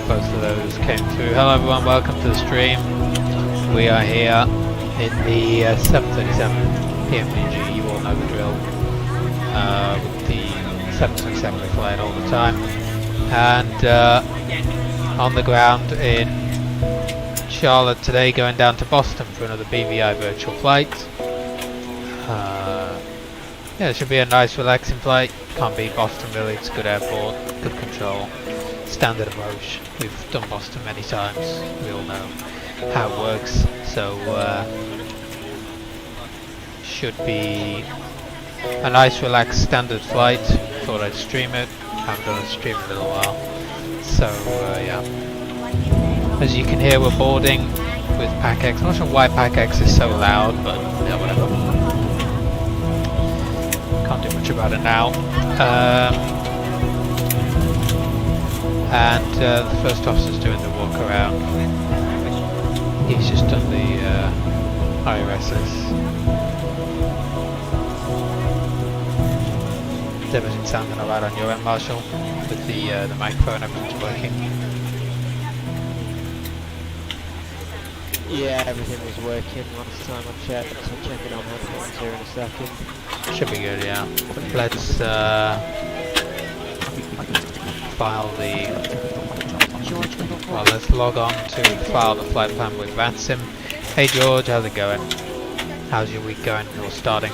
Both of those came through. Hello everyone, welcome to the stream. We are here in the 737 PMDG, you all know the drill. With the 737 flying all the time. And on the ground in Charlotte today, going down to Boston for another BVI virtual flight. Yeah, it should be a nice relaxing flight. Can't beat Boston really, it's a good airport, good control. Standard approach. We've done Boston many times. We all know how it works. So should be a nice relaxed standard flight. Thought I'd stream it. Haven't done a stream in a little while. So yeah. As you can hear, we're boarding with PACX. I'm not sure why PACX is so loud, but yeah, whatever. Can't do much about it now. And the first officer's doing the walk around. He's just done the IRSs. Is everything sounding alright on your end, Marshall? With the microphone, everything's working? Yeah, everything was working last time I checked. I'll check it on headphones here in a second. Should be good, yeah. Let's file the... Well, let's log on to file the flight plan with VATSIM. Hey George, how's it going? How's your week going? Or starting?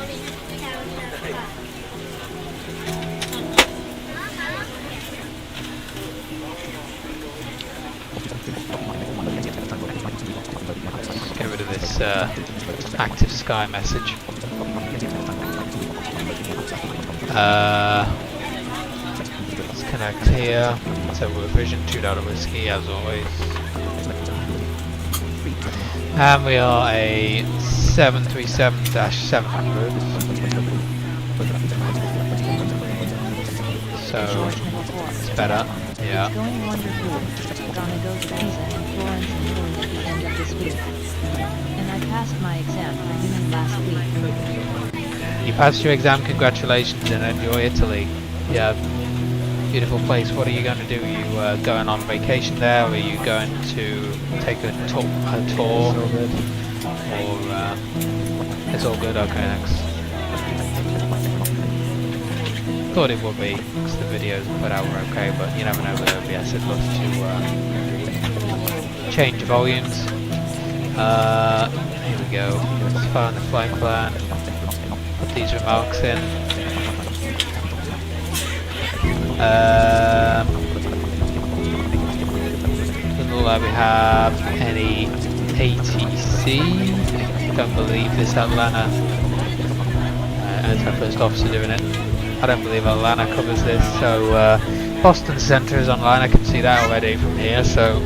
Let's get rid of this active sky message. Let's connect here. So we're Vision 2 Whiskey as always. And we are a 737-700. So it's better, yeah. Going wonderfully. Gonna go to Pisa and Florence and Italy at the end of this week. And I passed my exam for human last week. You passed your exam, congratulations, and enjoy Italy. Yeah, beautiful place. What are you going to do? Are you going on vacation there, or are you going to take a tour? Or it's all good. Okay, thanks. Thought it would be, because the videos put out were okay, but you never know with OBS. I'd love to change volumes. Here we go. Let's find the flight plan. Put these remarks in. like we have any ATC. Don't believe this Atlanta anti-first officer doing it. I don't believe Atlanta covers this. So Boston Center is online. I can see that already from here. So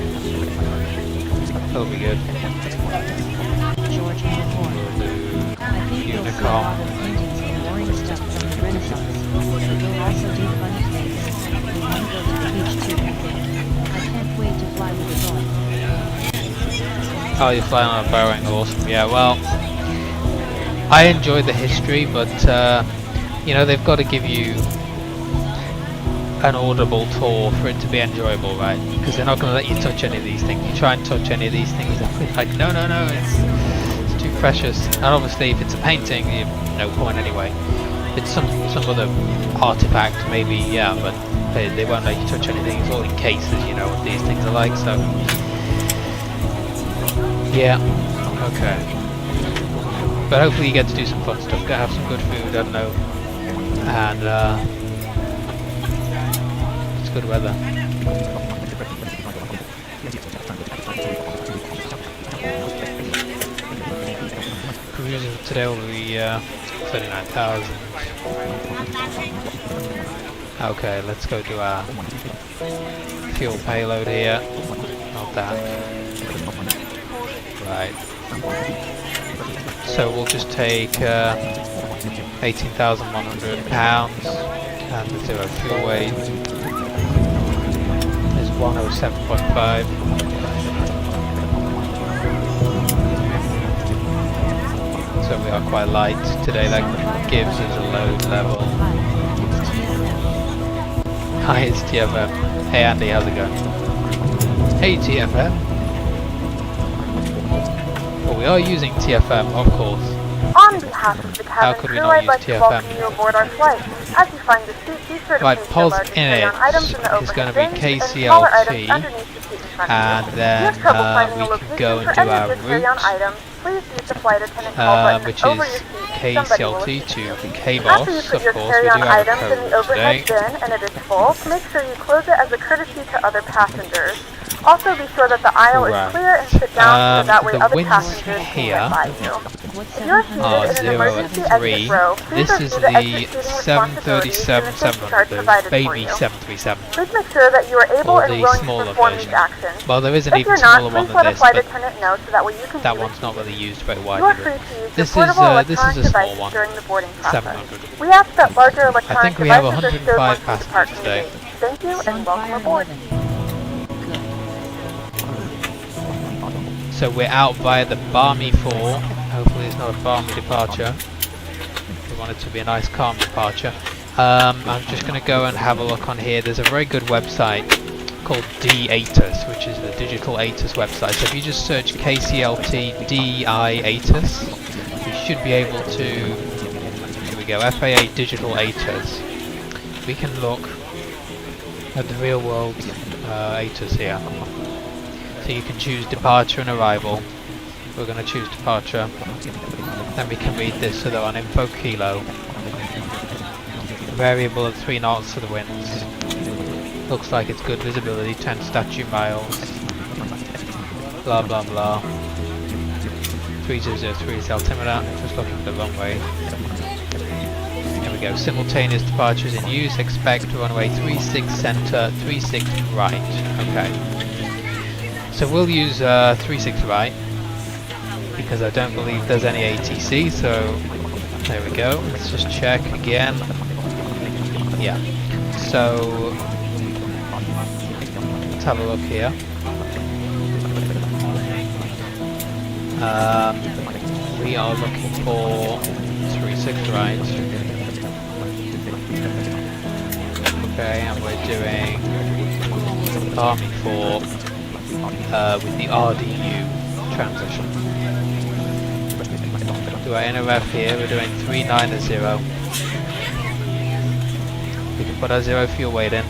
that'll be good. George number 4. I think you'll see a lot of paintings and boring stuff from the Renaissance. You'll also do funny things. We want to go to the beach too. I can't wait to fly with the Boeing. Oh, you're flying on a Boeing, awesome. Yeah, well, I enjoy the history, but you know, they've got to give you an audible tour for it to be enjoyable, right? Because they're not going to let you touch any of these things. You try and touch any of these things, they're like, no, it's too precious. And obviously, if it's a painting, you no point anyway. If it's some other artifact, maybe, yeah, but they won't let you touch anything. It's all in cases, you know what these things are like, so yeah, okay. But hopefully you get to do some fun stuff, go have some good food, I don't know, and it's good weather. Cruising today will be 39,000. Okay, let's go do our fuel payload here, not that. Right. So we'll just take 18,100 pounds and the zero fuel weight is 107.5. So we are quite light today, that gives us a load level. Hi, it's TFM. Hey Andy, how's it going? Hey TFM. Well, we are using TFM, of course. On behalf of the How cabin could we crew, not I'd use like to TFM? welcome you aboard our flight. As you find the seat, be sure to Right, place your pos largest in it carry-on items in the is going overhead to be bins and smaller items KCLT, underneath the seat in front and of you. then If you have trouble finding a we can location go for into any our of your carry-on route, items, please use the flight attendant call button which over is your seat. Somebody will KCLT assist to you. KBOS. After you Of put your course, we do carry-on have a items in the code overhead today. bin and it is full, make sure you close it as a courtesy to other passengers. Also be sure that the aisle is clear and sit down so that way the other winds passengers here can get by you. What's If you're 700? seated in an 0 emergency and exit 3. row, please This is review the the exit seating responsibilities in the safety chart 737, provided the for baby you. 737. Please make sure that you are able Or and the willing to smaller perform version. these actions. Well, there is an If even you're not, smaller one please than let a this, flight but attendant know so that way you can that use one's it. not really used very You are widely. free to use This your portable is a electronic small devices one. during the boarding process. 700. We ask that larger I electronic think we have devices are stowed 105 once you depart passengers from the today. gate. Thank you and welcome Sunfire aboard. 11. Good. So we're out via the balmy 4. Hopefully it's not a balmy departure. We want it to be a nice calm departure. I'm just going to go and have a look on here. There's a very good website called D-ATIS, which is the Digital ATIS website. So if you just search KCLT DI-ATIS, you should be able to, here we go, FAA Digital ATIS. We can look at the real world ATIS here. So you can choose departure and arrival. We're going to choose departure. Then we can read this, so they're on info kilo. Variable at 3 knots for the winds. Looks like it's good visibility, 10 statute miles. Blah blah blah. 3003 is altimeter, just looking for the runway. Here we go, simultaneous departures in use, expect runway 36 center, 36 right. Okay. So we'll use 36 right, because I don't believe there's any ATC, so there we go. Let's just check again. Yeah. So let's have a look here. We are looking for 36 right. Okay, and we're doing Army 4 with the RDU transition. Do our NRF here, we're doing 390. We can put our 0 fuel weight in.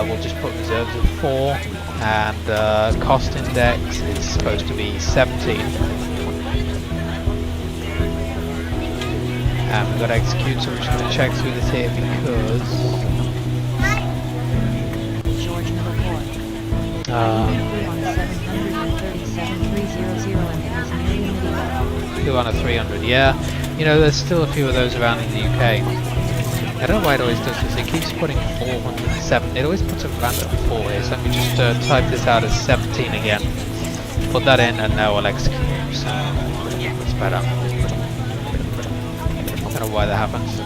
We'll just put reserves of 4, and cost index is supposed to be 17. And we've got to execute, so we're just going to check through this here because George number 4. 2 on a 300, yeah. You know, there's still a few of those around in the UK. I don't know why it always does this, it keeps putting 407, it always puts a random 4 here, so let me just type this out as 17 again. Put that in and now I'll execute, so it's better. I don't know why that happens.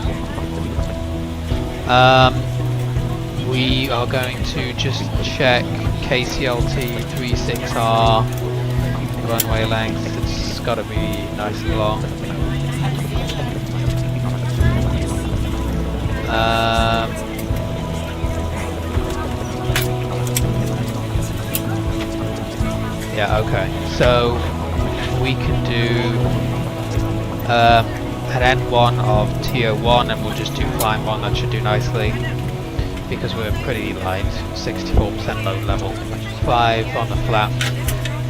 We are going to just check KCLT 36R runway length. It's got to be nice and long. Yeah, okay. So we can do an N1 of TO1 and we'll just do climb 1, that should do nicely. Because we're pretty light, 64% load level. 5 on the flap.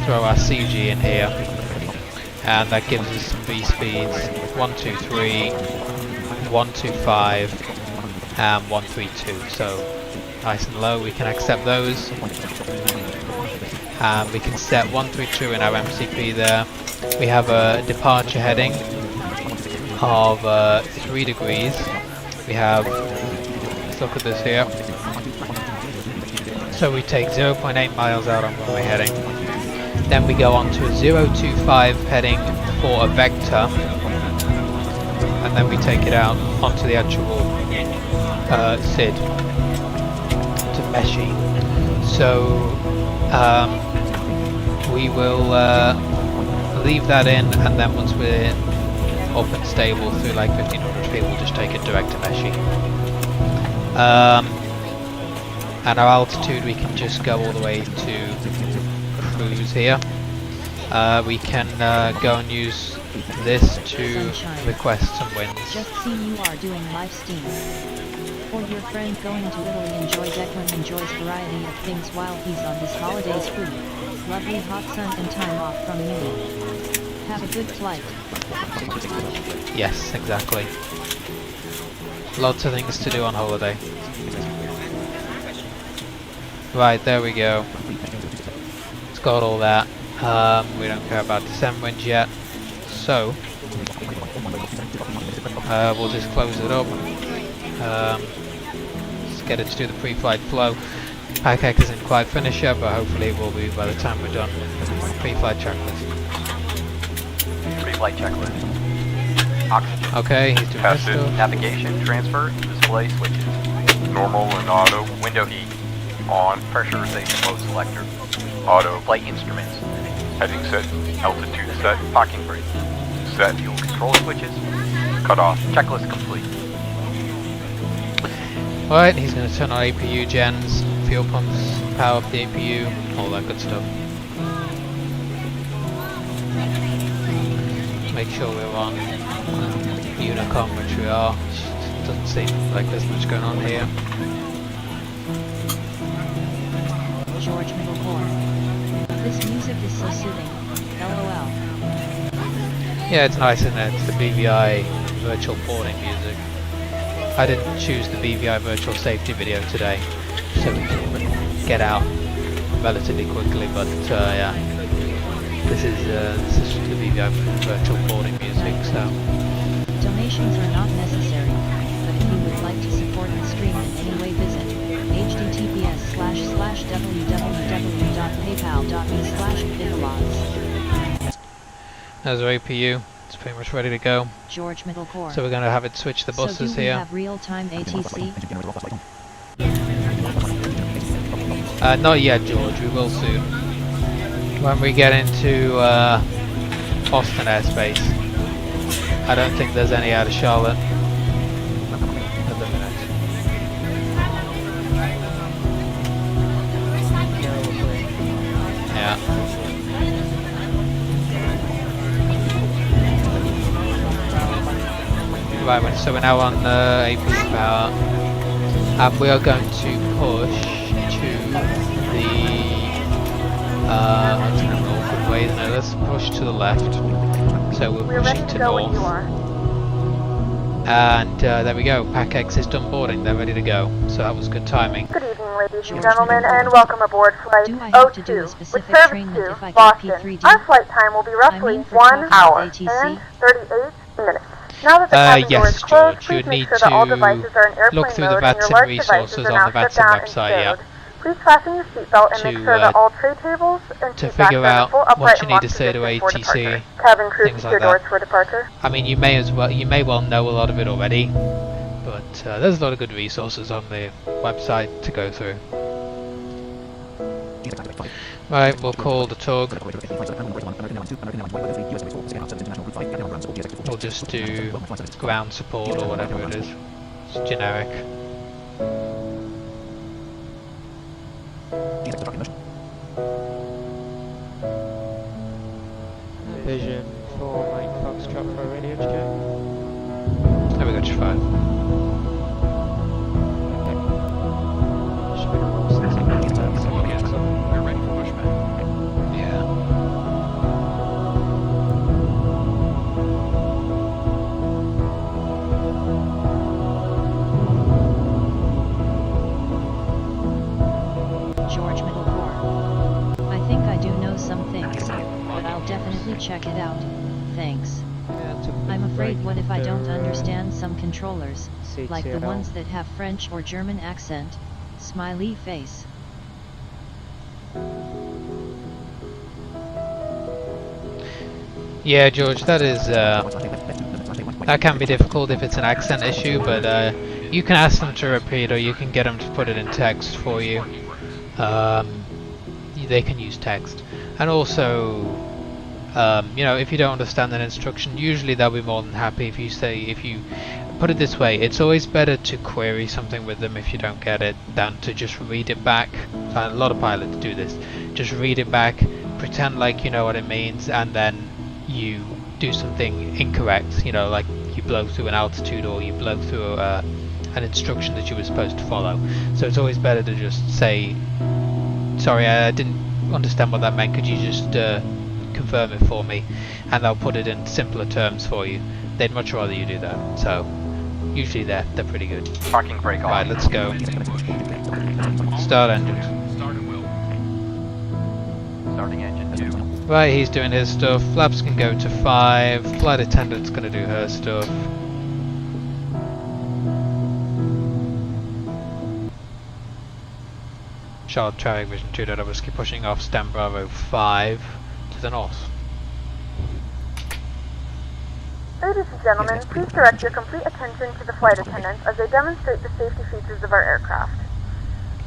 Throw our CG in here. And that gives us some V speeds. 123, 125, and 132. So nice and low, we can accept those. And we can set 132 in our MCP there. We have a departure heading of 3 degrees. We have, let's look at this here. So we take 0.8 miles out on runway heading. Then we go on to a 025 heading for a vector. And then we take it out onto the actual SID to Meshi. So we will leave that in, and then once we're up and stable through like 1500 feet, we'll just take it direct to Meshi. And our altitude, we can just go all the way to cruise here. We can go and use this to request some winds. Just seen you are doing live steam. For your friend going to Italy, enjoy. Declan enjoys variety of things while he's on his holidays free. Lovely hot sun and time off from uni. Have a good flight. Yes, exactly. Lots of things to do on holiday. Right, there we go. It's got all that. We don't care about descent winds yet. So, we'll just close it up. Let's get it to do the pre-flight flow. Packhack isn't quite finished yet, but hopefully it will be by the time we're done. Pre-flight checklist. Pre-flight checklist. Oxygen. Okay, he's doing this stuff. Navigation, transfer, display switches. Normal and auto. Window heat. On. Pressurization mode selector. Auto. Flight instruments. Heading set. Altitude set. Parking brake. Set. Fuel control switches. Cut off. Checklist complete. Alright, he's going to turn on APU gens, fuel pumps, power up the APU, all that good stuff. Make sure we're on Unicom, which we are. Doesn't seem like there's much going on here. George Middlecore. This music is so soothing. LOL. Yeah, it's nice, isn't it? It's the BVI virtual boarding music. I didn't choose the BVI virtual safety video today, so we can get out relatively quickly, but yeah. This is just the BVI virtual boarding music, so. Donations are not necessary, but if you would like to support the stream in any way, visit https://www.paypal.me/bigalogs. There's our APU. It's pretty much ready to go. George Middlecore. So we're going to have it switch the buses so do we here. have real-time ATC? Not yet, George. We will soon. When we get into Boston airspace. I don't think there's any out of Charlotte at the minute. Yeah. Right, so we're now on AP power, and we are going to push to the that's an awkward way, isn't it? Let's push to the left. So we're ready pushing to to go when north. you are. And there we go, Pack X is done boarding, they're ready to go. So that was good timing. Good evening, ladies and gentlemen, and welcome aboard Flight Do I have to do a 02 with specific service trainment to if I get Boston. P3D? Our flight time will be roughly I mean for 1 talking hour with ATC? and 38 minutes. Now that the cabin door Yes, is closed, George, please you'd make need sure that all to devices are in airplane look through the mode and your VATSIM large resources devices are on now the shut VATSIM down and website, yeah. stowed. Please fasten your seatbelt and make To, sure that all tray tables and to seat backs figure are in out full what upright you and need locked to say to position for ATC, departure. Cabin crew things secure like doors that. for departure. I mean, you may well know a lot of it already, but there's a lot of good resources on the website to go through. Right, we'll call the tug. We'll just do ground support or whatever it is. It's generic. Vision for Mike Foxtrot for a radio check. There we go, just fine. Should be normal since We're ready for pushback. Yeah. George Middle Core. I think I do know some things, but I'll definitely check it out. Thanks. I'm afraid what if I don't understand some controllers, like the ones that have French or German accent? Smiley face. Yeah, George, that is that can be difficult if it's an accent issue, but you can ask them to repeat, or you can get them to put it in text for you. They can use text, and also, you know, if you don't understand an instruction, usually they'll be more than happy if you put it this way. It's always better to query something with them if you don't get it than to just read it back. A lot of pilots do this. Just read it back, pretend like you know what it means, and then you do something incorrect, you know, like you blow through an altitude or you blow through an instruction that you were supposed to follow. So it's always better to just say, sorry, I didn't understand what that meant, could you just confirm it for me? And they'll put it in simpler terms for you. They'd much rather you do that. So usually they're pretty good. Parking brake on. Right, let's go. Start engines. Start and will. Starting engine 2. Right, he's doing his stuff. Flaps can go to 5. Flight attendant's gonna do her stuff. Charlotte Traffic Vision 2.0 Whiskey pushing off Stan Bravo 5 to the north. Ladies and gentlemen, please direct your complete attention to the flight attendants as they demonstrate the safety features of our aircraft.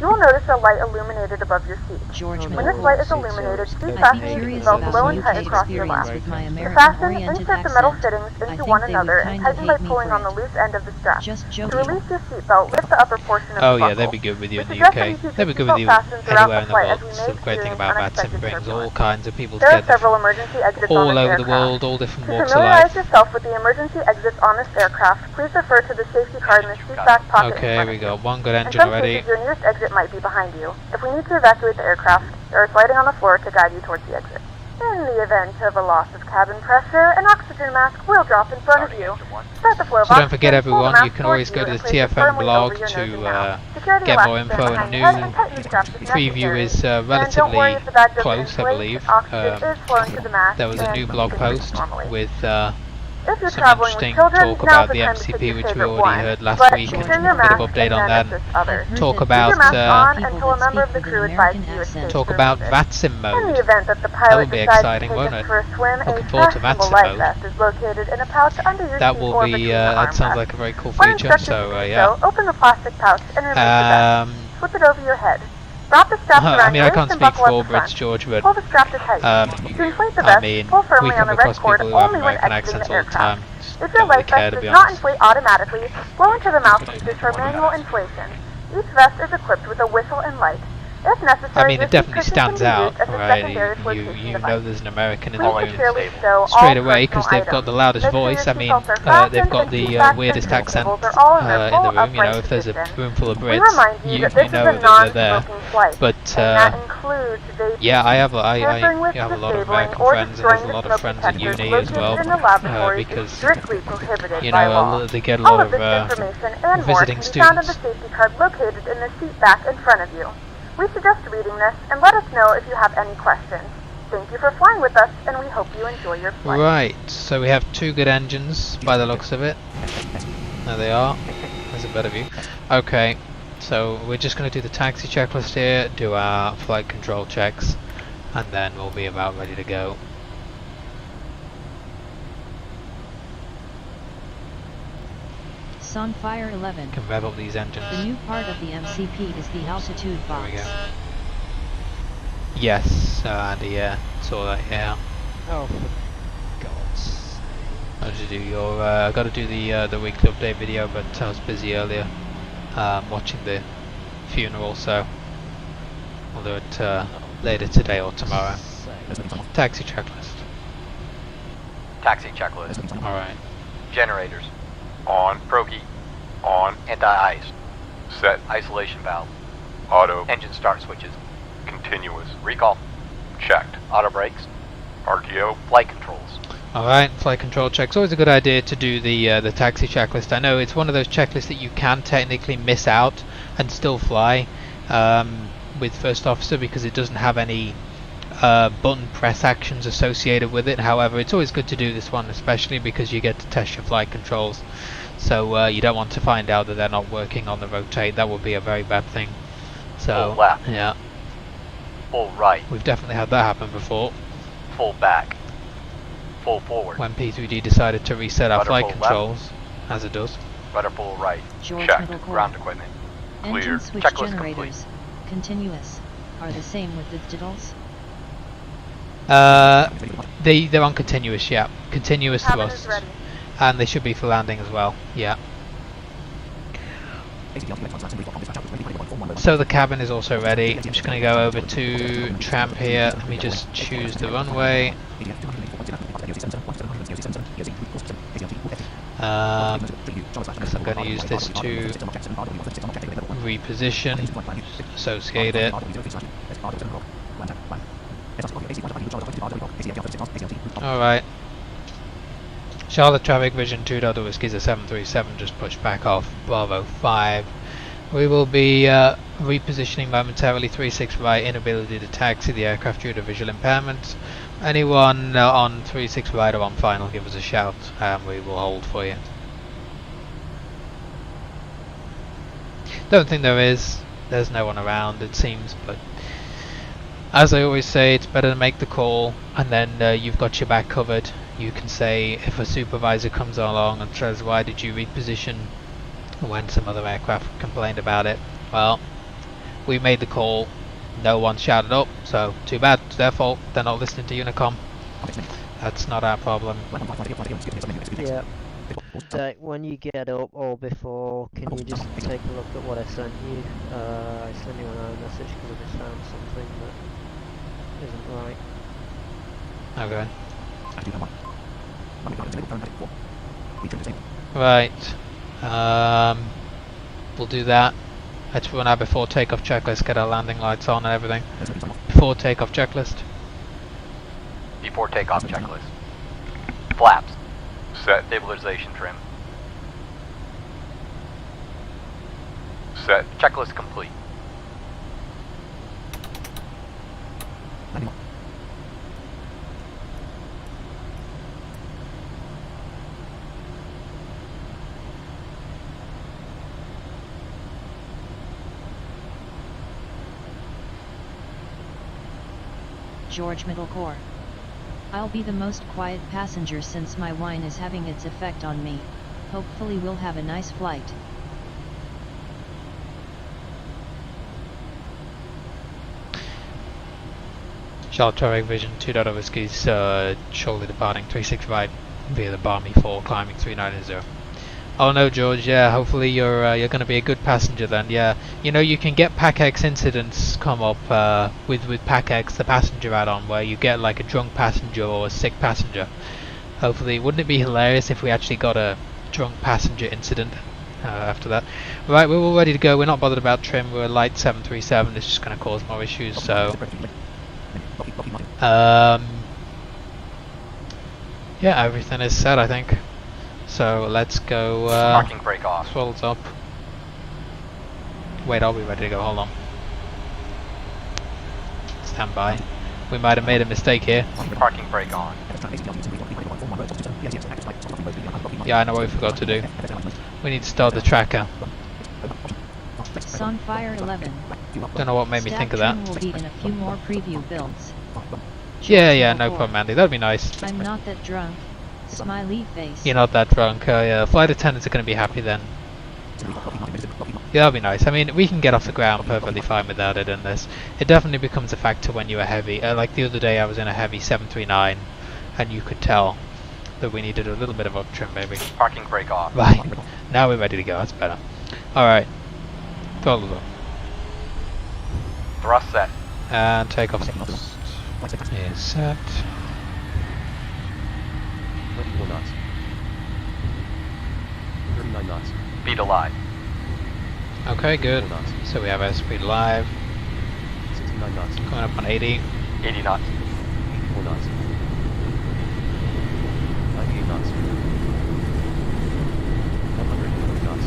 You will notice a light illuminated above your seat. George When Middle this light Core. is illuminated, please I'd fasten be your curious seatbelt about low the and tight UK across your experience lap. with my To American fasten, oriented insert the metal accent. fittings I into think one they another would and kind of tighten by hate me pulling for on the it. loose end of the strap. Just To joking. release your seatbelt, lift the upper portion of Oh the yeah, buckle. they'd be good with you in the We suggest that you UK. keep They'd be your good with seatbelt you fastened throughout anywhere the in the flight world. as we It's may the great thing experience about VATSIM, unexpected brings all turbulence. kinds of people There are together several from emergency exits on all this over the aircraft. world, all different To walks of familiarize life. yourself with the emergency exits on this aircraft, please refer to the safety card in the seat back pocket in Okay, front we of you. got one good In engine some already. cases, your nearest exit might be behind you. If we need to evacuate the aircraft, there is lighting on the floor to guide you towards the exit. In the event of a loss of cabin pressure, an oxygen mask will drop in front of Starting you. engine 1. Start the flow of So don't oxygen, forget pull the everyone, mask you can towards always go to and the place it TFM firmly blog over your nose to and mouth. Secure the get more elastic info band and behind your head news. and tighten the straps if Preview necessary. is And don't relatively worry if the bag doesn't close, I inflate, believe. oxygen is flowing to the mask There was a and new blog continues post normally. with If you're some traveling with interesting children, talk now's about the the time to pick MCP, your which we favorite already one. heard last But week. secure A your bit of mask update and on then that. assist others. Talk Keep about Keep your mask on people until a that member of speak the with crew an advises American you it's accent. safe talk to about remove it. VATSIM In the mode. event that the That pilot will be decides exciting, to won't take us it? for a swim, Looking a forward to fashionable VATSIM life mode. vest is located in a pouch under your That seat will or be between the that sounds armrests. like a very cool When feature. instructed So to do yeah. so, open the plastic pouch and remove the vest. Slip it over your head. Wrap the straps around I mean, your I waist can't and speak buckle for at all the front. Brits, George, but Pull the strap to tight. To inflate the I vest, mean, pull we firmly on come the across red cord people who have only when American exiting accents the all the time. aircraft. Just If your don't really life care, vest to does be not honest. inflate automatically, blow into the mouthpieces for manual inflation. Each vest is equipped with a whistle and light. If necessary, I mean, this it definitely description can stands be out, used as a right? secondary You flotation know device. there's an American in Please the be room sure we Stable. stow straight all away personal because they've got items. the loudest Make sure voice. your I mean, seatbelts are fastened they've got and the seat backs and weirdest seat accent tables are all in their in full the room. You know, upright if there's a position. room full of We Brits, remind you you that this is know a that they're there. non-smoking flight, But and that includes vaping, yeah, I have tampering with, a lot of disabling, American or friends, and there's destroying a the lot of smoke friends at detectors uni as located well, in the laboratories is because strictly prohibited you by know law. they get a All lot of this of information and more visiting can be found in the students. safety card located in the seat back in front of you. We suggest reading this and let us know if you have any questions. Thank you for flying with us, and we hope you enjoy your flight. Right, so we have 2 good engines by the looks of it. There they are. There's a better view. Okay, so we're just going to do the taxi checklist here, do our flight control checks, and then we'll be about ready to go. Sunfire 11. Can rev up these engines. The new part of the MCP is the altitude There we box. go. Yes, saw that, yeah. Oh, for God's sake. How did you do your, got to do the weekly update video, but I was busy earlier, watching the funeral, so we'll do it, later today or tomorrow. Taxi checklist. Taxi checklist. Alright. Generators. On. Progi. On. Anti-ice. Set. Isolation valve. Auto. Engine start switches. Continuous. Recall. Checked. Auto brakes. RTO. Flight controls. Alright, flight control checks. Always a good idea to do the taxi checklist. I know it's one of those checklists that you can technically miss out and still fly with First Officer because it doesn't have any button press actions associated with it. However, it's always good to do this one, especially because you get to test your flight controls. So you don't want to find out that they're not working on the rotate. That would be a very bad thing. So Full left. yeah, Full right. we've definitely had that happen before. Full back. Full forward. When P3D decided to reset our Rudder flight full left. controls, as it does. Rudder full right. George Checked. Middle Core. Ground equipment. Clear. Engine switch Checklist generators. Continuous. Are the same with the digitals? They're on continuous, yeah. Continuous Cabin thrusts. is ready. And they should be for landing as well, yeah. So the cabin is also ready. I'm just going to go over to Tramp here. Let me just choose the runway. Because I'm going to use this to reposition, associate it. Alright. Charlotte Traffic Vision 2.0 Whiskey 737 just pushed back off Bravo 5. We will be repositioning momentarily 36 right, inability to taxi the aircraft due to visual impairment. Anyone on 36 right or on final, give us a shout and we will hold for you. Don't think there is. There's no one around it seems, but as I always say, it's better to make the call and then you've got your back covered. You can say if a supervisor comes along and says, why did you reposition when some other aircraft complained about it? Well, we made the call, no one shouted up, so too bad, it's their fault, they're not listening to Unicom. That's not our problem. Yeah. When you get up or before, can you just take a look at what I sent you? I sent you an iMessage because I just found something that isn't right. Okay. Right. We'll do that. Let's run our before takeoff checklist, get our landing lights on and everything. Before takeoff checklist. Before takeoff checklist. Flaps. Set. Stabilization trim. Set. Checklist complete. George Middle Core. I'll be the most quiet passenger since my wine is having its effect on me. Hopefully we'll have a nice flight. Charlotte Traffic Vision 2.0 Whiskey's shoulder departing 36 right via the Barmy 4 climbing 390. Oh no, George. Yeah, hopefully you're going to be a good passenger then. Yeah, you know you can get PAC-X incidents come up with PAC-X, the passenger add-on, where you get like a drunk passenger or a sick passenger. Hopefully, wouldn't it be hilarious if we actually got a drunk passenger incident after that? Right, we're all ready to go. We're not bothered about trim. We're a light 737. It's just going to cause more issues. So, yeah, everything is set, I think. So let's go. Parking brake off. Throttles up. Wait, I'll be ready to go. Hold on. Stand by. We might have made a mistake here. Parking brake on. Yeah, I know what we forgot to do. We need to start the tracker. Sunfire 11. Don't know what made me think of that. Will be in a few more preview builds. Yeah, no problem, Andy. That'd be nice. I'm not that drunk. Smiley face. You're not that drunk. Yeah, flight attendants are going to be happy then. Yeah, that'll be nice. I mean, we can get off the ground perfectly fine without it in this. It definitely becomes a factor when you are heavy. Like the other day I was in a heavy 739 and you could tell that we needed a little bit of up trim maybe. Parking brake off. Right, now we're ready to go. That's better. Alright. Throttle up. Thrust set. And takeoff is set. 24 knots. 39 knots. Speed alive. Okay, good. 4 knots. So we have our speed live. 69 knots. Going up on 80. 80 knots. 84 knots. 98 knots. 100 knots.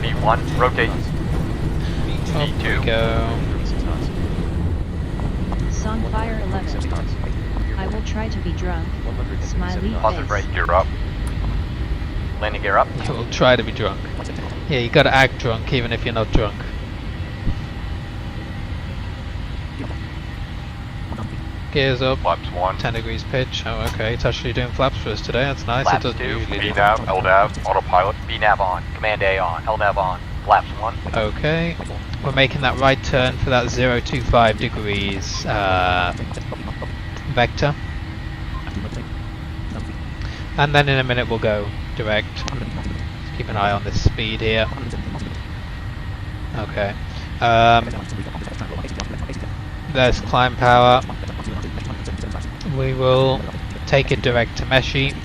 V1. Rotate. Up V2. we go. 36 knots. Sunfire 136 11. knots. I will try to be drunk. 137 Smiley knots. Positive brake. Gear up. Landing gear up. We'll try to be drunk. Yeah, you gotta act drunk even if you're not drunk. Gears up. Flaps 1. 10 degrees pitch. Oh, okay. It's actually doing flaps for us today. That's nice. Flaps it doesn't 2. usually do. VNAV. LNAV. Autopilot. VNAV on. Command A on. LNAV on. Flaps 1. Okay. We're making that right turn for that 025 degrees vector. And then in a minute we'll go direct. Let's keep an eye on this speed here. Okay. There's climb power. We will take it direct to Meshi.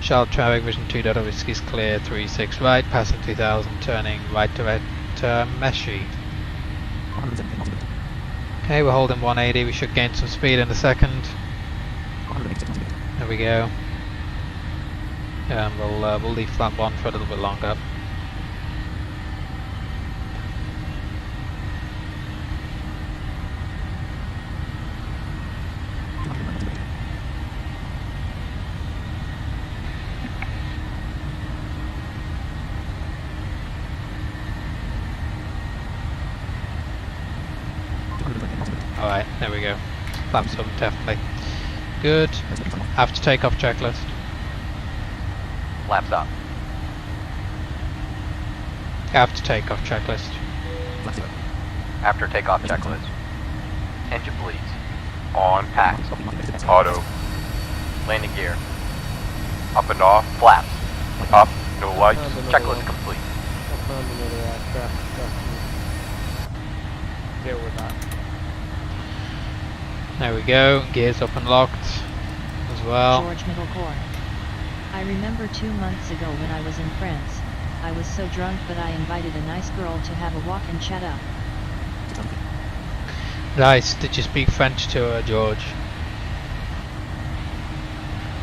Charlotte traffic vision 2.0 whiskey is clear, 36 right, passing 2000, turning right direct to Meshi. Okay, we're holding 180, we should gain some speed in a second. There we go. And we'll leave flat 1 for a little bit longer. Alright, there we go. Flaps up, definitely. Good. After takeoff checklist. Flaps up. After takeoff checklist. After takeoff checklist. Engine bleeds. On. Packs. Auto. Landing gear. Up and off. Flaps. Up. No lights. Checklist complete. I found another aircraft that can deal with that. There we go. Gears up and locked as well. George Middle Core. I remember 2 months ago when I was in France. I was so drunk but I invited a nice girl to have a walk and chat up. Nice. Did you speak French to her, George?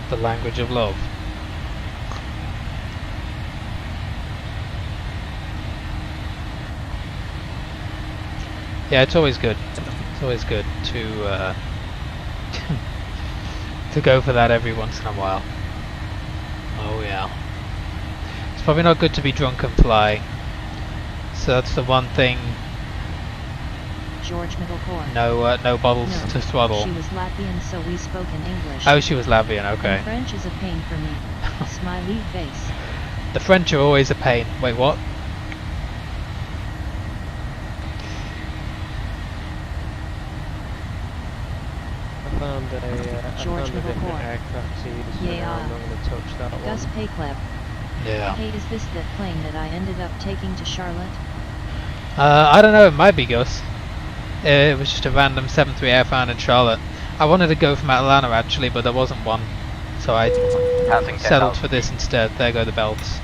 The language of love. Yeah, it's always good. It's always good to to go for that every once in a while. Oh yeah. It's probably not good to be drunk and fly. So that's the one thing. George Middle Core. No bottles No, to throttle. She was Latvian so we spoke in English. Oh, she was Latvian. Okay. And French is a pain for me. Smiley face. The French are always a pain. Wait, what? I found I George found a Middle different Core. aircraft to use for Yeah. now. I'm not going to touch that Gus one. Paycleb. Yeah. Hey, is this the plane that I ended up taking to Charlotte? I don't know, it might be Gus. It was just a random 7-3 airfound in Charlotte. I wanted to go from Atlanta actually, but there wasn't one. So I Passing settled 10,000 for this feet. instead. There go the belts.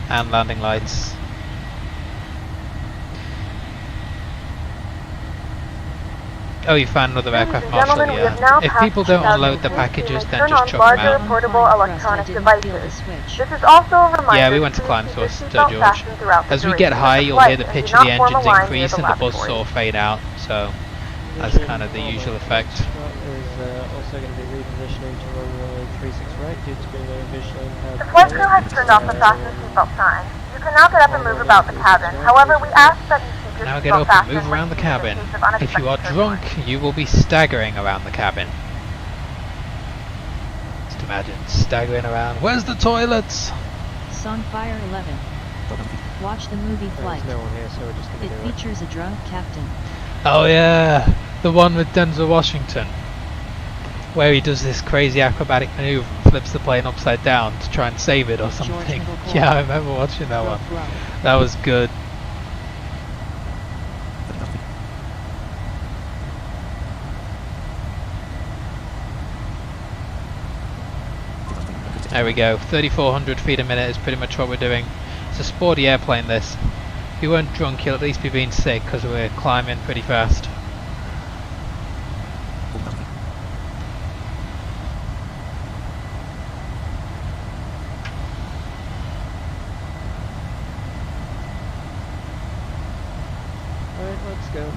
And landing lights. Oh, you found another Ladies aircraft and marshal, gentlemen, we have now yeah. If passed people don't 2000 unload the feet. packages, You may then turn just on chuck them larger out. portable Climb electronic thrust, I didn't feel the devices. switch. This is also a reminder Yeah, we went to please climb keep your thrust, seatbelt George. fastened throughout the As we duration get of high, the you'll flight hear the and do pitch of not the form a engines line near increase the and the buzz lavatory. saw fade out, so that's Vision kind of the Bravo usual effect. Foxtrot is also going to be repositioning to runway 36 right due to being a visually impaired The flight crew pilot. has turned off the fasten seatbelt sign. You can now get up and move about the cabin. However, we ask that you keep your Now get seatbelt up and fastened move when around the seated in cabin. case of If you are unexpected drunk, turbulence. you will be staggering around the cabin. Just imagine staggering around. Where's the toilets? Songfire 11. Watch the movie Flight. There's no one here, so we're just going It to do it. features a drunk captain. Oh yeah, the one with Denzel Washington, where he does this crazy acrobatic maneuver and flips the plane upside down to try and save it or George something. Middle Core. Yeah, I remember watching that Go one. flow. That was good. There we go, 3,400 feet a minute is pretty much what we're doing. It's a sporty airplane this. If you weren't drunk, you'll at least be being sick because we're climbing pretty fast. Alright, let's go.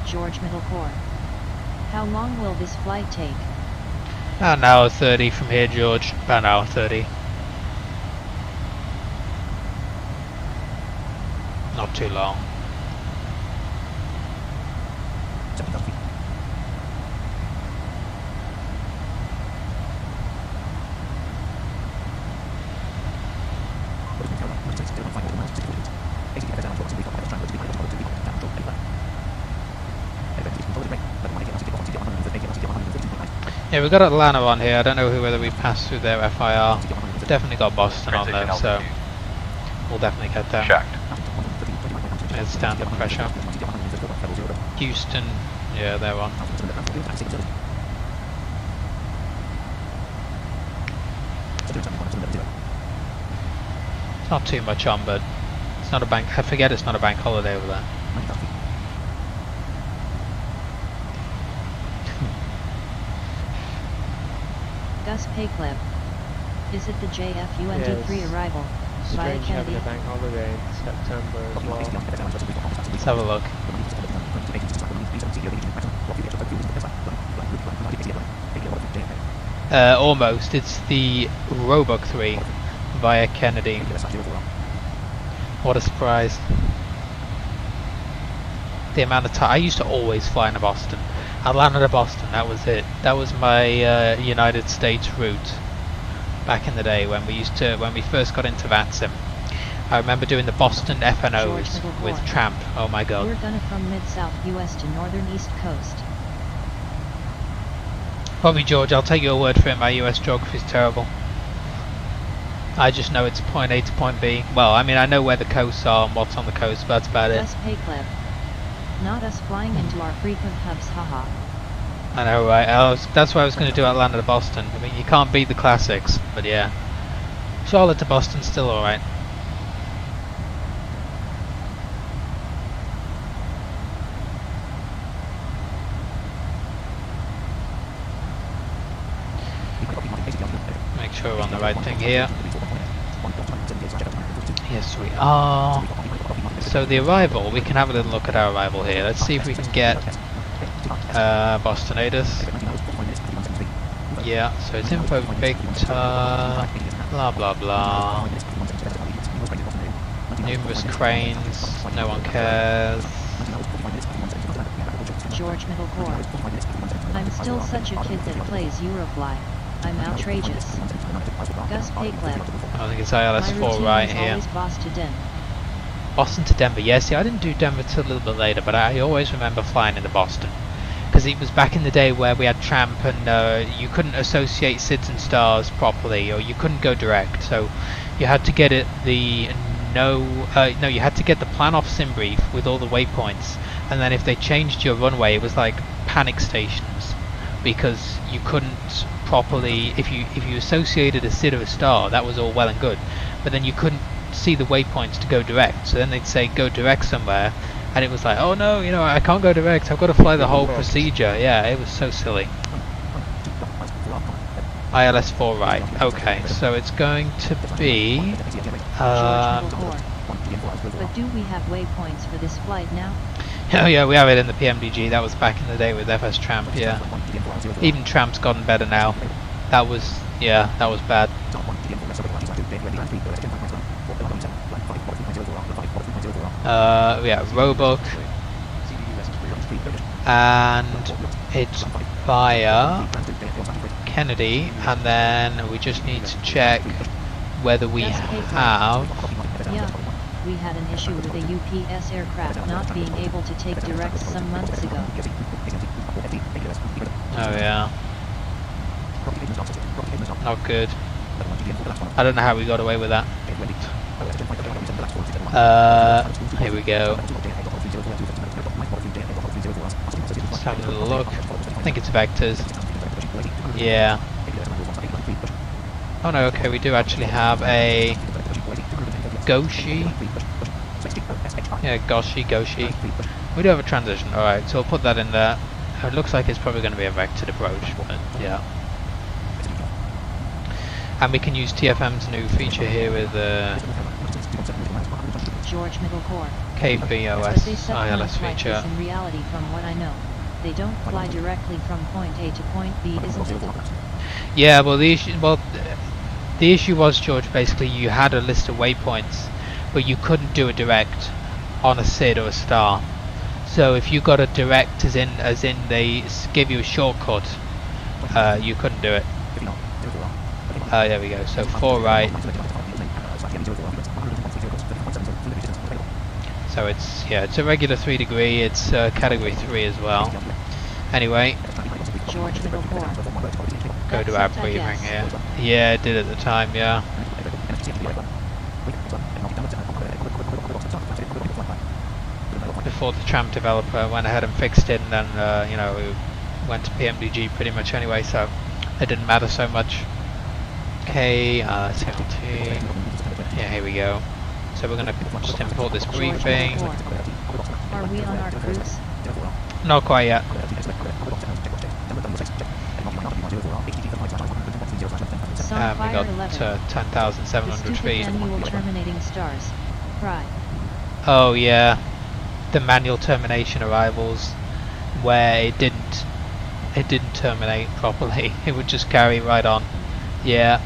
George Middle Core. How long will this flight take? About an hour 30 from here, George. About an hour 30. Not too long. Yeah, we've got Atlanta on here. I don't know whether we passed through their FIR. Definitely got Boston on Transition there, so altitude. we'll definitely get them. Checked. There's standard pressure. Houston, yeah, they're on. It's not too much on, but it's not a bank. I forget it's not a bank holiday over there. Gus Paycleb. Is it the JFUND3 Yes. arrival? Via Strange having Kennedy. a bank holiday in September as well. Let's have a look. Almost. It's the Roebuck 3 via Kennedy. What a surprise. The amount of time. I used to always fly into Boston. Atlanta to Boston, that was it. That was my United States route back in the day when we first got into VATSIM. I remember doing the Boston FNOs with Tramp. Oh my god. We're gonna from mid-south US to northern east coast. Probably George, I'll take your word for it, my US geography is terrible. I just know it's point A to point B. Well, I mean I know where the coasts are and what's on the coast, but that's about it. Gus Paycleb. Not us flying into our frequent hubs, haha. I know, right? That's why I was going to do Atlanta to Boston. I mean, you can't beat the classics, but yeah. Charlotte to Boston's still alright. Make sure we're on the right thing here. Yes, we are. So the arrival, we can have a little look at our arrival here. Let's see if we can get Bostonators. Yeah, so it's info Victor, blah blah blah. Numerous cranes, no one cares. George Middle Core. I'm still such a kid that plays Eurofly. I'm outrageous. Gus Payclap. I think it's My ILS4 routine right is here. always Boston to Den. Boston to Denver. Yeah, see, I didn't do Denver till a little bit later, but I always remember flying into Boston. Because it was back in the day where we had Tramp and you couldn't associate SIDS and stars properly, or you couldn't go direct. So you had to get it you had to get the plan off SimBrief with all the waypoints, and then if they changed your runway, it was like panic stations, because you couldn't properly, if you associated a SID or a star, that was all well and good, but then you couldn't see the waypoints to go direct. So then they'd say go direct somewhere, and it was like, oh no, I can't go direct, I've got to fly the whole procedure. Yeah, it was so silly. ILS4 right. Okay, so it's going to be George Middle Core. But do we have waypoints for this flight now? oh yeah, we have it in the PMDG. That was back in the day with FS Tramp. Yeah, even Tramp's gotten better now. That was bad. Yeah, Roebuck, and it's via Kennedy, and then we just need to check whether we That's paper. have. Yeah, we had an issue with a UPS aircraft not being able to take directs some months ago. Oh yeah, not good. I don't know how we got away with that. Here we go. Let's have a little look. I think it's vectors. Yeah. Oh no, okay, we do actually have a Goshi. Yeah, Goshi. We do have a transition. Alright, so we'll put that in there. It looks like it's probably going to be a vectored approach, but yeah. And we can use TFM's new feature here with George Middle Core. But they KBOS set them ILS up like feature. this in reality from what I know. They don't fly directly from point A to point B, isn't it? Yeah, well the issue was, George, basically you had a list of waypoints, but you couldn't do a direct on a SID or a star. So if you got a direct as in they gave you a shortcut, you couldn't do it. There we go. So 4 right. So it's a regular 3 degree. It's category 3 as well. Anyway, George Middle Core. go to That's our it, I briefing guess. here. Yeah, it did at the time. Yeah. Before the Tramp developer went ahead and fixed it, and then we went to PMDG pretty much anyway, so it didn't matter so much. Okay, CLT. Yeah, here we go. So we're gonna just import this George briefing. Middle Core. Are we on our cruise? Not quite yet. Some We Fire got 11. 10,700 The stupid feet. annual terminating stars. Right. Oh yeah, the manual termination arrivals, where it didn't terminate properly. It would just carry right on. Yeah,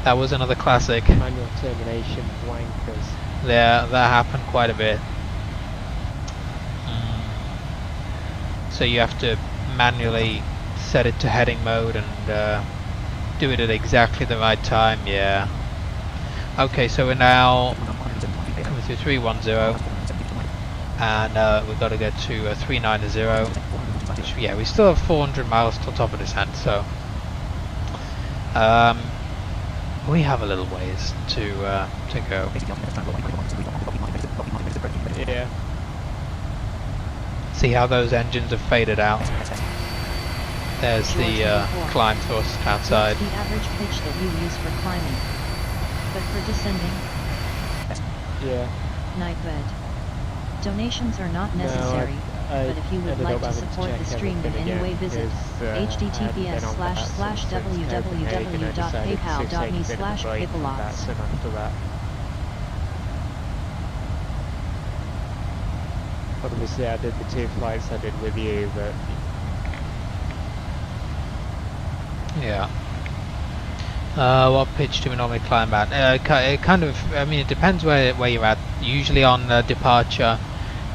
that was another classic. Manual termination wankers. Yeah, that happened quite a bit. So you have to manually set it to heading mode and do it at exactly the right time. Yeah. Okay, so we're now coming through 310, and we've got to get to 390. Which, yeah, we still have 400 miles till top of descent, so we have a little ways to go. Yeah. See how those engines have faded out. There's the climb thrust outside. What's the average pitch that you use for climbing? But for descending? Yeah. Nightbed. Donations are not No, necessary, I but if you would ended like up to having support check the stream in everything any way, again visit because, https://www.paypal.me/paypalots. And after that. Obviously I did the 2 flights I did with you, but Yeah. What pitch do we normally climb at? It kind of, I mean, it depends where you're at. Usually on departure,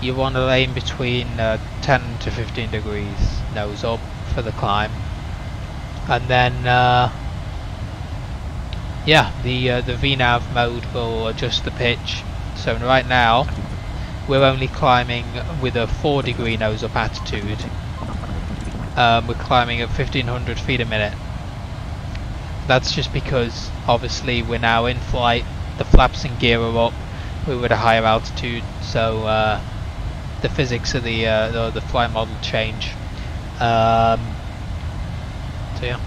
you want to aim between 10 to 15 degrees nose up for the climb, and then yeah, the VNAV mode will adjust the pitch. So right now, we're only climbing with a 4-degree nose up attitude. We're climbing at 1500 feet a minute. That's just because obviously we're now in flight, the flaps and gear are up, we're at a higher altitude, so the physics of the flight model change. So yeah.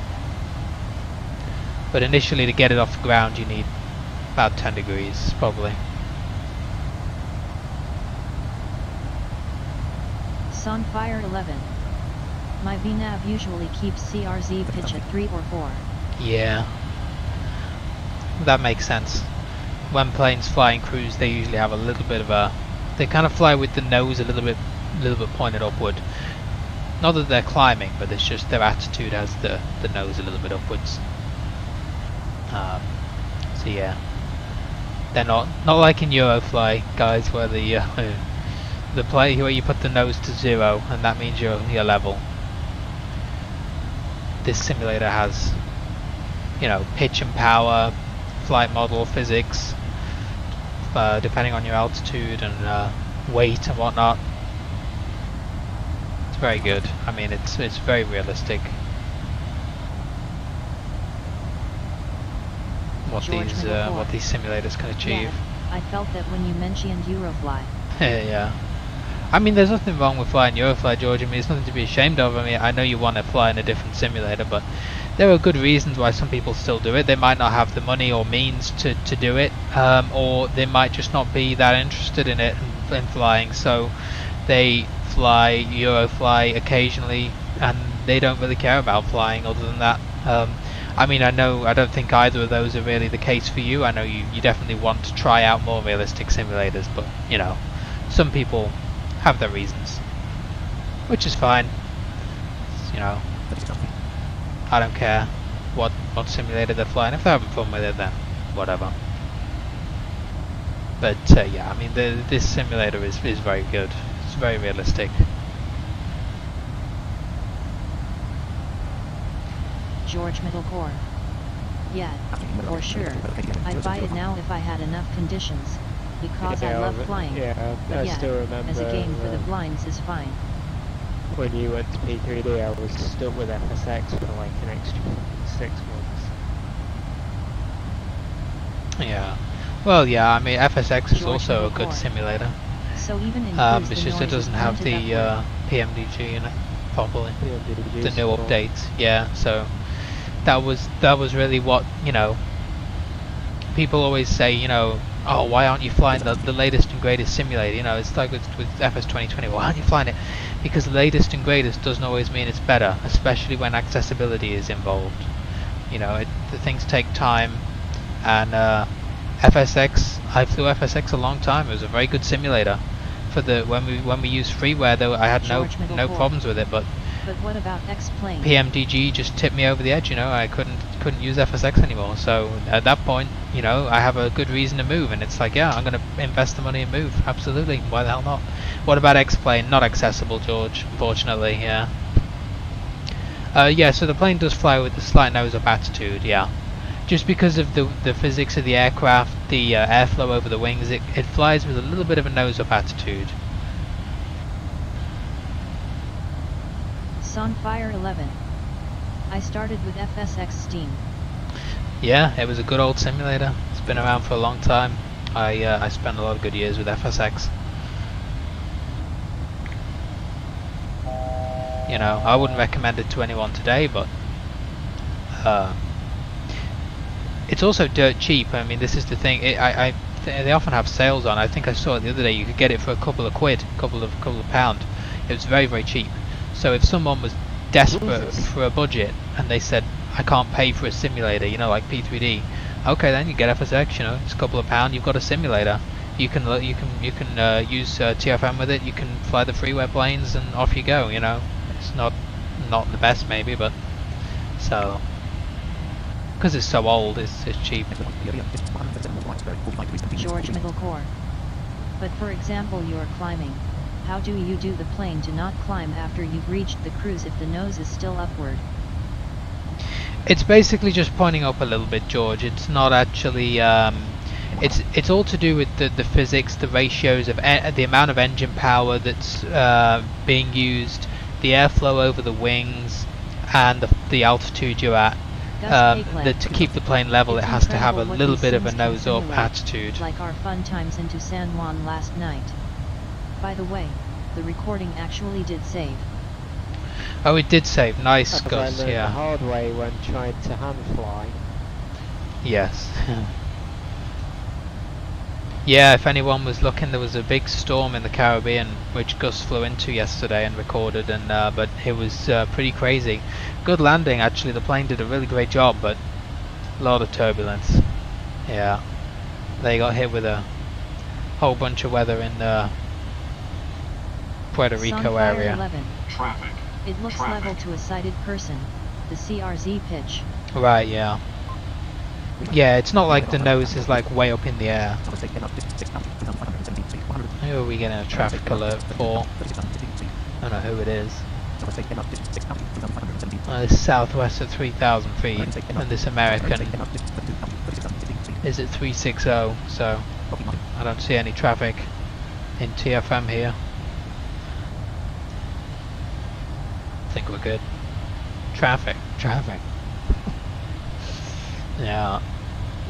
But initially, to get it off the ground, you need about 10 degrees, probably. Sunfire 11. My VNAV usually keeps CRZ pitch at 3 or 4. Yeah, that makes sense. When planes fly in cruise, they usually have a little bit of a... They kind of fly with the nose a little bit pointed upward. Not that they're climbing, but it's just their attitude has the nose a little bit upwards. So yeah, they're not like in Eurofly, guys, where the play where you put the nose to 0 and that means you're level. This simulator has, you know, pitch and power, flight model, physics, depending on your altitude and weight and whatnot. It's very good. I mean, it's very realistic. What these simulators can achieve. Yeah, I felt that when you mentioned Eurofly. Yeah. I mean, there's nothing wrong with flying Eurofly, George. I mean, it's nothing to be ashamed of. I mean, I know you want to fly in a different simulator, but there are good reasons why some people still do it. They might not have the money or means to do it, or they might just not be that interested in it and flying, so they fly Eurofly occasionally, and they don't really care about flying other than that. I mean, I don't think either of those are really the case for you. I know you definitely want to try out more realistic simulators, but, you know, some people have their reasons, which is fine. You know, I don't care what simulator they're flying. If they're having fun with it, then whatever. But yeah, I mean, this simulator is very good. It's very realistic. George Middlecore. Yeah, for sure. I'd buy it now if I had enough conditions, because I love flying. Yeah, but I still remember. As a game for the blinds is fine. When you went to P3D, I was stuck with FSX for like an extra 6 months. Yeah. Well, yeah. I mean, FSX is George also a good Middlecore. simulator. So even in It's just it doesn't have the PMDG in it properly. The new updates. Yeah. So that was really what, you know, people always say, you know, oh, why aren't you flying the latest and greatest simulator? You know, it's like with FS 2020, why aren't you flying it? Because the latest and greatest doesn't always mean it's better, especially when accessibility is involved. You know, the things take time, and FSX, I flew FSX a long time. It was a very good simulator. For when we used freeware, though, I had no problems with it, but what about X-Plane? PMDG just tipped me over the edge. You know, I couldn't use FSX anymore. So at that point, you know, I have a good reason to move, and it's like, yeah, I'm going to invest the money and move. Absolutely, why the hell not? What about X-Plane? Not accessible, George. Unfortunately, yeah. Yeah, so the plane does fly with a slight nose-up attitude. Yeah, just because of the physics of the aircraft, the airflow over the wings, it flies with a little bit of a nose-up attitude. Sunfire 11. I started with FSX Steam. Yeah, it was a good old simulator. It's been around for a long time. I spent a lot of good years with FSX. You know, I wouldn't recommend it to anyone today, but it's also dirt cheap. I mean, this is the thing. They often have sales on. I think I saw it the other day. You could get it for a couple of quid, couple of pound. It was very, very cheap. So if someone was desperate for a budget and they said, I can't pay for a simulator, you know, like P3D, okay, then you get FSX. You know, it's a couple of pound. You've got a simulator. You can use TFM with it. You can fly the freeware planes, and off you go. You know, it's not the best maybe, but so because it's so old, it's cheap. George Middle Core. But for example you're climbing. How do you do the plane to not climb after you've reached the cruise if the nose is still upward? It's basically just pointing up a little bit, George. It's not actually. It's all to do with the physics, the ratios of the amount of engine power that's being used, the airflow over the wings, and the altitude you're at. To keep the plane level, it has to have a little bit of a nose up attitude. Like our fun times into San Juan last night. By the way, the recording actually did save. Oh, it did save. Nice, That's Gus. I learned Yeah. the hard way when trying to hand fly. Yes. Yeah, if anyone was looking, there was a big storm in the Caribbean which Gus flew into yesterday and recorded, and but it was pretty crazy. Good landing, actually. The plane did a really great job, but a lot of turbulence. Yeah, they got hit with a whole bunch of weather in the Puerto Rico Sunfire area. 11. Traffic. It looks level to a sighted person. The CRZ pitch. Right, yeah. Yeah, it's not like the nose is like way up in the air. Who are we getting a traffic alert for? I don't know who it is. It's southwest at 3,000 feet, and this American is at 360, so I don't see any traffic in TFM here. I think we're good. Traffic. Yeah.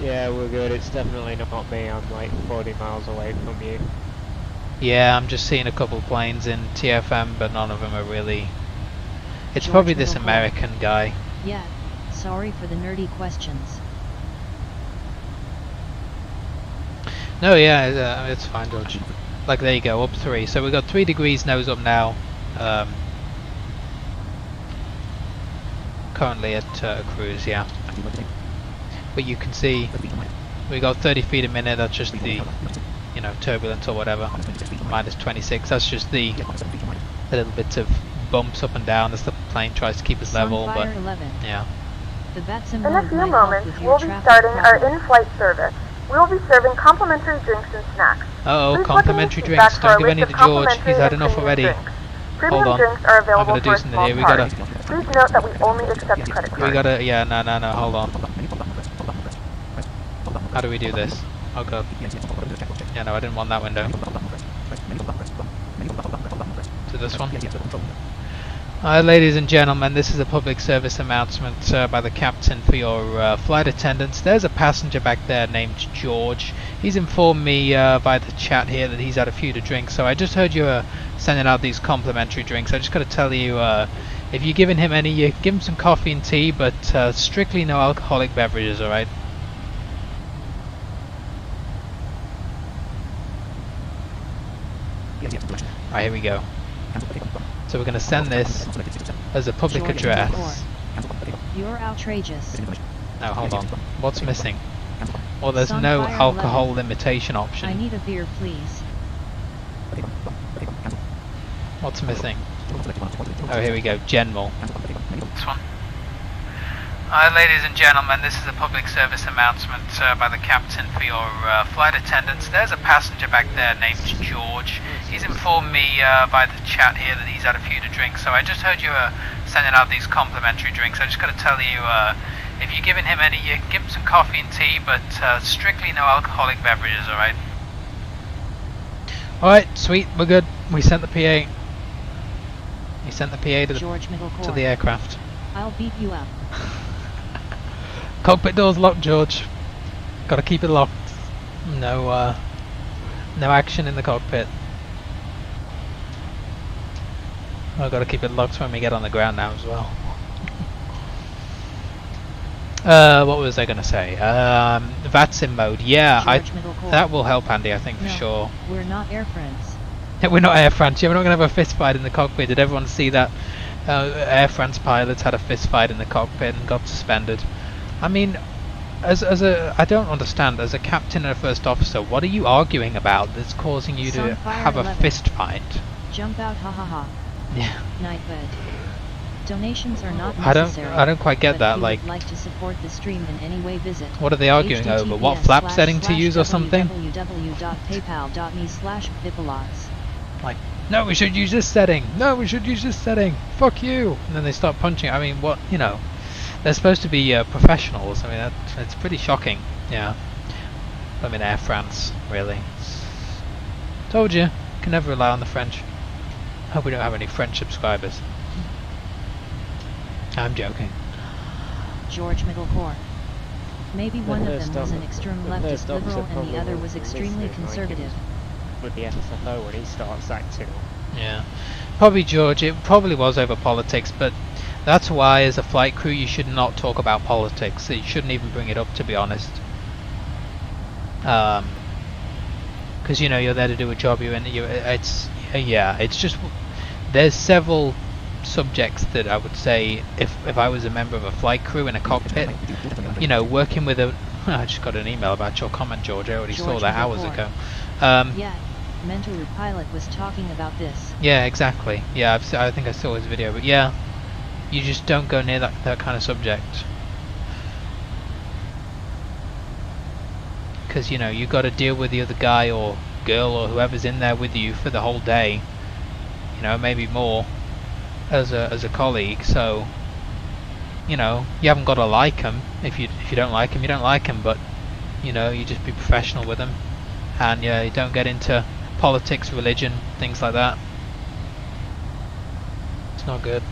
Yeah, we're good. It's definitely not me. I'm like 40 miles away from you. Yeah, I'm just seeing a couple of planes in TFM, but none of them are really. It's George probably this Middle American guy. Yeah, sorry for the nerdy questions. No, yeah, it's fine, George. Like, there you go, up 3. So we've got 3 degrees nose up now. Currently at cruise, yeah. But you can see we got 30 feet a minute. That's just the, you know, turbulence or whatever. Minus 26. That's just the little bits of bumps up and down as the plane tries to keep us level. But Sunfire 11. yeah. The Batsim In a mode few might help moments, with we'll your be traffic starting our problem. in-flight service. We will be serving complimentary drinks and snacks. Uh oh, Please complimentary look in the feedback drinks. for our Don't give any list to of George. He's complimentary had and enough premium already. drinks. Premium Hold on. drinks are I'm available gonna do for a something small here. We party. gotta. Please note that we only accept credit cards. We gotta. Yeah, no. Hold on. How do we do this? Oh god. Yeah, no, I didn't want that window. To this one. Ladies and gentlemen, this is a public service announcement by the captain for your flight attendants. There's a passenger back there named George. He's informed me by the chat here that he's had a few to drink, so I just heard you sending out these complimentary drinks. I just got to tell you, if you're giving him any, you give him some coffee and tea, but strictly no alcoholic beverages, alright? Alright, here we go. So we're going to send this as a public George address. Middle. You're outrageous. No, hold on. What's missing? Well, there's no Sunfire alcohol 11. limitation I option. need a beer, please. What's missing? Oh, here we go. General. This one. Ladies and gentlemen, this is a public service announcement by the captain for your flight attendants. There's a passenger back there named George. He's informed me by the chat here that he's had a few to drink, so I just heard you sending out these complimentary drinks. I just got to tell you, if you're giving him any, you give him some coffee and tea, but strictly no alcoholic beverages, alright? Alright, sweet, we're good. We sent the PA. We sent the PA to George Middle the Core. aircraft. I'll beat you up. Cockpit door's locked, George. Gotta keep it locked. No action in the cockpit. I've got to keep it locked when we get on the ground now as well. What was I going to say? VATS in mode. Yeah, George Middle Core. that will help Andy, I think, for No, sure. We're not Air France. We're not Air France. Yeah, we're not going to have a fist fight in the cockpit. Did everyone see that? Air France pilots had a fist fight in the cockpit and got suspended. I mean, I don't understand. As a captain and a first officer, what are you arguing about that's causing you to Sunfire have a 11. fist fight? Jump out, ha ha ha. Yeah. Night bed. Donations are not I necessary. don't quite get but that. If you Like, would like to support the stream in any way, visit what are they arguing over? What flap setting to use or something? www.paypal.me/bipilots. Like, no, we should use this setting. No, we should use this setting. Fuck you. And then they start punching. I mean, what, you know, they're supposed to be professionals. I mean, it's pretty shocking. Yeah. I mean, Air France, really. Told you, can never rely on the French. Hope we don't have any French subscribers. I'm joking. George Middlecore. Maybe one of them was an The extreme first leftist officer liberal and the probably other was wasn't extremely listening, like, conservative. with the FFO when he starts acting up. Yeah. Probably George, it probably was over politics, but that's why as a flight crew you should not talk about politics. You shouldn't even bring it up, to be honest. Because you know you're there to do a job. It's just there's several subjects that I would say if I was a member of a flight crew in a cockpit, you know, working with a. I just got an email about your comment, George. I already saw that hours ago. Yeah, Mentor Pilot was talking about this. Yeah, exactly. Yeah, I think I saw his video, but yeah, you just don't go near that kind of subject. Because you know you got to deal with the other guy or girl or whoever's in there with you for the whole day. You know, maybe more as a colleague. So you know you haven't got to like them. If you don't like them, you don't like them. But you know you just be professional with them, and yeah, you don't get into politics, religion, things like that. It's not good.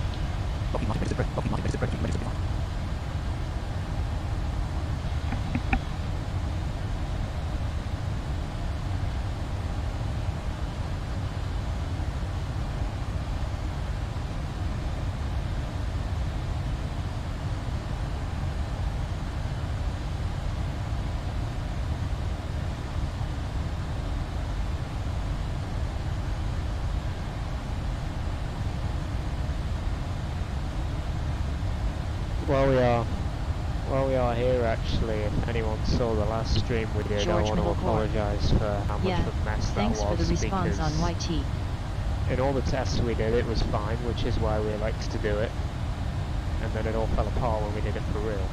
While we are here, actually, if anyone saw the last stream we did, I want to apologise for how much of a mess that Thanks was. for the response on because YT. in all the tests we did, it was fine, which is why we elected to do it. And then it all fell apart when we did it for real.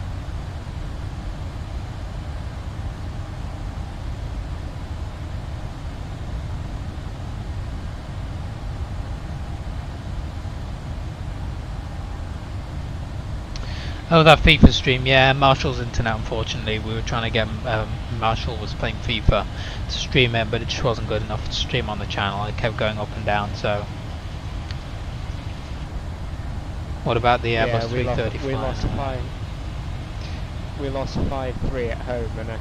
Oh, that FIFA stream, yeah, Marshall's internet, unfortunately. We were trying to get, Marshall was playing FIFA to stream it, but it just wasn't good enough to stream on the channel. It kept going up and down, so. What about the Airbus 335? We lost 5-3 at home, and I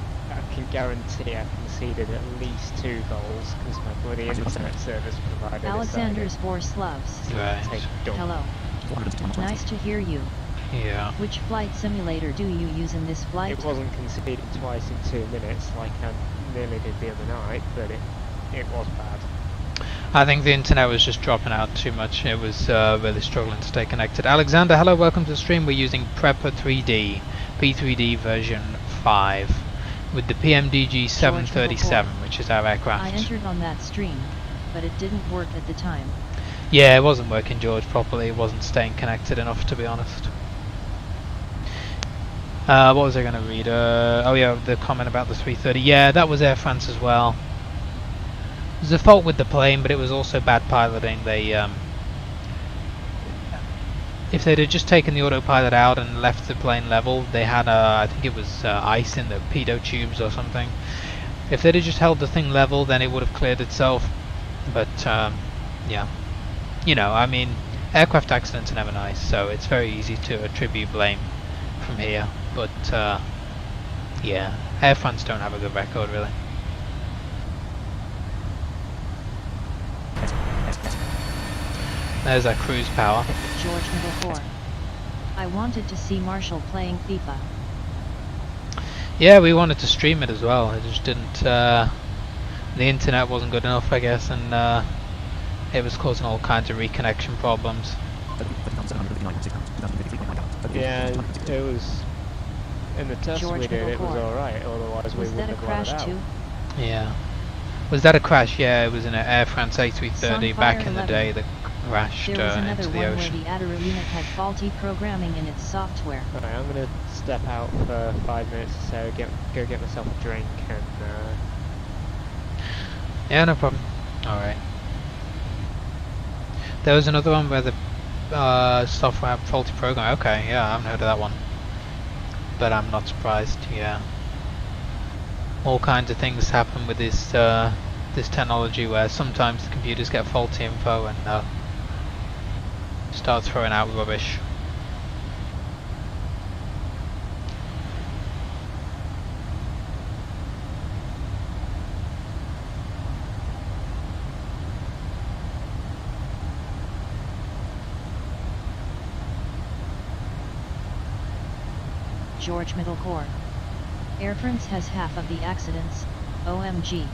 can guarantee I conceded at least 2 goals, because my bloody internet service provider Alexander's Force Loves. Right. Hello. Nice to hear you. Yeah. Which flight simulator do you use in this flight? It wasn't conceded twice in 2 minutes like I nearly did the other night, but it was bad. I think the internet was just dropping out too much. It was really struggling to stay connected. Alexander, hello, welcome to the stream. We're using Prepper 3D, P3D version 5, with the PMDG 737, which is our aircraft. I entered on that stream, but it didn't work at the time. Yeah, it wasn't working, George, properly. It wasn't staying connected enough, to be honest. What was I going to read? Oh yeah, the comment about the 330. Yeah, that was Air France as well. It was a fault with the plane, but it was also bad piloting. They, if they'd have just taken the autopilot out and left the plane level, they had, I think it was ice in the pitot tubes or something. If they'd have just held the thing level, then it would have cleared itself. But, yeah. You know, I mean, aircraft accidents are never nice, so it's very easy to attribute blame from here. But, yeah, Air France don't have a good record, really. There's our cruise power. George Middlecore. I wanted to see Marshall playing FIFA. Yeah, we wanted to stream it as well. It just didn't. The internet wasn't good enough, I guess, and it was causing all kinds of reconnection problems. Yeah, it was. In the test we did, it was alright. Otherwise, we wouldn't have got it out. Yeah. Was that a crash? Yeah, it was in an Air France A330 back in the day. The crashed There was into another the one where ocean. the Adder unit had faulty programming in its software. Alright, I'm gonna step out for 5 minutes or so, go get myself a drink and Yeah, no problem. Alright. There was another one where the software had faulty program. Okay, yeah, I haven't heard of that one. But I'm not surprised, yeah. All kinds of things happen with this this technology where sometimes the computers get faulty info and start throwing out rubbish. George Middle Corps. Air France has half of the accidents. OMG.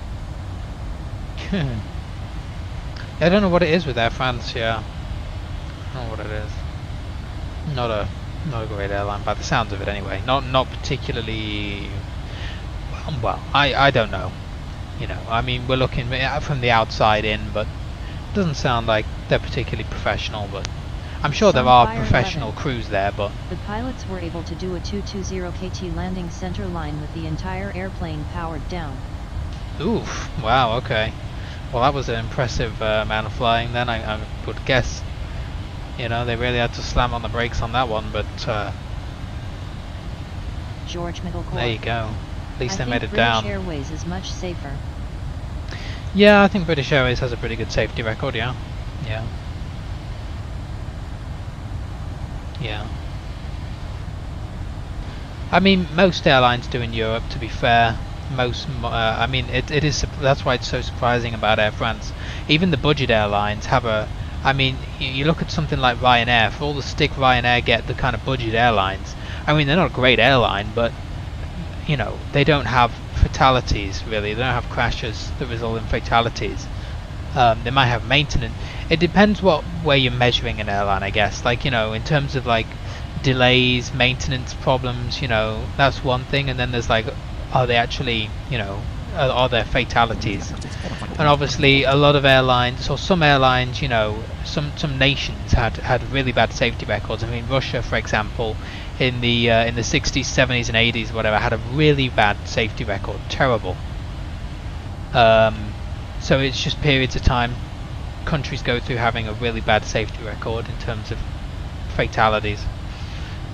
I don't know what it is with Air France, yeah. I don't know what it is. Not a great airline by the sounds of it anyway. Not particularly well, I don't know. You know, I mean we're looking from the outside in, but it doesn't sound like they're particularly professional, but I'm sure there are Sunfire professional 11. crews there, but The pilots were able to do a 220 KT landing center line with the entire airplane powered down. oof, wow, okay. Well, that was an impressive amount of flying then, I would guess. You know, they really had to slam on the brakes on that one, but George Middle Corps. there you go. At least they made it British down. Airways is much safer. Yeah, I think British Airways has a pretty good safety record, yeah. Yeah. Yeah. I mean, most airlines do in Europe, to be fair. I mean, it is. That's why it's so surprising about Air France. Even the budget airlines have a. I mean, you look at something like Ryanair. For all the stick Ryanair get, the kind of budget airlines. I mean, they're not a great airline, but you know, they don't have fatalities really. They don't have crashes that result in fatalities. They might have maintenance. It depends what way you're measuring an airline, I guess. Like, you know, in terms of like delays, maintenance problems, you know, that's one thing. And then there's like, are they actually, you know, are there fatalities? And obviously a lot of airlines, or some airlines, you know, some nations had really bad safety records. I mean, Russia, for example, in the 60s, 70s and 80s, whatever, had a really bad safety record. Terrible. So it's just periods of time countries go through having a really bad safety record in terms of fatalities,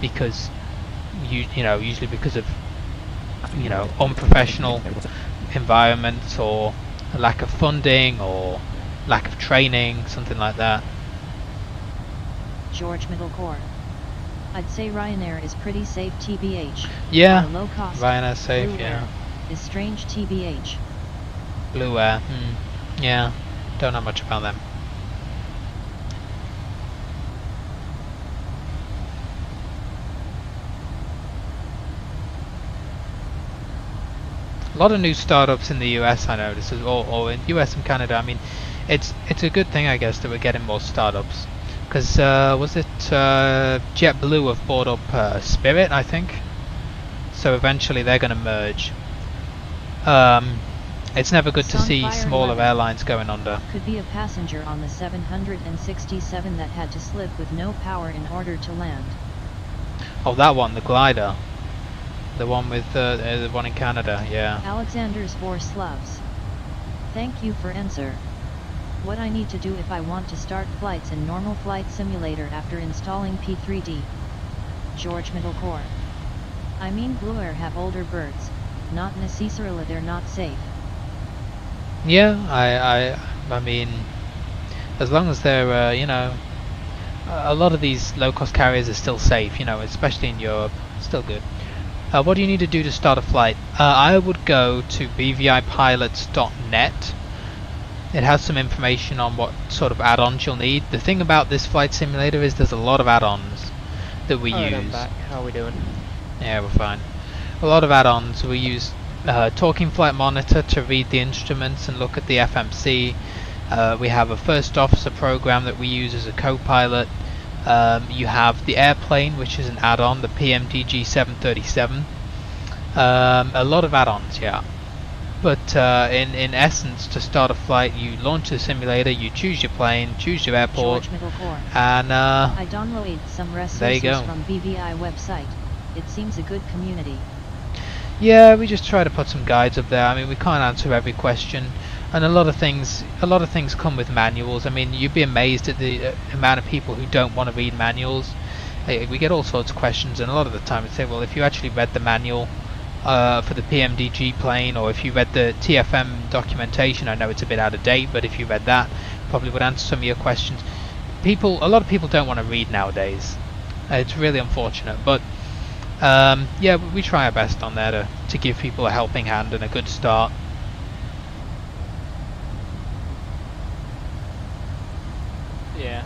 because you know, usually because of, you know, unprofessional environments or a lack of funding or lack of training, something like that. George Middle Corps. I'd say Ryanair is pretty safe TBH. Yeah, Low cost. Ryanair's safe, Blue yeah. Air is strange TBH. Blue Air, yeah, don't know much about them. A lot of new startups in the US, I notice, or in US and Canada. I mean, it's a good thing, I guess, that we're getting more startups. Because was it JetBlue have bought up Spirit, I think. So eventually they're going to merge. It's never good to see Sunfire smaller 11 airlines going under. Could be a passenger on the 767 that had to slip with no power in order to land. Oh, that one, the glider. The one with the one in Canada, yeah. Alexander's for Slavs. Thank you for answer. What I need to do if I want to start flights in normal flight simulator after installing P3D. George Middle Corps. I mean, Blue Air have older birds, not necessarily they're not safe. Yeah, I mean, as long as they're, you know, a lot of these low-cost carriers are still safe, you know, especially in Europe, still good. What do you need to do to start a flight? I would go to bvipilots.net. It has some information on what sort of add-ons you'll need. The thing about this flight simulator is there's a lot of add-ons that we alright, use. I'm back. How are we doing? Yeah, we're fine. A lot of add-ons. We use Talking Flight Monitor to read the instruments and look at the FMC. We have a first officer program that we use as a co-pilot. You have the airplane, which is an add-on, the PMDG 737. A lot of add-ons, yeah. But in essence, to start a flight, you launch the simulator, you choose your plane, choose your airport, George Middle Core. and I downloaded some there you resources go. from BVI website. It seems a good community. Yeah, we just try to put some guides up there. I mean, we can't answer every question, and a lot of things come with manuals. I mean, you'd be amazed at the amount of people who don't want to read manuals. We get all sorts of questions, and a lot of the time we say, well, if you actually read the manual for the PMDG plane, or if you read the TFM documentation, I know it's a bit out of date, but if you read that, probably would answer some of your questions. A lot of people don't want to read nowadays. It's really unfortunate, but yeah, we try our best on there to give people a helping hand and a good start. Yeah.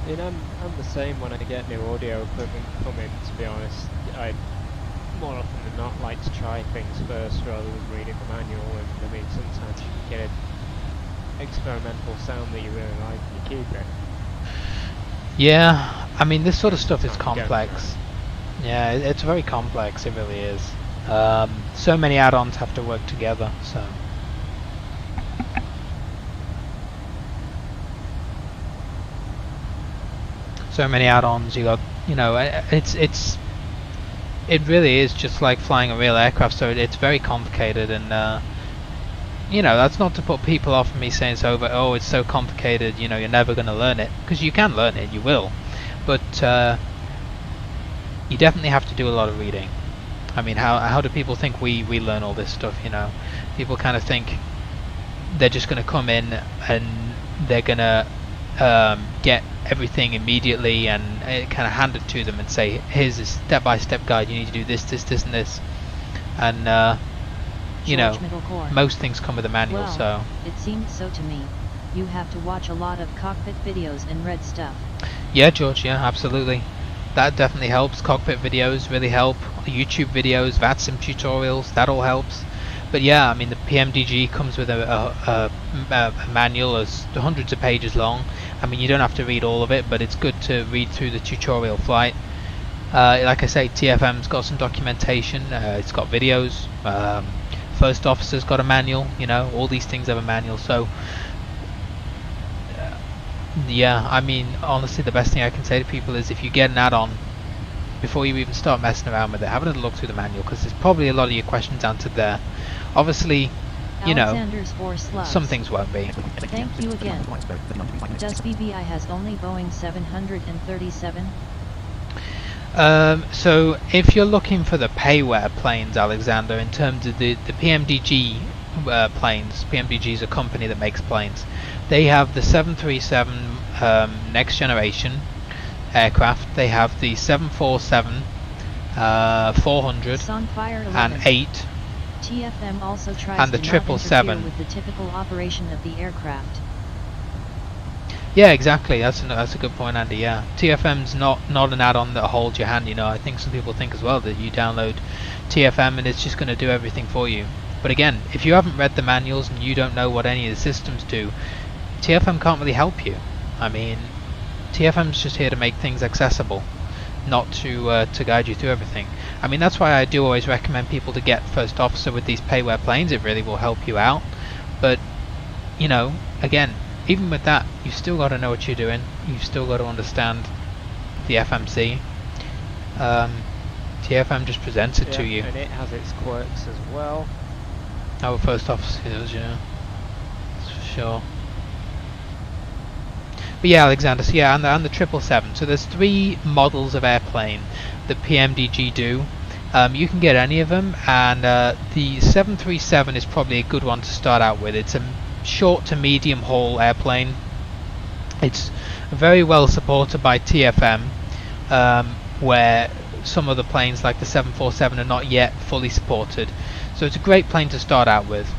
I mean, I'm the same when I get new audio equipment coming, to be honest. I more often than not like to try things first rather than reading the manual, and I mean, sometimes you can get an experimental sound that you really like and you keep it. Yeah, I mean, this sort of stuff is Can't go complex. Yeah, it's very complex, it really is. So many add-ons have to work together, so... So many add-ons, you got, you know, it really is just like flying a real aircraft, so it's very complicated, and you know, that's not to put people off me saying it's over, oh, it's so complicated, you know, you're never going to learn it, because you can learn it, you will, but you definitely have to do a lot of reading. I mean, how do people think we learn all this stuff, you know? People kind of think they're just going to come in and they're going to get everything immediately and kind of hand it to them and say, here's a step-by-step guide, you need to do this, this, this, and this, and you know, most things come with a manual. Well, so it seemed so to me. You have to watch a lot of cockpit videos and read stuff. yeah, George, yeah, absolutely, that definitely helps. Cockpit videos really help, YouTube videos, VATSIM tutorials, that all helps. But yeah, I mean, the PMDG comes with a manual that's hundreds of pages long. I mean, you don't have to read all of it, but it's good to read through the tutorial flight. Like I say, TFM's got some documentation, it's got videos, First Officer's got a manual, you know, all these things have a manual, so yeah, I mean, honestly, the best thing I can say to people is if you get an add-on, before you even start messing around with it, have a little look through the manual, because there's probably a lot of your questions answered there. Obviously, you know, some things won't be. Thank you again. Does BVI has only Boeing 737? So if you're looking for the payware planes, Alexander, in terms of the PMDG planes, PMDG is a company that makes planes. They have the 737 next generation aircraft. They have the 747 400 and 8. TFM also tries and the to not 777 interfere with the typical operation of the aircraft. Yeah, exactly. That's a good point, Andy. Yeah, TFM's not an add-on that holds your hand. You know, I think some people think as well that you download TFM and it's just going to do everything for you. But again, if you haven't read the manuals and you don't know what any of the systems do, TFM can't really help you. I mean, TFM's just here to make things accessible, not to guide you through everything. I mean, that's why I do always recommend people to get First Officer with these payware planes. It really will help you out. But you know, again, even with that, you've still got to know what you're doing. You've still got to understand the FMC. TFM just presents it to you. And it has its quirks as well. Our First Officer does, yeah, that's for sure. But yeah, Alexander, so yeah, and the 777. So there's 3 models of airplane that PMDG do. You can get any of them, and the 737 is probably a good one to start out with. It's a short to medium haul airplane. It's very well supported by TFM, where some of the planes like the 747 are not yet fully supported. So it's a great plane to start out with.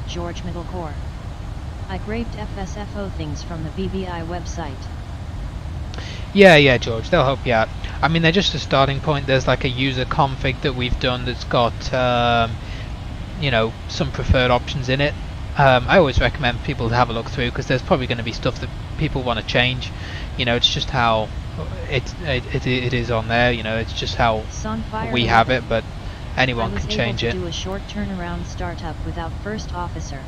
George Middle Core. I grabbed FSFO things from the BVI website. Yeah, George, they'll help you out. I mean, they're just a starting point. There's like a user config that we've done that's got, you know, some preferred options in it. I always recommend people to have a look through, because there's probably going to be stuff that people want to change. You know, it's just how it is on there. You know, it's just how we have it. But anyone I was can able change to it. do a short turnaround startup without first officer.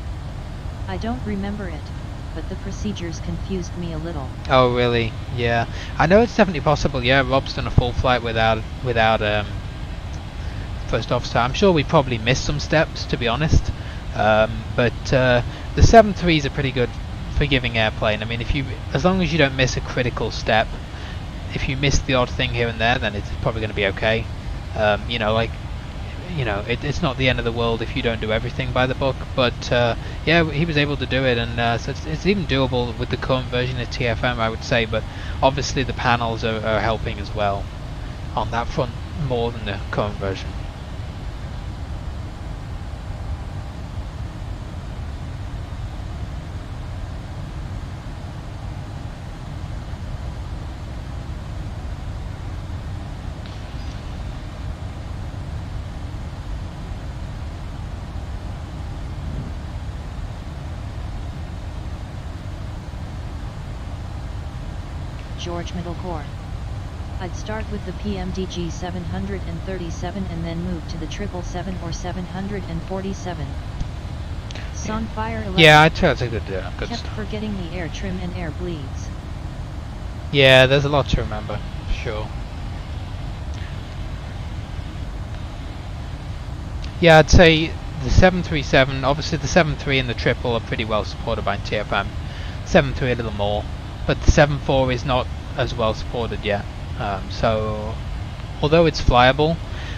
I don't remember it, but the procedures confused me a little. Oh really? Yeah. I know it's definitely possible. Yeah, Rob's done a full flight without first officer. I'm sure we probably missed some steps, to be honest. But the 7.3 is a pretty good forgiving airplane. I mean, as long as you don't miss a critical step, if you miss the odd thing here and there, then it's probably going to be okay. It's not the end of the world if you don't do everything by the book. But yeah, he was able to do it, and so it's even doable with the current version of TFM, I would say. But obviously the panels are helping as well on that front more than the current version. George Middle Corps. I'd start with the PMDG 737 and then move to the 777 or 747. Sunfire 11 Yeah, I'd say that's a good kept start. forgetting the air trim and air bleeds. Yeah, there's a lot to remember, for sure. Yeah, I'd say the 737, obviously the 73 and the triple are pretty well supported by TFM. 73 a little more, but the 74 is not as well supported yet. So, although it's flyable,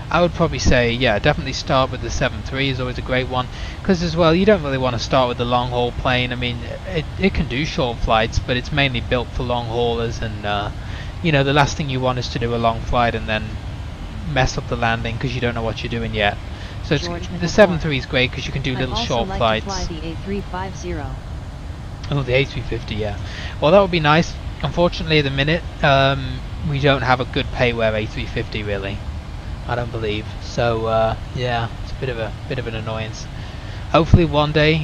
I would probably say, yeah, definitely start with the 73 is always a great one. Because as well, you don't really want to start with the long haul plane. I mean, it can do short flights, but it's mainly built for long haulers, and the last thing you want is to do a long flight and then mess up the landing because you don't know what you're doing yet. So the 73 is great because you can do little short flights. I'd also like to fly the A350. Oh, the A350, yeah. Well, that would be nice. Unfortunately, at the minute, we don't have a good payware A350 really. I don't believe. So yeah, it's a bit of an annoyance. Hopefully one day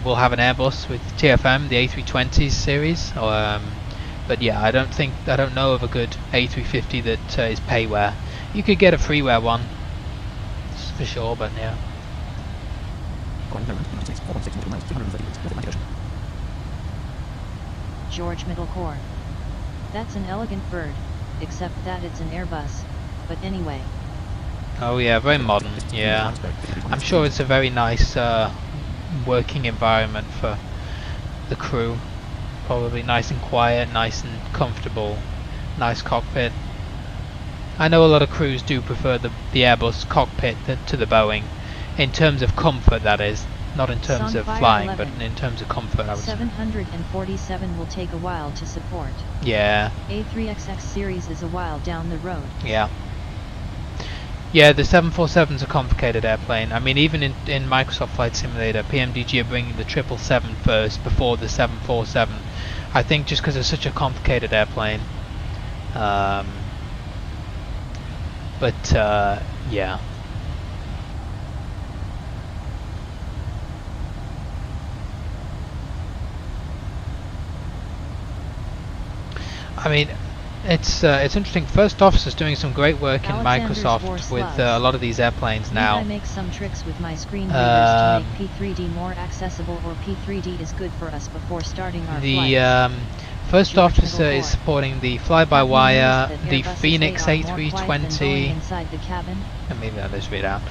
we'll have an Airbus with TFM, the A320s series. But yeah, I don't know of a good A350 that is payware. You could get a freeware one, for sure, but yeah. George Middle Corps. That's an elegant bird, except that it's an Airbus. But anyway. Oh yeah, very modern. Yeah, I'm sure it's a very nice working environment for the crew. Probably nice and quiet, nice and comfortable, nice cockpit. I know a lot of crews do prefer the Airbus cockpit to the Boeing, in terms of comfort, that is. Not in terms of Sunfire flying, 11. but in terms of comfort, I would say. 747 will take a while to support. Yeah, A3XX series is a while down the road. yeah. Yeah, the 747's a complicated airplane. I mean, even in Microsoft Flight Simulator, PMDG are bringing the 777 first before the 747. I think just because it's such a complicated airplane. Yeah. I mean, it's interesting. First Officer's doing some great work in Alexander's Microsoft War with Slugs. a lot of these airplanes Need now. I make some tricks with my screen readers to make P3D more accessible, or P3D is good for us before starting our The flights? First George Officer Middle is Corps. supporting the Have fly-by-wire, you noticed that the Airbuses Phoenix they are more quiet than Boeing A320. inside the cabin? Maybe I'll just read out.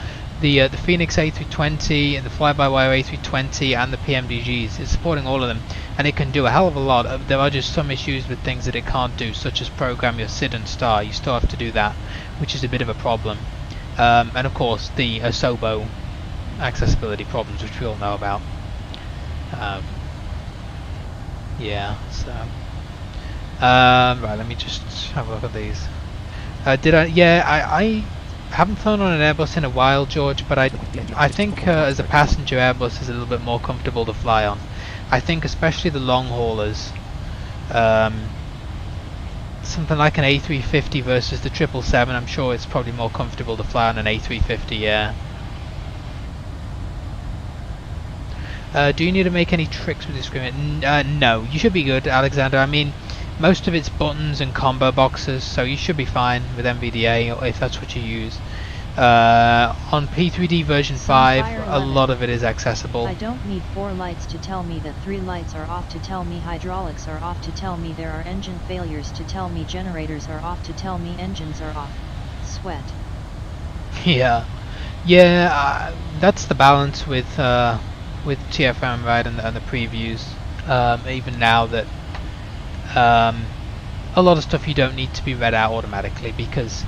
The Phoenix A320, and the fly-by-wire A320, and the PMDGs. It's supporting all of them, and it can do a hell of a lot. There are just some issues with things that it can't do, such as program your SID and star. You still have to do that, which is a bit of a problem. And of course, the Asobo accessibility problems, which we all know about. Yeah, so... right, let me just have a look at these. I haven't flown on an Airbus in a while, George, but I think as a passenger Airbus is a little bit more comfortable to fly on. I think especially the long haulers, something like an A350 versus the 777, I'm sure it's probably more comfortable to fly on an A350, yeah. Do you need to make any tricks with the screen? No, you should be good, Alexander. I mean, most of it's buttons and combo boxes, so you should be fine with NVDA, or if that's what you use. On P3D version 5, a lot of it is accessible. I don't need 4 lights to tell me that 3 lights are off, to tell me hydraulics are off, to tell me there are engine failures, to tell me generators are off, to tell me engines are off. Sweat. Yeah, that's the balance with TFM, right, and the previews. Even now that a lot of stuff you don't need to be read out automatically, because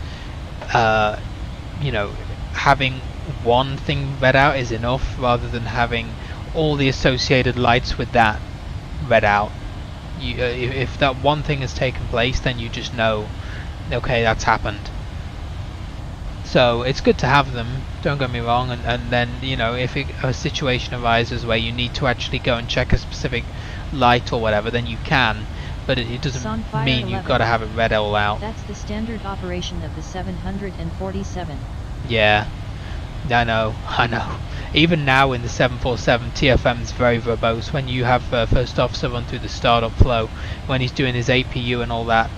you know, having one thing read out is enough, rather than having all the associated lights with that read out. If that one thing has taken place, then you just know, okay, that's happened. So it's good to have them, don't get me wrong, and then, you know, if a situation arises where you need to actually go and check a specific light or whatever, then you can, but it doesn't mean you've got to have it read all out. That's the standard operation of the 747. Yeah, I know. Even now in the 747, TFM is very verbose. When you have first officer run through the startup flow, when he's doing his APU and all that,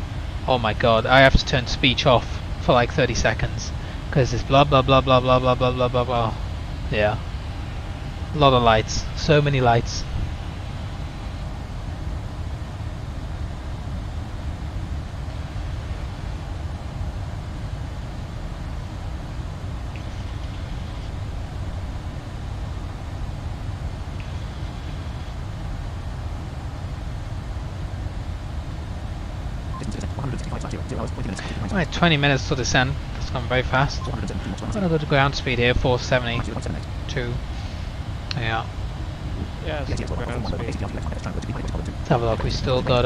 oh my god, I have to turn speech off for like 30 seconds. Because it's blah blah blah blah blah blah blah blah blah blah. Yeah. A lot of lights. So many lights. Right, 20 minutes to descend. That's gone very fast. I'm gonna go to ground speed here, 472. Yeah. Yeah, it's ground speed. Let's have a look. We still got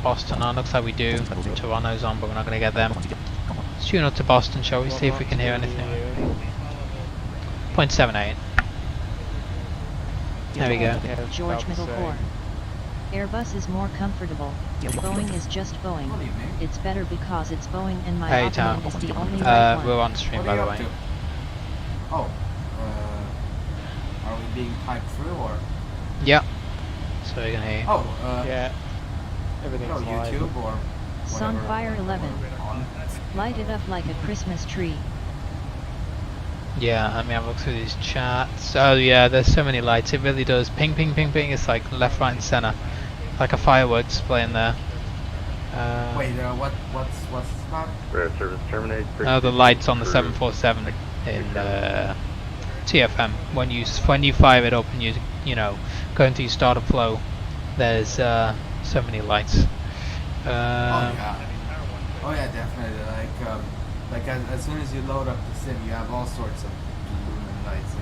Boston on. Looks like we do. Toronto's on, but we're not gonna get them. Let's tune up to Boston, shall we? See if we can hear anything. 0.78. There we go. George Middle Core. Airbus is more comfortable. Boeing is just Boeing. It's better because it's Boeing, and my Hey, opinion Tom. is the only right one. We're on stream, by the way. Oh, are we being piped through or? Yeah. So we can hear you. Oh, Yeah, everything's no, live. YouTube or whatever. Sunfire 11. On. Light it up like a Christmas tree. Yeah, let me have a look through these chats. Oh yeah, there's so many lights. It really does. Ping, ping, ping, ping. It's like left, right, and center, like a fireworks display in there. Wait, what's that? Service terminated. Oh, the lights on the 747 in TFM. When you fire it up and you know, go into your startup flow, there's so many lights. Oh yeah, definitely. Like as soon as you load up the sim, you have all sorts of lumen lights.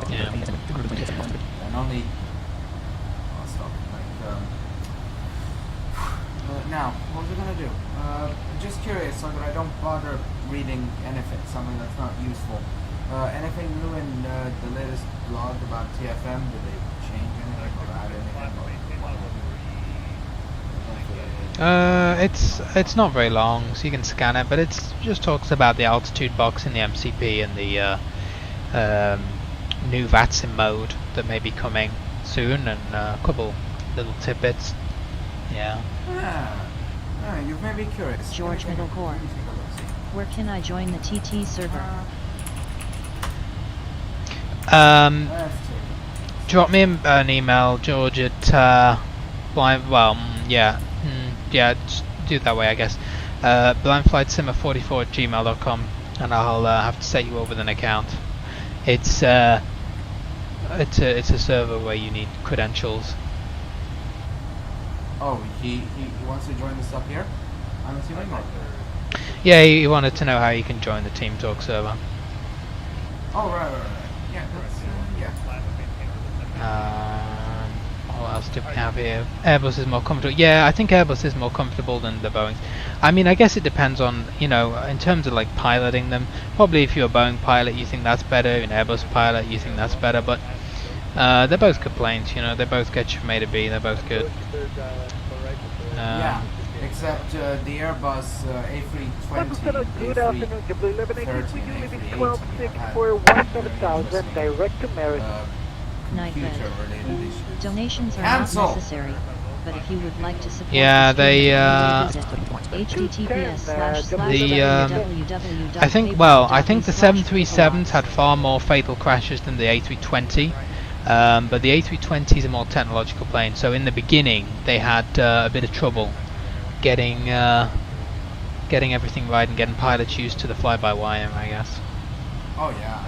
Yeah. And only. Oh, stop. Now, what was I gonna do? Just curious, so that I don't bother reading anything, something that's not useful. Anything new in the latest blog about TFM? Did they change anything or add anything? It's not very long, so you can scan it, but it just talks about the altitude box in the MCP and the new VATSIM mode that may be coming soon, and a couple little tidbits. Yeah. You've made me curious. George Middle Core. Where can I join the TT server? Drop me an email, George, at just do it that way, I guess. blindflightsimmer44@gmail.com, and I'll have to set you up with an account. It's a server where you need credentials. Oh, he wants to join us up here? I'm assuming. Or? Yeah, he wanted to know how you can join the Team Talk server. Oh, right. Yeah, that's, What else do we have here? Airbus is more comfortable. Yeah, I think Airbus is more comfortable than the Boeing. I mean, I guess it depends on, you know, in terms of like piloting them. Probably if you're a Boeing pilot, you think that's better. An Airbus pilot, you think that's better. But they're both good planes, you know. They both get you from A to B. They're both good. yeah, except the Airbus A320, Good afternoon, JetBlue 1180. We do live in 126 for 17000 direct to Maryland. computer-related issues. Donations are Cancel. not necessary. but if you would like to support Yeah, the stream, they, https://www.paypal.me/. I think, well, I think the 737s had far more fatal crashes than the A320, but the A320 is a more technological plane, so in the beginning they had a bit of trouble getting everything right and getting pilots used to the fly-by-wire, I guess. Oh yeah.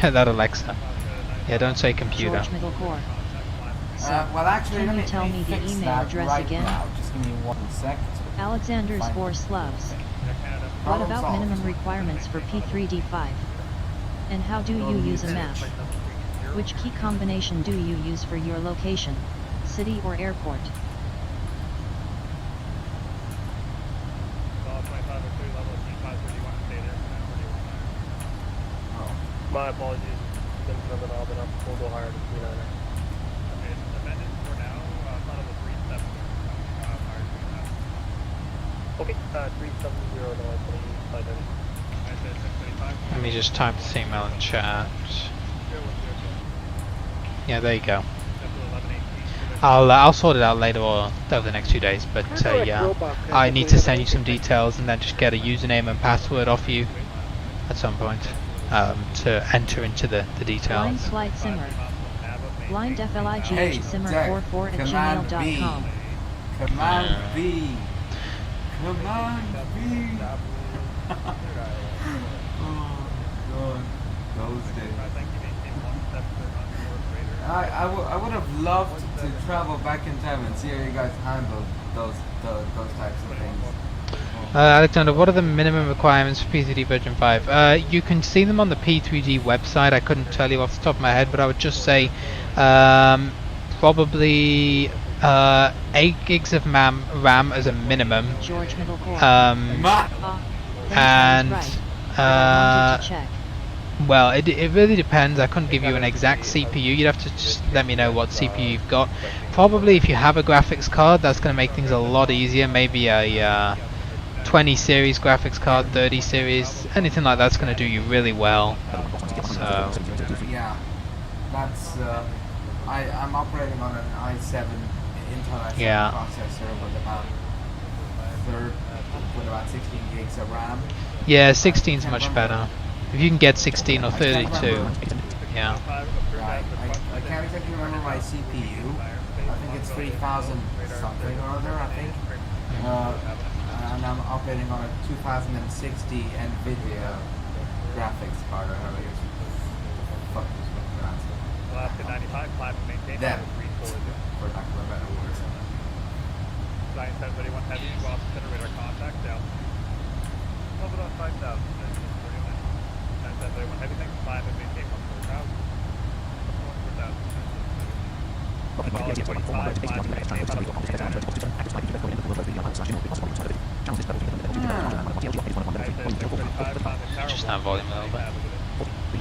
That Alexa. Yeah, don't say computer. George Middle Core. So, Well, actually, can let you me tell me the fix email that address right again? now. Just give me 1 sec. Alexander's Fine. for Slavs. What Problem about solved. minimum requirements for P3D5? And how do you use a map? Which key combination do you use for your location, city or airport? My apologies. Didn't have it all, but we'll go higher to 39er. Okay, amended for now. Thought it was 37. Okay, 370 to 25. Let me just type this email in chat. Yeah, there you go. I'll sort it out later or over the next 2 days, but yeah, I need to send you some details and then just get a username and password off you at some point to enter into the Blind details. Flight Simmer. Blind FLIGH Hey, Simmer Jack, 44 at Command B. gmail.com. Command B. Command B. Oh God, those days. I would have loved to travel back in time and see how you guys handle those types of things. Alexander, what are the minimum requirements for P3D version 5? You can see them on the P3D website. I couldn't tell you off the top of my head, but I would just say probably 8 gigs of RAM as a minimum. George Middle Core. And well, it really depends. I couldn't give you an exact CPU. You'd have to just let me know what CPU you've got. Probably if you have a graphics card, that's going to make things a lot easier. Maybe a 20 series graphics card, 30 series, anything like that's going to do you really well. So yeah, that's I'm operating on an i7 Intel i7 processor with about 16 gigs of RAM. yeah, 16's much better. If you can get 16 or 32, yeah. Right, I can't exactly remember my CPU. I think it's 3000 something or other, I think. And I'm operating on a 2060 NVIDIA graphics card, or however you fuck this one pronounce it. Alaska 95, climb and maintain. Them, for lack of a better word. Science 1031 heavy, well, generator contact down. Level on 5,000. 1031 heavy, thanks, climb and maintain 1,000. 1,000. Just that volume a little bit.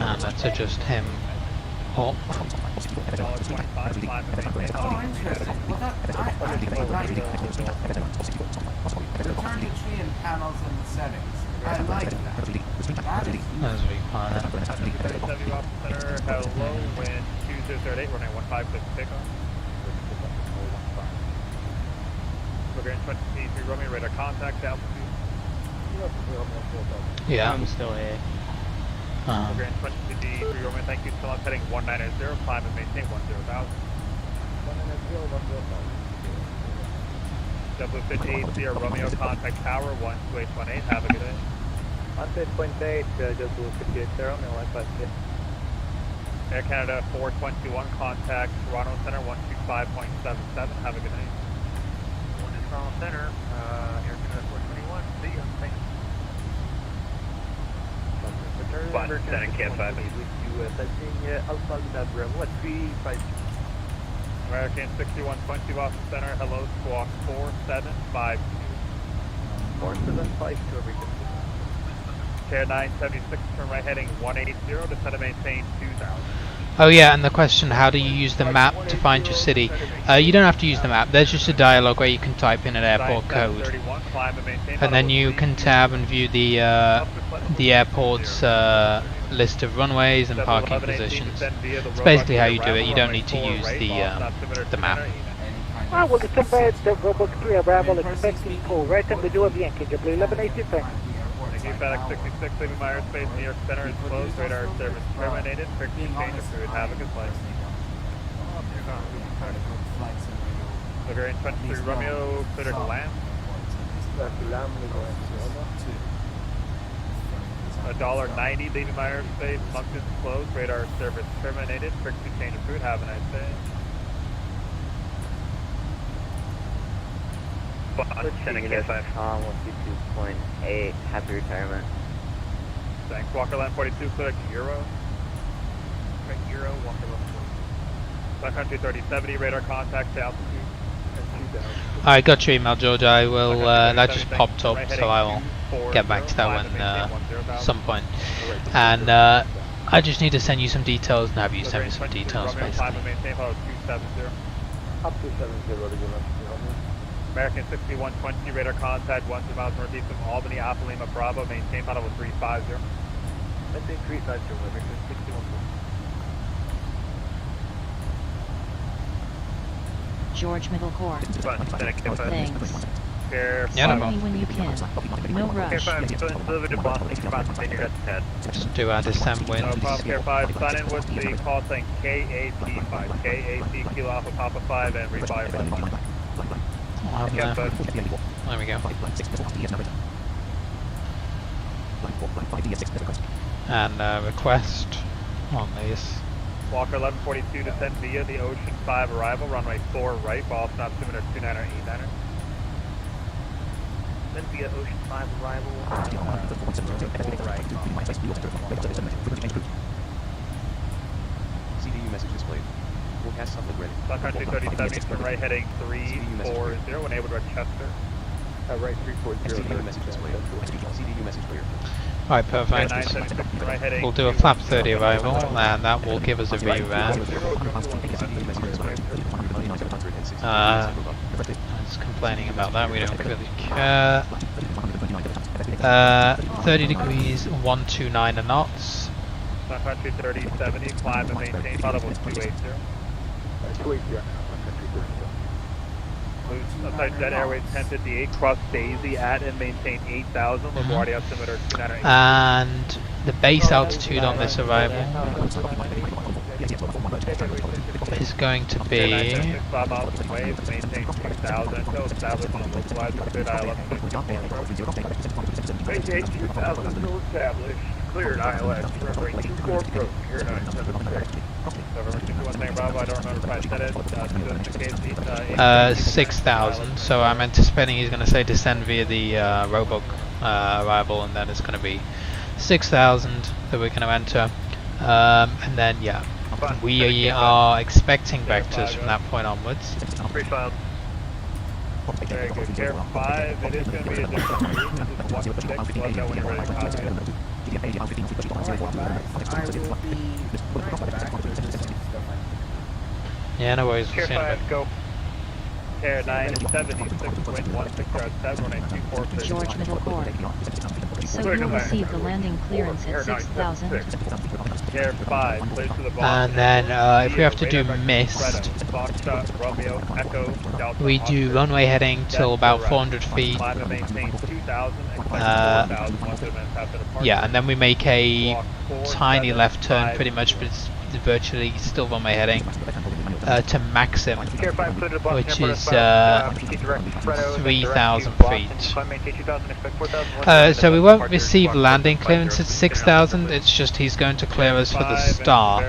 And let's adjust him up. Oh, interesting. Well, return to tree and panels in the settings. I like that. That is As we plan it. Hello, wind 2038, running 156 takeoff. We're going to 23 Romeo, radar contact, altitude. Yeah. I'm still here. We're going to 23 Romeo, thank you, still up heading 190, climb and maintain 10,000. 190, 58 Romeo, contact tower 12818, have a good day. 128, just 58 Romeo, 158. Air Canada 421, contact Toronto Center 125.77, have a good night. One is Toronto Center, Air Canada 421, see you, thanks. Button, Center Camp 5. With you, touching Alpha Lab Bravo 35. American 6120 Boston Center, hello, squawk 4752. 4752, everything. Chair 976, turn right heading 180, descend and maintain 2000. Oh yeah, and the question, how do you use the map to find your city? You don't have to use the map. There's just a dialogue where you can type in an airport code. And then you can tab and view the airport's list of runways and parking positions. It's basically how you do it. You don't need to use the map. I will expect the Robox 3 arrival expecting full right, and we do have Yankee, JetBlue 1180, thanks. Thank you, FedEx 66, leaving my airspace, New York Center is closed, radar service terminated, frequency change of food, have a good flight. Bavarian 23 Romeo, clear to land. $1.90, leaving my airspace, Moncton's closed, radar service terminated, frequency change of food, have a nice day. Sending KF5 on 122.8, happy retirement. Thanks, Walker Land 42, clear to Euro. Right, Euro, Walker Land 42. Backcountry 3070, radar contact to altitude. I got your email, George. I will. That just popped up, so I will get back to that one some point. And I just need to send you some details and have you send me some details, basically. American 6120, radar contact 1 miles northeast of Albany, Alpha Lima Bravo, maintain final 350. Maintain 350, American 6120. George Middle Court. Thanks. Yeah, no Call me problem. when you can. No rush. Just do our descent wind. No problem, Care 5. Sign in with the call sign KAP5. KAP Kilo Alpha Papa 5 and refire 5. I'll have Yeah, there. but There we go. And request on these. Walker 1142 descend via the Ocean 5 arrival, runway 4 right, ball stop altimeter 29er, 89er. Then via Ocean 5 arrival, 4 right. CDU message displayed. Forecast something ready. Backcountry 3070, turn right heading 340, when able to Rochester. Right 340. CDU message displayed. CDU message clear. Right, perfect. 976, turn right heading. We'll do a flap 30 arrival, and that will give us a view there. I was complaining about that, we don't really care. 30 degrees, 129 knots. Backcountry 3070, climb and maintain, final 280. 280. Outside Jet Airways 1058, cross Daisy at and maintain 8,000, LaGuardia altimeter 29er. And the base altitude on this arrival is going to be 5 miles away, maintain 2,000 until established on localizer, good ILS. Maintain 2,000 until established, cleared ILS, remembering 24 approach, here 976. Government 61 thing Bravo, I don't remember if I said it, 6,000, so I'm anticipating he's going to say descend via the Roebuck arrival, and then it's going to be 6,000 that we're going to enter, and then yeah, we are expecting vectors from that point onwards. Pre-filed. Very good, Care 5, it is going to be a different route, this is 1-6, let know when you're ready to copy it. I will be right back to this stuff. Yeah, no worries, we'll Care see in a bit. 5, go. Care 976, wind 1607, runway 24. George Middle Court. So you'll receive the landing clearance at 6,000. Care 5, clear to the bottom. And then if we have to do mist, we do runway heading till about 400 feet. Yeah, and then we make a tiny left turn, pretty much, but it's virtually still runway heading to Maxim, which is 3,000 feet. So we won't receive landing clearance at 6,000, it's just he's going to clear us for the star.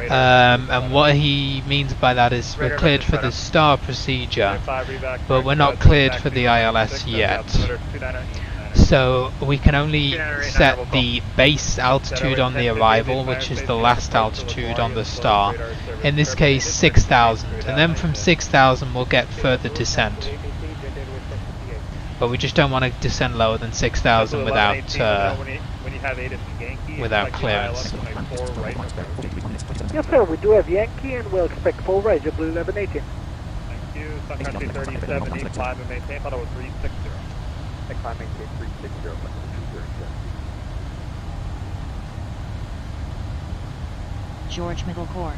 And what he means by that is we're cleared for the star procedure, but we're not cleared for the ILS yet. So we can only set the base altitude on the arrival, which is the last altitude on the star. In this case, 6,000, and then from 6,000 we'll get further descent. But we just don't want to descend lower than 6,000 without clearance. Yes, sir, we do have Yankee, and we'll expect full right, JetBlue 1180. Thank you, Sun Country 3070, climb and maintain, final 360. Climb maintain 360, George Middle Core.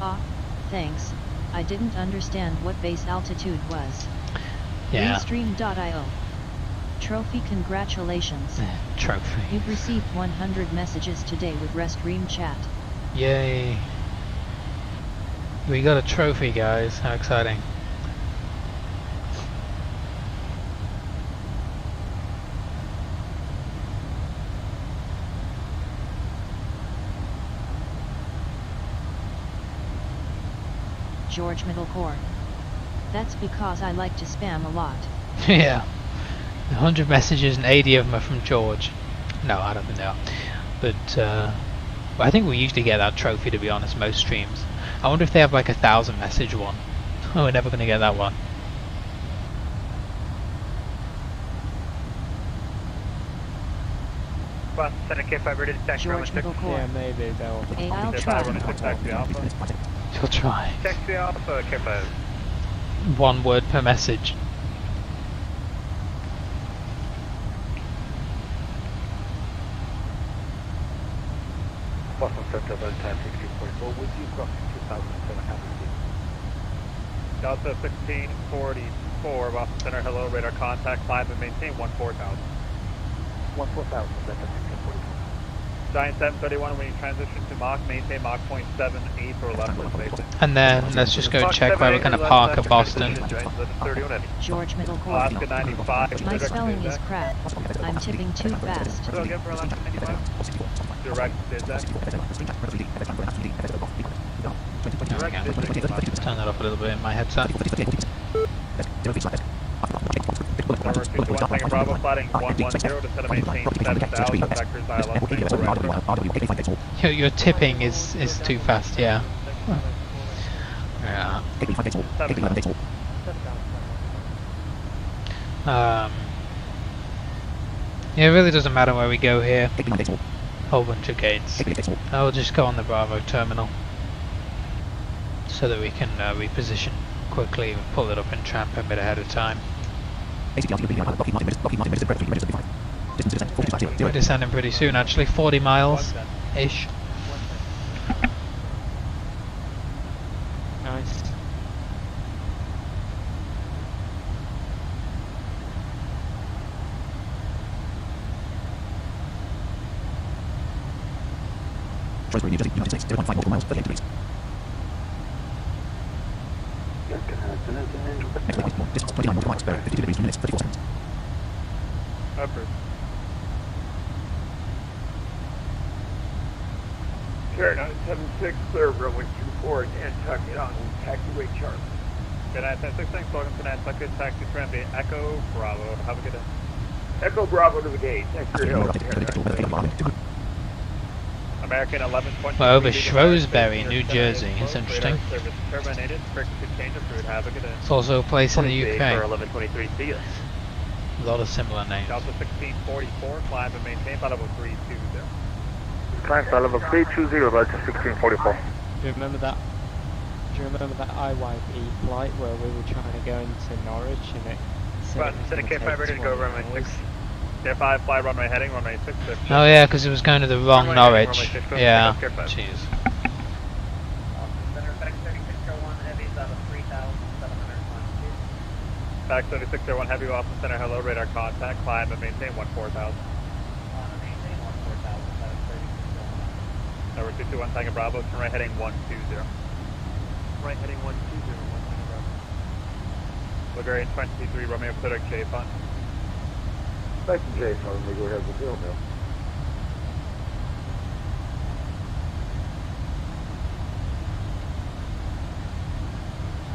Ah, thanks, I didn't understand what base altitude was. Yeah. Restream.io. Trophy, congratulations. Trophy. You've received 100 messages today with Restream chat. Yay. We got a trophy, guys. How exciting. George Middle Core. That's because I like to spam a lot. Yeah. 100 messages and 80 of them are from George. No, I don't think they are. But I think we usually get that trophy, to be honest, most streams. I wonder if they have like 1,000 message one. Oh, we're never going to get that one. Bus Center K5 ready to taxi George Middle Core. Yeah, maybe they'll. Hey, I'll K5 try. running to taxi Alpha. You'll try. Taxi Alpha, K5. One word per message. Boston Center, time 1644, with you crossing 2007, Delta 1644, Boston Center, hello, radar contact, climb and maintain 14,000. 14,000, Delta 1644. Giant 731, when you transition to Mach, maintain Mach 0.78 or less for spacing. And then let's just go check where we're going to park at Boston. George Middle Core. Alaska 95. My spelling is crap. I'm tipping too fast. So again for Alaska 95. Direct Dizak. Turn that off a little bit in my headset. Number 221, Tango Bravo, flatting 110 to set a maintain 7,000, vectors ILS. Your tipping is too fast, yeah. Yeah. Yeah, it really doesn't matter where we go here. Whole bunch of gates. I'll just go on the Bravo terminal so that we can reposition quickly and pull it up in tramp a bit ahead of time. We're descending pretty soon, actually, 40 miles-ish. Nice. Upper. Carry 976, clear runway 24, Nantucket on taxiway chart. Good night, 10-6, thanks, welcome to Nantucket, taxi to Ramsey, Echo Bravo, have a good day. Echo Bravo to the gate, thanks for your help. American 1120. We're over Shrewsbury, New Jersey. It's interesting. Service terminated. Frequency change approved. Have a good day. It's also a place in the UK. 1123, see ya. A lot of similar names. Delta 1644, climb and maintain by level 320. Climb by level 320, Delta 1644. Do you remember that? Do you remember that IYP flight where we were trying to go into Norwich and it said it was Set a gonna K5 take ready to go, 20 runway hours? 6. K5, fly runway heading, runway 6. Oh yeah, because it was going to the wrong Runway heading, Norwich. runway 6, go Yeah, to K5. jeez. Center, FedEx 3601 Heavy, level 3,722. Back 3601 Heavy, Boston Center, hello, radar contact, climb and maintain 14,000. Maintain 14,000, FedEx 3601. Number 221 Tango Bravo, turn right heading 120. Right heading 120, 1 Tango Bravo. Bulgarian 23, Romeo Quebec, J-Fun. Back to J, so we go ahead with the mill.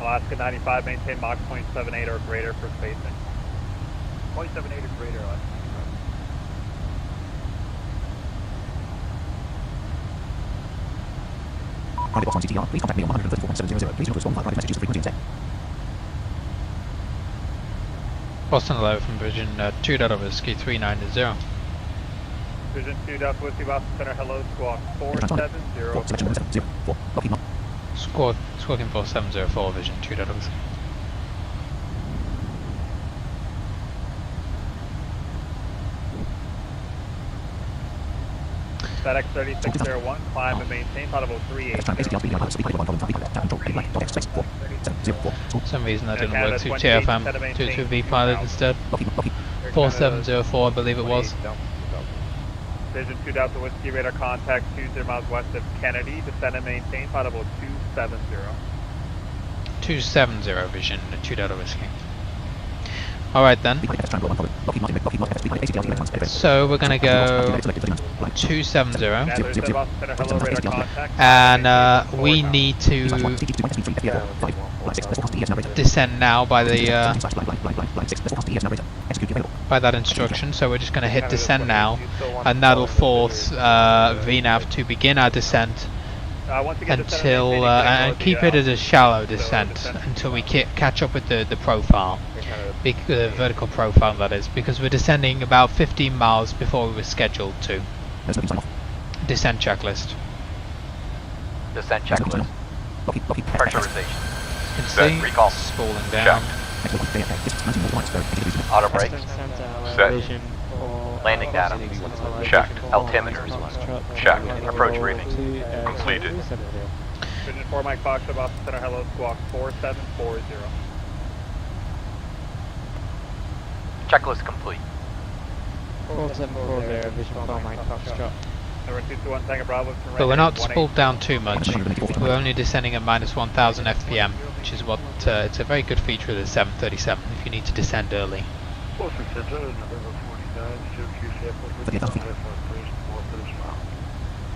Alaska 95, maintain Mach 0.78 or greater for spacing. 0.78 or greater, Alaska 95. Please contact me on 134.700. Please note private messages of frequency and Boston 11 from Vision 2 Delta Whiskey 390. Vision 2 Delta Whiskey, Boston Center, hello, squawk 470. Squawking 4704, Vision 2 Delta Whiskey. FedEx 3601, climb and maintain flight level 380. For some reason that didn't Canada work through 28, TFM. set to maintain 22V pilot 2000. instead. Air 4704 I believe it was. Vision 2 Delta Whiskey, radar contact 20 miles west of Kennedy, descend and maintain flight level 270. 270 vision, 2 Delta Whiskey. Alright then. So we're gonna go 270 and we need to descend now by that instruction, so we're just going to hit descend now, and that'll force VNAV to begin our descent until and keep it as a shallow descent until we catch up with the profile, the vertical profile that is, because we're descending about 15 miles before we were scheduled to. Descent checklist. Descent checklist. Pressurization. You can Set. see Recall. it's falling down. Auto brake. Set. Vision Landing data. Checked. Altimeters. Checked. Approach briefing. Completed. Vision 4 Mike Fox, Boston Center, hello, squawk 4740. Checklist complete. 4740, Vision 4 Mike Foxtrot. Number 221 Tango Bravo. But we're not spooled down too much. We're only descending at minus 1000 FPM, which is what it's a very good feature of the 737 if you need to descend early.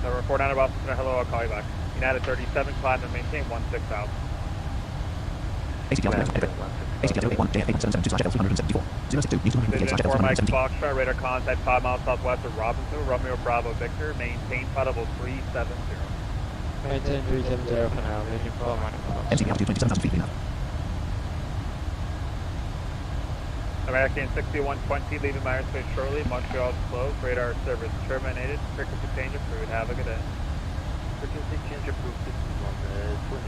Number 49 Boston Center, hello, I'll call you back. United 37, climb and maintain 16,000. Vision 4 Mike Foxtrot, radar contact 5 miles southwest of Robinsonville, Romeo Bravo Victor, maintain flight level 370. Maintain 370 for now, Vision 4 Mike Foxtrot. American 6120, leaving my airspace shortly, Montreal's closed, radar service terminated, frequency change approved, have a good day. Frequency change approved, this is on the 22.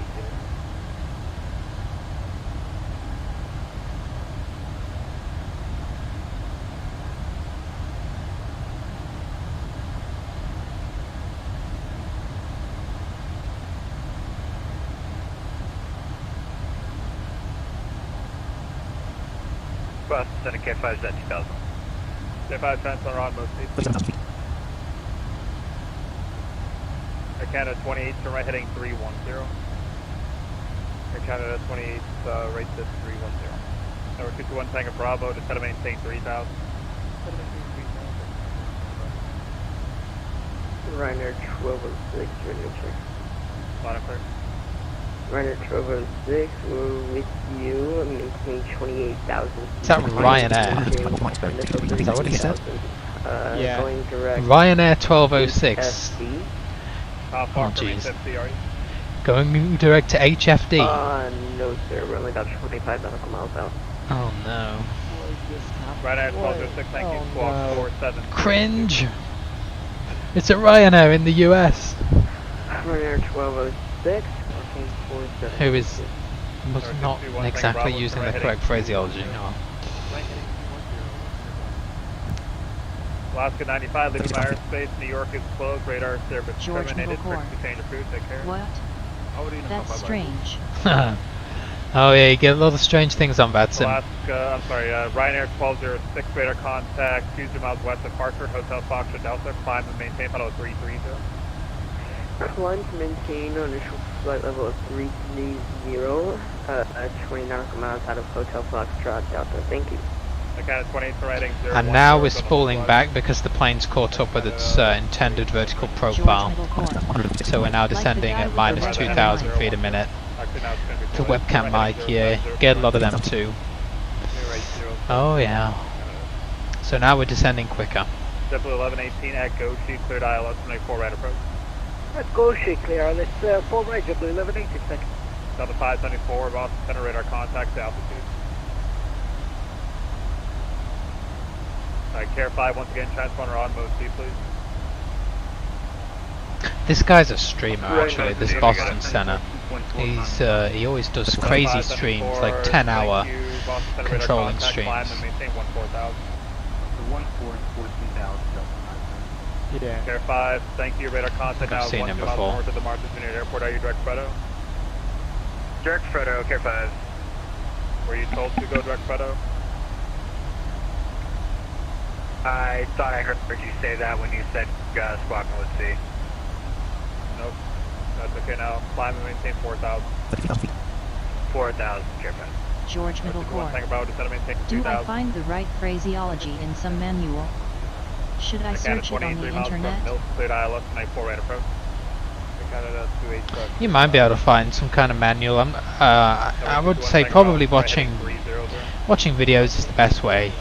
Bus Center K5 is at 2000. K5 transfer on most seats. Air Canada 28, turn right heading 310. Air Canada 28, right to 310. Number 221 Tango Bravo, to set to maintain 3000. Ryanair 1206, radio check. Line of clear. Ryanair 1206, we're with you, maintain 28,000. Is that Ryanair? Is that what he said? Yeah. Going direct. Ryanair 1206. HFD. How far Oh, from jeez. HFC are you? Going direct to HFD. No sir, we're only about 25 nautical miles out. Oh no. Ryanair 1206, thank you. Squawk 47. Cringe! It's a Ryanair in the US. Ryanair 1206, walking 47. Who is not exactly using the correct phraseology. No. Alaska 95, leaving my airspace. New York is closed. Radar service George terminated. Middle Frequency change approved. Take care. What? That's strange. Oh yeah, you get a lot of strange things on Batson. Alaska, I'm sorry, Ryanair 1206, radar contact 20 miles west of Hartford, Hotel Foxtrot Delta, climb and maintain flight level 330. Climb to maintain on initial flight level of 330, 20 nautical miles out of Hotel Foxtrot Delta. Thank you. Canada 28 for riding 0. And now we're spooling back because the plane's caught up with its intended vertical profile. So we're now descending at minus 2,000 feet a minute. The webcam mic, yeah, get a lot of them too. Oh yeah. So now we're descending quicker. Triple 1118 at Goshi, cleared ILS 24 right approach. Let's go, shake clear. Let's full right, Triple 1180 seconds. Delta 574, Boston Center radar contact to altitude. Care 5 once again, transponder on mode C, please. This guy's a streamer actually, this Boston Center. He's he always does crazy streams, like 10-hour controlling streams. Yeah. Care 5, thank you, radar contact I've now seen 1 him miles before. north of the Martha's Vineyard Airport. Are you direct Fredo? Direct Fredo, Care 5. Were you told to go direct Fredo? I thought I heard you say that when you said squawk mode C. Nope. That's okay now. Climb and maintain 4,000. 4,000, Care 5. George Middle Corps. Do Do I find the right phraseology in some manual? Should I search it on the internet? You might be able to find some kind of manual. I would say probably watching videos is the best way.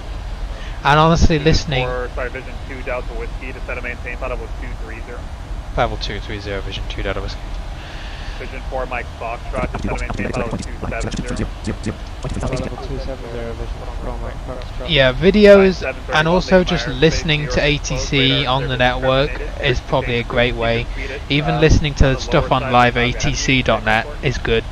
And honestly, listening. Sorry, Vision 2 Delta Whiskey to set a maintain level 230. Level 230, Vision 2 Delta Whiskey. Vision 4 Mike Foxtrot to set a maintain level 270. Level 270, Vision 4 Mike Foxtrot. Yeah, videos and also just listening to ATC on the network is probably a great way. Even listening to stuff on liveatc.net is good.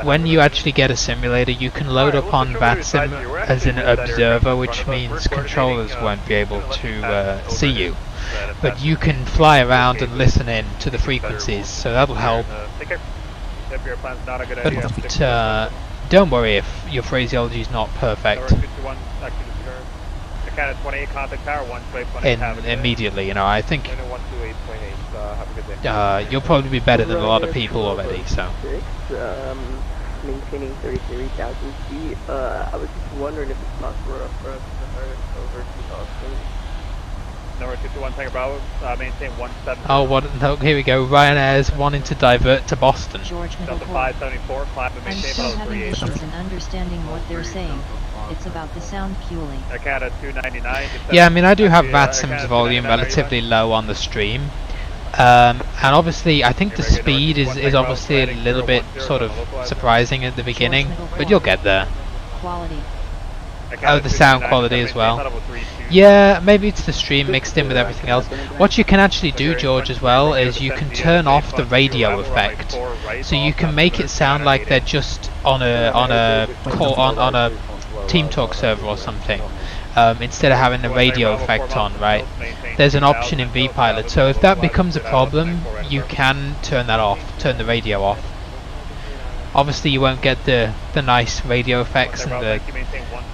When you actually get a simulator, you can load up on VATSIM as an observer, which means controllers won't be able to see you. But you can fly around and listen in to the frequencies, so that'll help. But don't worry if your phraseology is not perfect. Immediately, you know, I think you'll probably be better than a lot of people already, so. Maintaining 33,000 feet. I was just wondering if it's possible for us to hurt over to Boston. Number 51 Tango Bravo, maintain 170. Oh, what? No, here we go. Ryanair's wanting to divert to Boston. George Middle Delta Corps. 574, climb and I'm maintain still level having 380. issues in understanding what they're saying. It's about the sound purely. Canada 299. Yeah, I mean, I do have VATSIM's volume relatively low on the stream. And obviously, I think the speed is obviously a little bit sort of surprising at the beginning, but you'll get there. Quality. Oh, the sound quality as well. Yeah, maybe it's the stream mixed in with everything else. What you can actually do, George, as well, is you can turn off the radio effect, so you can make it sound like they're just on a call on a Team Talk server or something, instead of having the radio effect on, right? There's an option in vPilot, so if that becomes a problem, you can turn that off, turn the radio off. Obviously, you won't get the nice radio effects and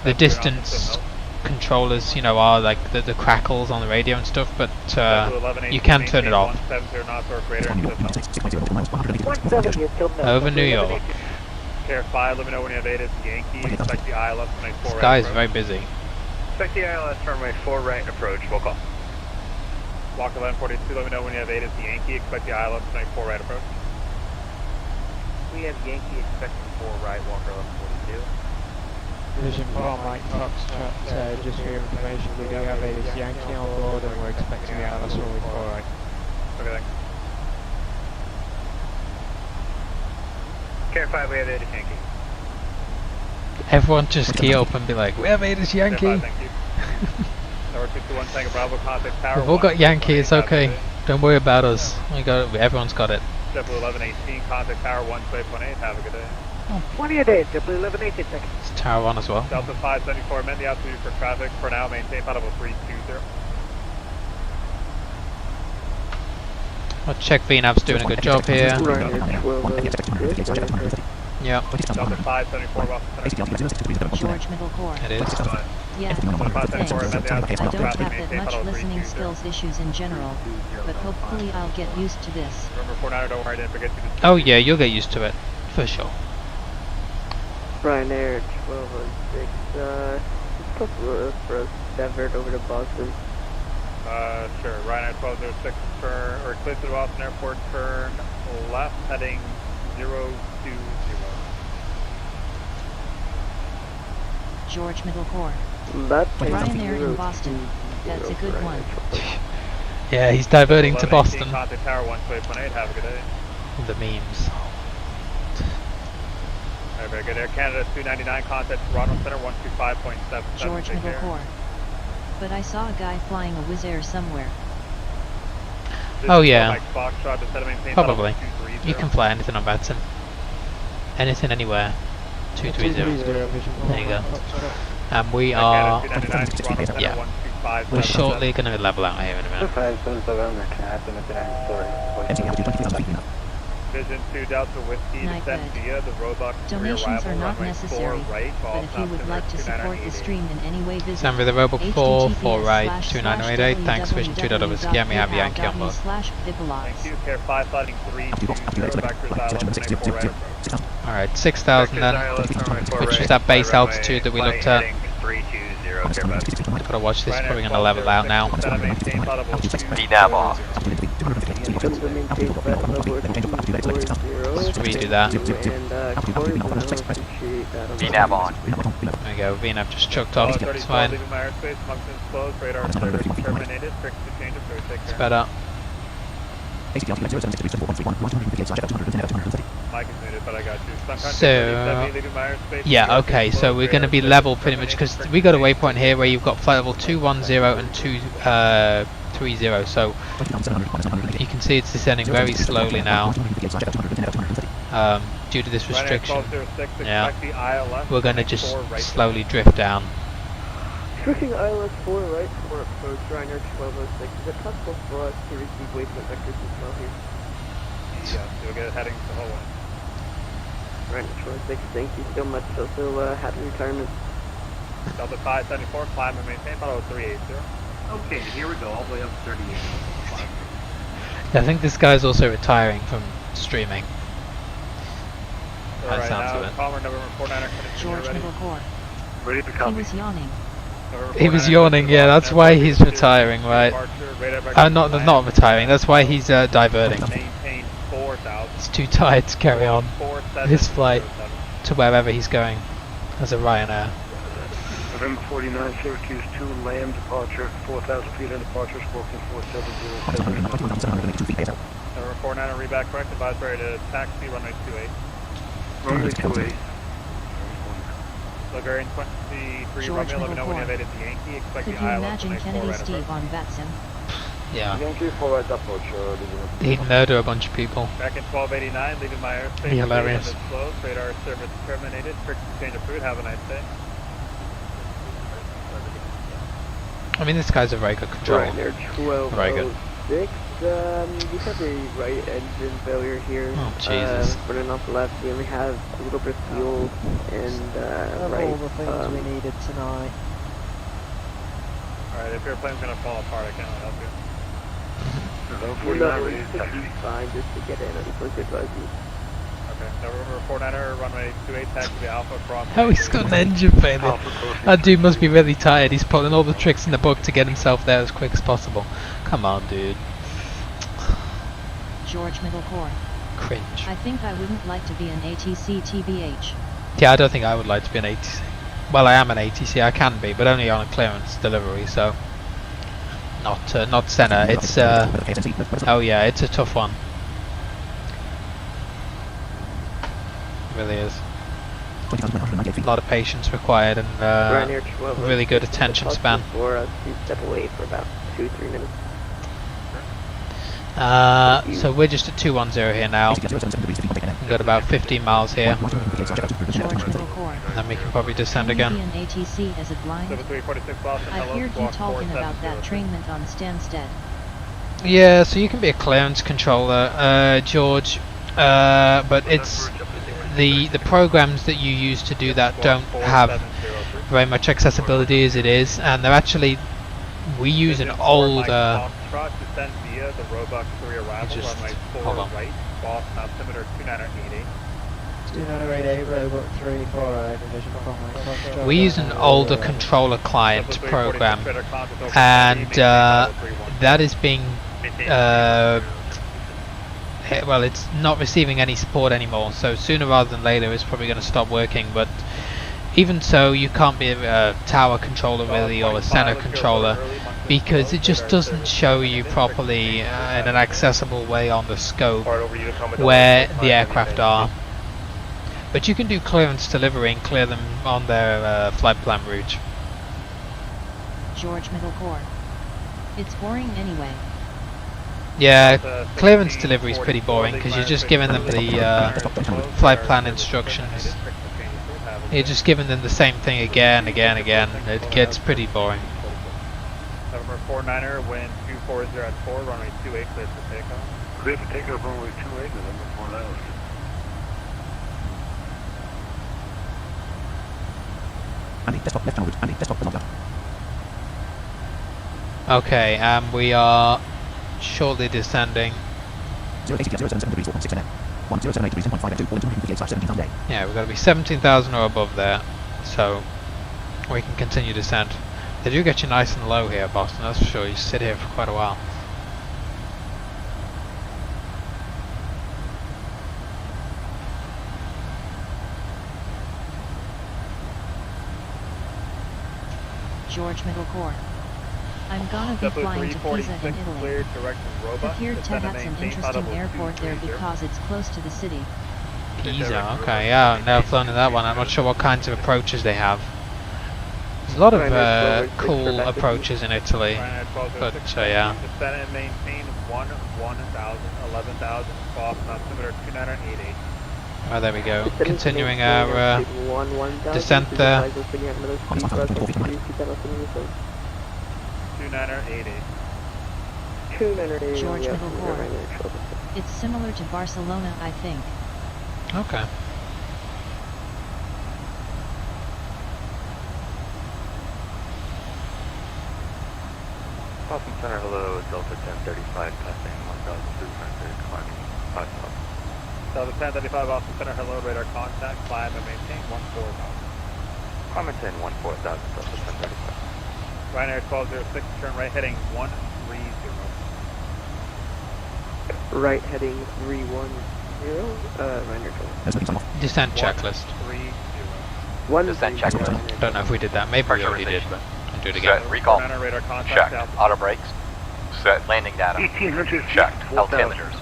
the distance controllers, you know, are like the crackles on the radio and stuff, but you can turn it off. Over New York. Care 5, let me know when you have 8 at Yankee. Expect the ILS runway 4 This guy is very busy. Expect the ILS runway 4 right approach. We'll call. Walker 1142, let me know when you have 8 at the Yankee. Expect the ILS runway 4 right approach. We have Yankee expecting 4 right, Walker 1142. Vision 4 Mike Foxtrot, just for your information, we do have a Yankee on board and we're expecting the ILS runway 4 right. Okay, thanks. Care 5, we have 8 at Yankee. Everyone just key up and be like, we have 8 Yankee. Care 5, thank you. Number 51 Tango Bravo, contact tower. We've all got Yankee, it's okay. Don't worry about us. We got it. Everyone's got it. W1118, contact tower 128.8, have a good day. Oh, plenty of days, W1118 seconds. It's Tower 1 as well. Delta 574, amend the altitude for traffic. For now, maintain flight level 320. I'll check VNAV's doing a good job here. Yeah. Delta 574, George Middle Corps. It is. Yeah, thanks. I don't have that much listening skills issues in general, but hopefully I'll get used to this. Remember 49, don't worry, I didn't forget you. Oh yeah, you'll get used to it. For sure. Ryanair 1206, it's possible for us to divert over to Boston. Sure, Ryanair 1206, turn, or clear to the Boston Airport, turn left, heading 020. George Middle Corps. That's Ryanair in Boston. That's a good one. Yeah, he's diverting to Boston. Contact tower 128.8, have a good day. The memes. Alright, very good. Air Canada 299, contact Toronto Center 125.7. George Middle Corps. But I saw a guy flying a Wizz Air somewhere. Oh yeah. Probably. You can fly anything on VATSIM. Anything, anywhere. 230. There you go. And we are... Yeah. We're shortly going to level out here in a minute. 577, sorry. MC altitude 20,000 feet now. Vision 2 Delta Whiskey, Night descend good. via the Roebuck Donations are rearrival, not runway necessary, 4 right, but if you would like to support the stream in any way, visit Stand with the Roebuck 4, 4 right, 2988. Thanks, Vision 2 Delta Whiskey. We have Yankee on board. Thank you, Care 5 Fighting 3, 2, 0, vectors island, 4 right approach. Alright, 6,000 then, which is that base altitude that we looked at. 320, Gotta watch this, probably gonna level out now. VNAV off. Let's redo that. VNAV on. There we go, VNAV just chucked off, it's fine. Leaving my airspace, functions closed, radar service terminated, frequency change approach, take It's care. better. ACT altitude 07634.158/230. Mic is muted, but I got you. Sun country So, 37, leaving my airspace, yeah, airspace okay, so closed, we're going to be radar level service pretty much, because terminated, we got a frequency waypoint here where you've got flight level 210 and 230, so you can see it's descending very slowly now, due to this restriction. Yeah, we're going to just slowly drift down. Restricting ILS 4 right for approach Ryanair 1206. Is it possible for us to receive waypoint vectors as well here? Yeah, you'll get heading to Hawaii. Ryanair 1206, thank you so much. Also, happy retirement. Delta 574, climb and maintain, follow 380. Okay, here we go, all the way up to 38. I think this guy's also retiring from streaming. That Alright, sounds now of it. Palmer, November 49er, George ready? Middle Core. Ready to He copy. was yawning. He was yawning, yeah, that's why he's retiring, right? Not retiring, that's why he's diverting. Maintain 4,000. He's too tired to carry on his flight to wherever he's going as a Ryanair. November 49, Syracuse 2, land departure, 4,000 feet in departure, smoking 4707. November 49er, reback correct, advise ready to taxi, runway 28. Runway 28. Bulgarian 23, George Romeo, let me know when you Middle have the Yankee, expect Could the you ILS imagine runway 4 Kennedy right Steve approach. on Vatsim? Yeah, Yankee 4 right approach, he'd murder a bunch of people. Back in 1289, leaving my airspace. Be hilarious. Closed, radar service terminated, frequency change approved, have a nice day. I mean, this guy's a very good controller. Ryanair 1206. Very good. We have a right engine failure here. Oh, Jesus. Running off the left, we only have a little bit of fuel and right. all the things we needed tonight. Alright, if your plane's gonna fall apart, I can't really help you. November We're 49, not ready to taxi. fine just to get in. I just want to advise you. Okay, November 49er, runway 28, taxi to Alpha Cross. Oh, he's got an engine failure. That dude must be really tired. He's pulling all the tricks in the book to get himself there as quick as possible. Come on, dude. George Middle Core. Cringe. I think I wouldn't like to be an ATC TBH. Yeah, I don't think I would like to be an ATC. Well, I am an ATC. I can be, but only on a clearance delivery. So, not center. It's oh yeah, it's a tough one. It really is. A lot of patience required and Ryanair 1206, really good is it attention possible span. for us to step away for about 2-3 minutes. So we're just at 210 here now. We've got about 15 miles here, George Middle Core. and then we can probably descend Can you again. be an ATC as a blind? 7346 Boston, I hello, heard you squawk talking about that 4702. trainment on Stansted. Yeah, so you can be a clearance controller, George, but it's the programs that you use to do that don't have very much accessibility as it is, and they're actually, we use an old Descend via the Roebuck 3 arrival, just- runway 4 hold on. right, Boston, altimeter 2988. 2988, Roebuck 3, 4 division 5. we use an older controller client program, and that is being well, it's not receiving any support anymore, so sooner rather than later it's probably going to stop working. But even so, you can't be a tower controller really, or a center controller, because it just doesn't show you properly in an accessible way on the scope where the aircraft are. But you can do clearance delivery and clear them on their flight plan route. George Middle Core. It's boring anyway. Yeah, clearance delivery is pretty boring because you're just giving them the flight plan instructions. You're just giving them the same thing again. It gets pretty boring. November 49er, wind 240 at 4, runway 28, clear for takeoff. Clear for takeoff, runway 28, November 49. Andy, desktop left downward. Andy, desktop left. Okay, we are shortly descending. 080 at 077 degrees 4.6 net. 1078 degrees 10.5 at 2, all in 258/17,000 day. Yeah, we've got to be 17,000 or above there, so we can continue descent. They do get you nice and low here, Boston, that's for sure. You sit here for quite a while. George Middle Core. I'm gonna be flying to Pisa in Italy. Cleared direction Roba. Appeared to have some interesting airport there because it's close to the city. Pisa, okay, yeah, I've never flown in that one. I'm not sure what kinds of approaches they have. There's a lot of cool approaches in Italy, but yeah. Descend and maintain 1,000, 11,000, off altimeter 2988. Oh, there we go. Continuing our descent there. 2988. George Middle Core. It's similar to Barcelona, I think. Okay. Boston Center, hello, Delta 1035, passing 1,300, climbing 5,000. Delta 1035, Boston Center, hello, radar contact, climb and maintain 14,000. Climb and maintain 14,000, Delta 1035. Ryanair 1206, turn right heading 130. Right heading 310, Ryanair 12. Descent checklist. 130. Descent checklist. Don't know if we did that. Maybe we already did, but I'll do it again. Set, recall. Ryanair radar contact, Checked. Auto brakes. Set. Landing data. 1,800 feet, Checked. 4,000. Altimeters.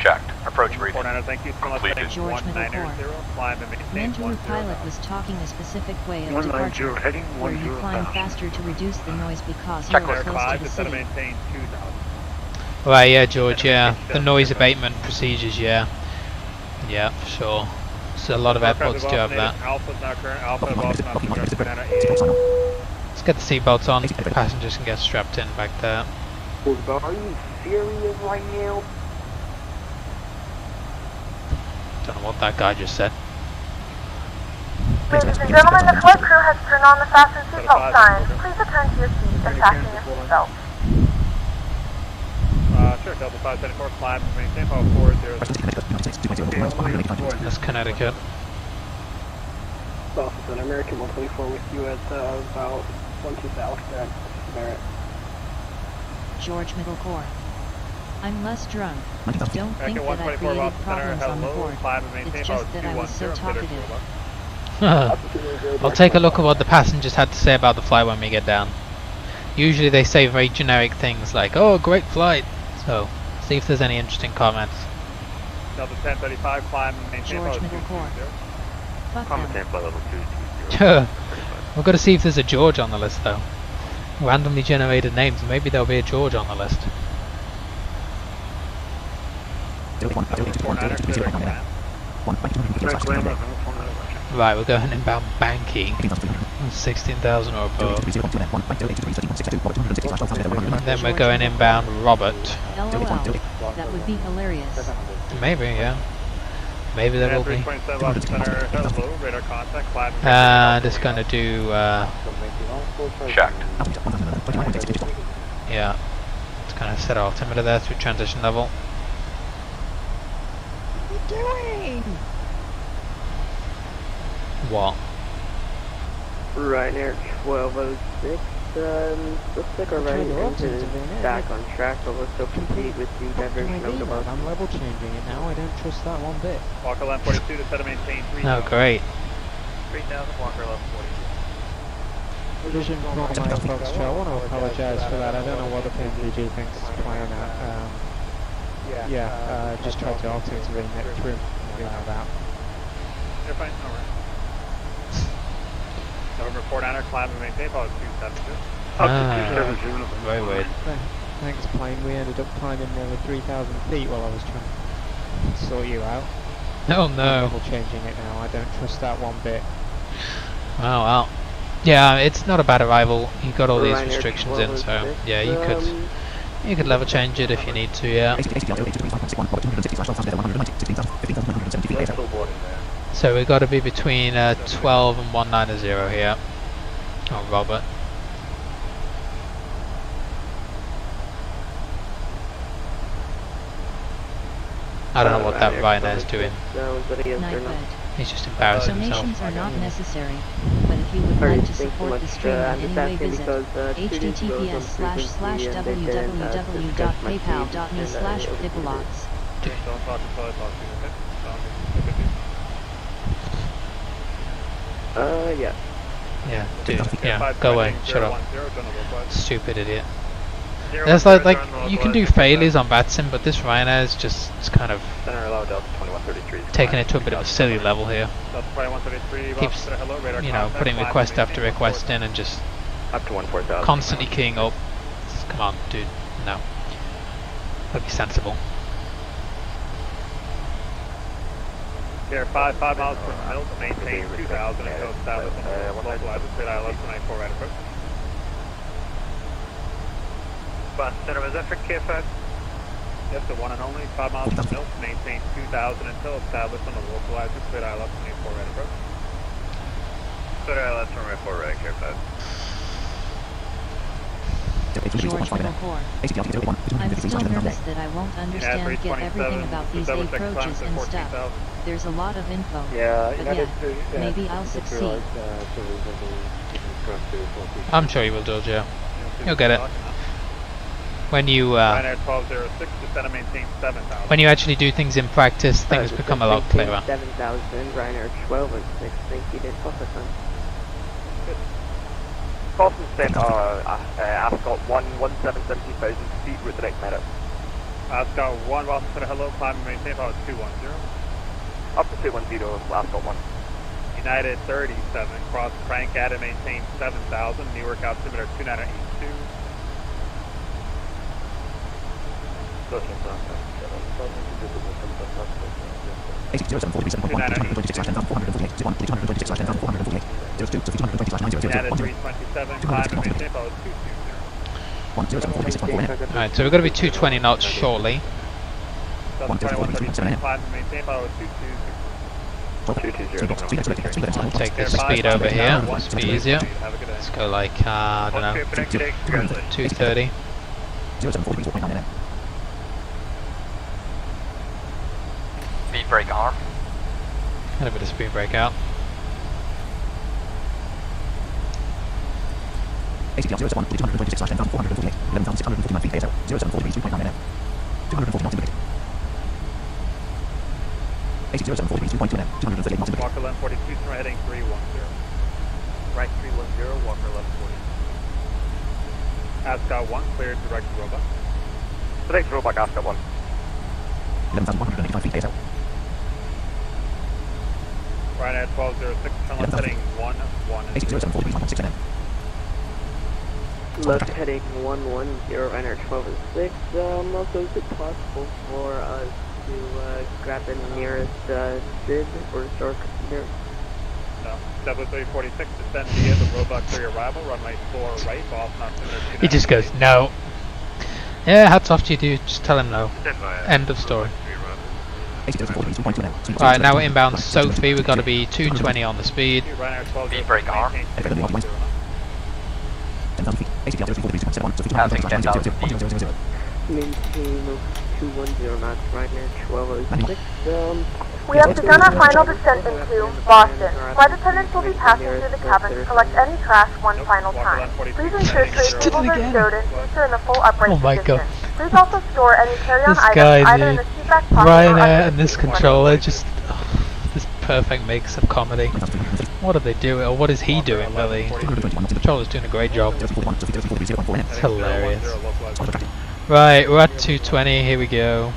Checked. Approach briefing. 49er, thank you. Still Completed. heading George Middle 190, climb and maintain Mentor 10,000. pilot was talking a specific way of 190, departure, heading where you climb 10,000. faster to reduce the noise because Check you're Air close to 5, the descend and city. maintain 2,000. Right, yeah, George, yeah. The noise abatement procedures, yeah. Yeah, for sure. So a lot of airports do have that. Alpha's not current. Alpha, Boston, altimeter 2988. Let's get the seatbelts on. Passengers can get strapped in back there. Are you serious right now? Don't know what that guy just said. Ladies and gentlemen, the flight crew has turned on the fasten seatbelt signs. Please return to your seats and fasten your seatbelt. Sure, Delta 574, climb and maintain 440. That's Connecticut. Boston Center, American 124 with you at about 12 south at Barrett. George Middle Core. I'm less drunk. Don't think American that I 124, created Boston Center, problems on the hello, board. climb and maintain It's just that I was so 210, talkative. I'll take a look at what the passengers had to say about the flight when we get down. Usually they say very generic things like, oh, great flight. So, see if there's any interesting comments. Delta 1035, climb and maintain George Middle Core. Fuck Climb and them. maintain flight level 220. We've got to see if there's a George on the list though. Randomly generated names, maybe there'll be a George on the list. 49er, clear climb. Right, we're going inbound Banky. 16,000 or above. And then we're going inbound Robert. LOL. That would be hilarious. Maybe, yeah. Maybe there will be. 327, Boston Center, hello, radar contact, climb and maintain Just going to do, Checked. yeah. It's going to set our altimeter there through transition level. What are you doing? What? Ryanair 1206, still stick or right into back on track, but we'll still compete with the diversion of the bus. I'm level changing it now. I don't trust that one bit. Walker left 42 to set and maintain 3,000. Oh, great. 3,000, Walker left 42. Vision from my Foxtrot. I want to apologise for that. I don't know what the PMDG thinks is playing at. Just tried to auto-intervene it through. You know that. You're fine, no worries. November 49er, climb and maintain, about 272. Very weird. Thanks, plane. We ended up climbing nearly 3,000 feet while I was trying to sort you out. Oh I'm no. level changing it now. I don't trust that one bit. Oh well. Yeah, it's not a bad arrival. You got all these Ryanair restrictions in, so 1206, yeah, you could level change it if you need to. Yeah. So we've got to be between 12 and 190 here. Oh, Robert. I don't know what that Ryanair is doing. He's just embarrassing himself. Donations are not necessary, but if you would like to support the stream in any way, visit https://www.paypal.me/pipalots. Yeah. Yeah, dude. Yeah, go away. Shut up. Stupid idiot. There's like you can do failures on Batsim, but this Ryanair is just kind of taking it to a bit of a silly level here. Keeps, you know, putting request after request in and just constantly keying up. Come on, dude. No. Gotta be sensible. Here, 5 miles per mile, maintain 2,000 until established on the local altitude ILS 94 right approach. Bus center, was that for KFX? Yes, the one and only, 5 miles per mile, maintain 2,000 until established on the local altitude ILS 24 right approach. Clear ILS 24 right, KFX. George Core. I'm still nervous that I won't understand get everything about these approaches and stuff. There's a lot of info. Yeah, but yeah, maybe I'll succeed. I'm sure you will, George. Yeah, you'll get it. When you when you actually do things in practice, things become a lot clearer. 7,000, Ryanair 1206, thank you, did Papa Sun. Boston sent Ascot 117,000 feet with the next minute. Ascot 1, Boston said hello, climb and maintain about 210. Up to 210, Ascot 1. United 37, cross crank at and maintain 7,000, Newark altimeter 2982. Alright, so we're going to be 220 knots shortly. I'll take this speed over here, this will be easier. Let's go like, I don't know, 230. Speed brake arm. And a bit of speed brake out. ACTL 071, 226/10,448, 11,649 feet ASL, 074 degrees 3.9 NF, 240 knots indicated. AC 074 degrees 2.2 NF, 238 knots indicated. Walker left 42, turn heading 310. Right 310, Walker left 40. Ascot 1, cleared direct to robot. Direct to robot, Ascot 1. 11,185 feet ASL. Ryanair 1206, turn left heading 110. AC 074 degrees 1.6 NF. Left heading 110, Ryanair 1206. Also, is it possible for us to grab the nearest SID or Stork near? No. W346, descend via the robot clear arrival, runway 4 right, Boston altimeter 2. He just goes, no. Yeah, hats off to you, dude. Just tell him no. End of story. Alright, now we're inbound Sophie. We've got to be 220 on the speed. Speed brake arm. Passing 10,000 feet. Maintain 210 knots, Ryanair 1206. We have begun our final descent into Boston. Flight attendants will be passing through the cabin to collect any trash one final time. Please ensure tray tables are stowed and seats are in the full upright Oh my position. god. Please also store any carry-on This items guy, either in the dude. seatback pocket or Ryanair under and the this seat controller, just this perfect mix of comedy. What are they doing, or what is he doing, really? The controller's doing a great job. It's hilarious. Right, we're at 220, here we go.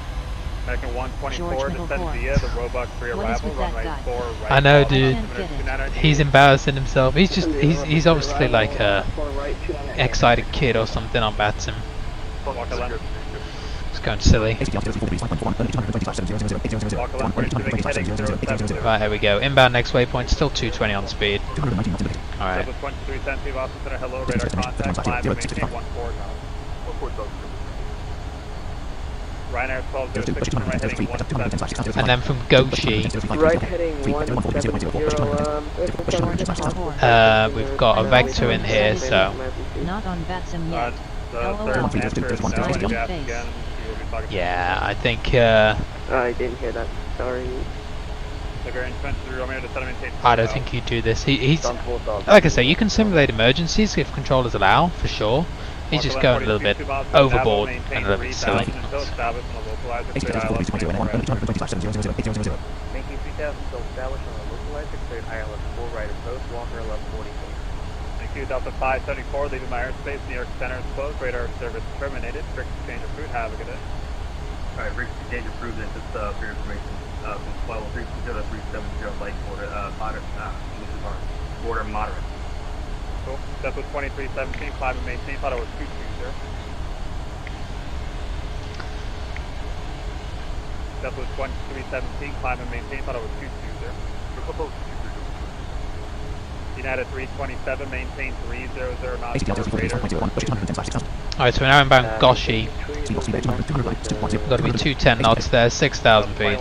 American 124, descend via the robot clear arrival, runway 4 right. I know, dude. He's embarrassing himself. He's just, he's obviously like a excited kid or something on Batsim. It's going silly. Right, here we go. Inbound next waypoint, still 220 on speed. Alright. Level 2370 Boston Center, hello, radar contact, climb and maintain 14 knots. 14,000. Ryanair 1206, turn right heading 17. And then from Goshi, Right heading 170, we've got a vector in here, so Not on Vatsum yet. The LOL. third answer is no, Smiley if you ask face. again, you will be talking yeah, I think I didn't hear that, sorry. I don't think he'd do this. He's like I say, you can simulate emergencies if controllers allow, for sure. He's just going a little bit overboard and a little bit silly. Making 3000 still established on a localizer, cleared ILS 4 right approach, Walker 1144. Thank you, Delta 574, leaving my airspace, New York Center is closed, radar service terminated, strict exchange of food, have a good day. Alright, strict exchange of food, and just for your information, from 1203 light border, moderate, this is our border moderate. Cool, Delta 2317, climb and maintain, thought it was 220. Delta 2317, climb and maintain, thought it was 220. United 327, maintain 300 knots, radar. Alright, so we're now inbound Goshi. Got to be 210 knots there, 6,000 feet.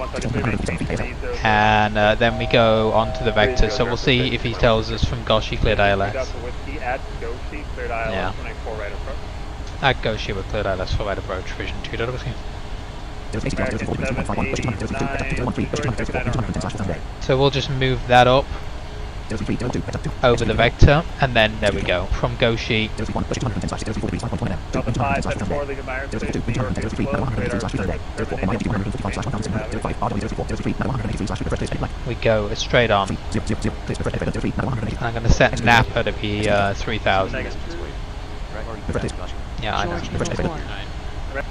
And then we go on to the vector, so we'll see if he tells us from Goshi cleared ILS. Yeah. At Goshi we're cleared ILS for right approach, Vision 2 Whiskey. So we'll just move that up over the vector, and then there we go. From Goshi, we go straight on. I'm going to set NAP at the 3,000. Yeah, I know.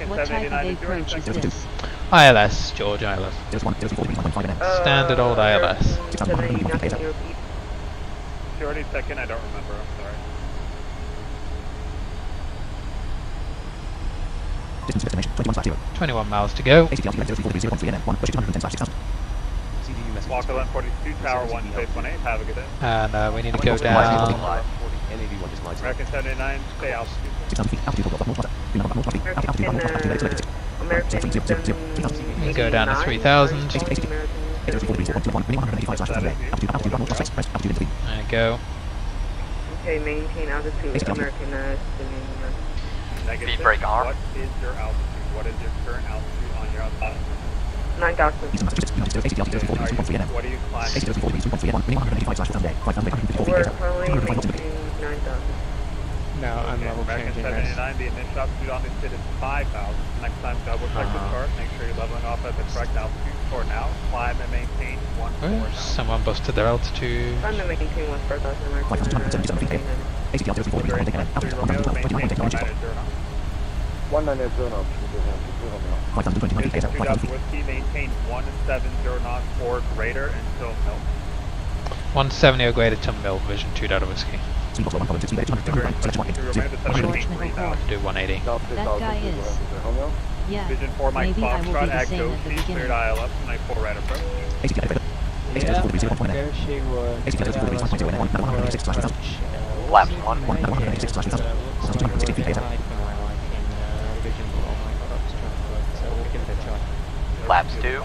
What type of approach is this? ILS, George, ILS. Standard old ILS. Majority second, I don't remember, I'm sorry. Distance destination 2150. 21 miles to go. Walker 142, Tower 1, Space 18, have a good day. And we need to go down. American 79, stay altitude. We go down to 3,000. There you go. Okay, maintain altitude, American Speed brake arm. What is your altitude? What is your current altitude on your altitude? 9,000. What are you climbing? We're currently maintaining 9,000. No, I'm level American changing 79, the initial altitude on this bit is 5,000. Next time, double check the chart, make sure you're leveling off at the correct altitude. For now, climb and maintain 14 knots. Someone busted their altitude. Climb and maintain 14,000 American. 190 knots. 2,000 whiskey, maintain 170 knots or greater until milk. 170 or greater to mil, Vision 2 Whiskey. George McCall. Do 180. That guy is. Yeah, Vision 4 Mike maybe I will be Foxtrot the at same at the Goshi, cleared beginning. ILS, 94 right approach. Yeah, Goshi was Laps 1. Laps 2.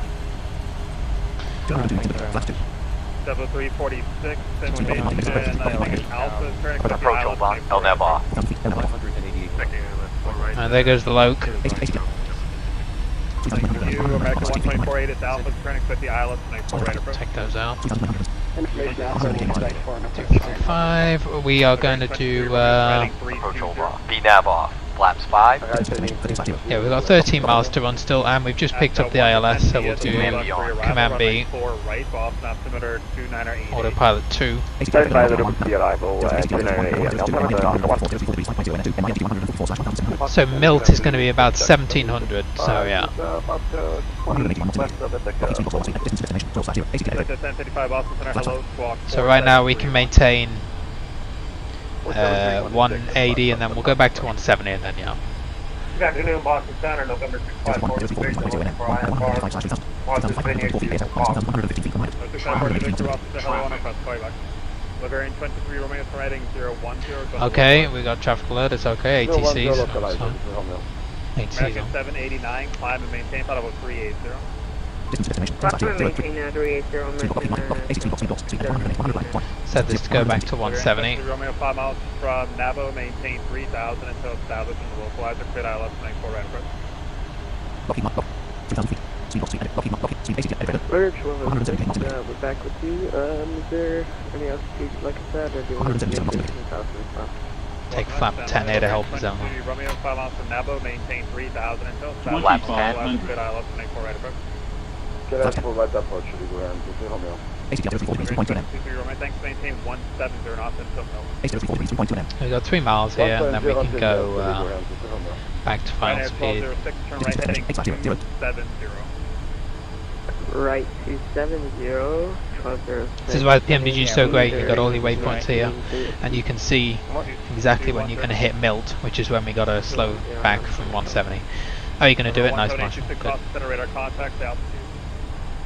Double 346, Alpha, Approach Oban, LNAV off. And there goes the Loke. You, American 124.8, it's Alpha, turn expect the ILS, 94 right approach. Take those out. Information outside the site for an 5. We are going to do. Approach Oban. VNAV off. Laps 5. Yeah, we've got 13 miles to run still, and we've just picked up the ILS, so we'll do Command B. Autopilot 2. Stand by the arrival, 298. So Milt is going to be about 1,700, so yeah. So right now we can maintain 180, and then we'll go back to 170, and then yeah. Good afternoon, Boston Center, November 654. Bavarian 23 Romeo for heading 010. Okay, we got traffic alert, it's okay, ATC's. localizer, ATC's American on. 789, climb and maintain flight level 380. Roger, maintain 380, Set this to go back to 170. Romeo 5 miles from Nabo, maintain 3000 until established in the localizer, cleared ILS 94 right approach. Roger, 1206, we're back with you. Is there any altitude like I said, or do you want to Take flap 10 here to help us out. Romeo 5 miles from Nabo, maintain 3000 until established Lap in the 10. localizer, cleared ILS 94 right approach. Get us for right approach, ground, Romeo. Romeo, thanks, maintain 170 knots until no. We've got 3 miles here, and then we can go back to final speed. 1206, turn right heading 270. Right 270, 1206. This is why the PMDG is so great, you've got all your waypoints here, and you can see exactly when you're going to hit milt, which is when we got to slow back from 170. Oh, you're going to do it? Nice, Marshall. Good. Radar contact, altitude.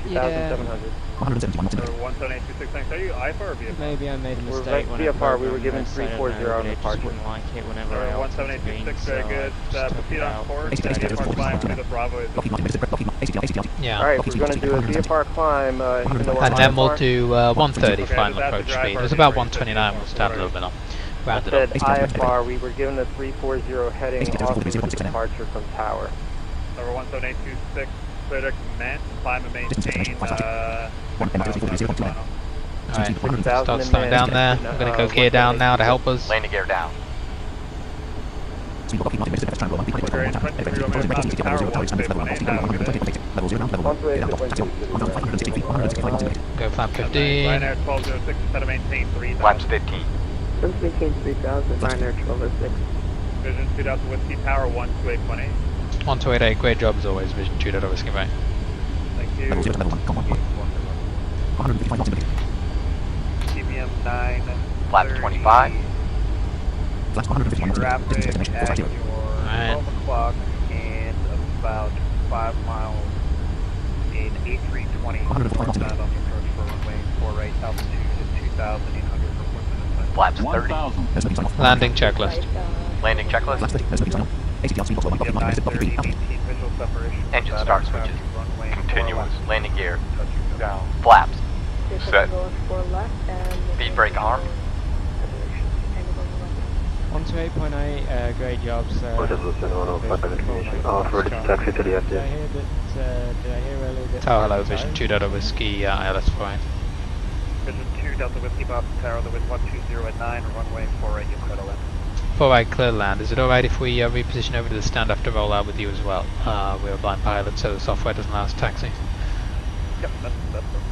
Yeah, 17826, thanks. Are you IFA or VFR? maybe I made a We're mistake when I VFR, we were programmed given this, I don't 340 know, on but it just departure. wouldn't like it whenever I altered the screen, 17826, so very I good. just took Proceed it on out. course, VFR climb through the Bravo is Yeah. Alright, we're going to do a VFR climb, even though we're And then we'll IFR. do 130 final approach speed. It was about 129, we'll start a little bit on. I Round it said up. IFR, we were given a 340 heading off of departure from tower. Number 17826, clear to commence, climb and maintain, Alright, start slowing down there. I'm going to go gear down now to help us. Landing gear down. Bavarian 23 Romeo, top of tower 118, have a good day. Go flap 15. Ryanair 1206, set to maintain 3000. Flaps 15. Since maintain 3000, Ryanair 1206. Vision 2000 Whiskey Tower 12818. 1288, great job as always, Vision 2 Whiskey Bay. Thank you. TBM 9. Flaps 25. Traffic at your 12 o'clock and about 5 miles in 8320 northbound on the approach for runway 4 right, altitude is 2,800 for Flaps 30. Landing checklist. Landing checklist. TBM 930, maintain visual separation. Engine start switches. Continuous. Landing gear. Down. Flaps. Set. Speed brake arm. 128.8, great job, sir. Taxi to the Did I hear earlier that... Oh, hello, Vision 2 Whiskey ILS flying. Vision 2 Delta Whiskey Bob Tower, the wind 120 at 9, runway 4 right, you clear to land. 4 right, clear land. Is it alright if we reposition over to the stand after rollout with you as well? We're a blind pilot, so the software doesn't allow us taxi. Yep, that's perfect.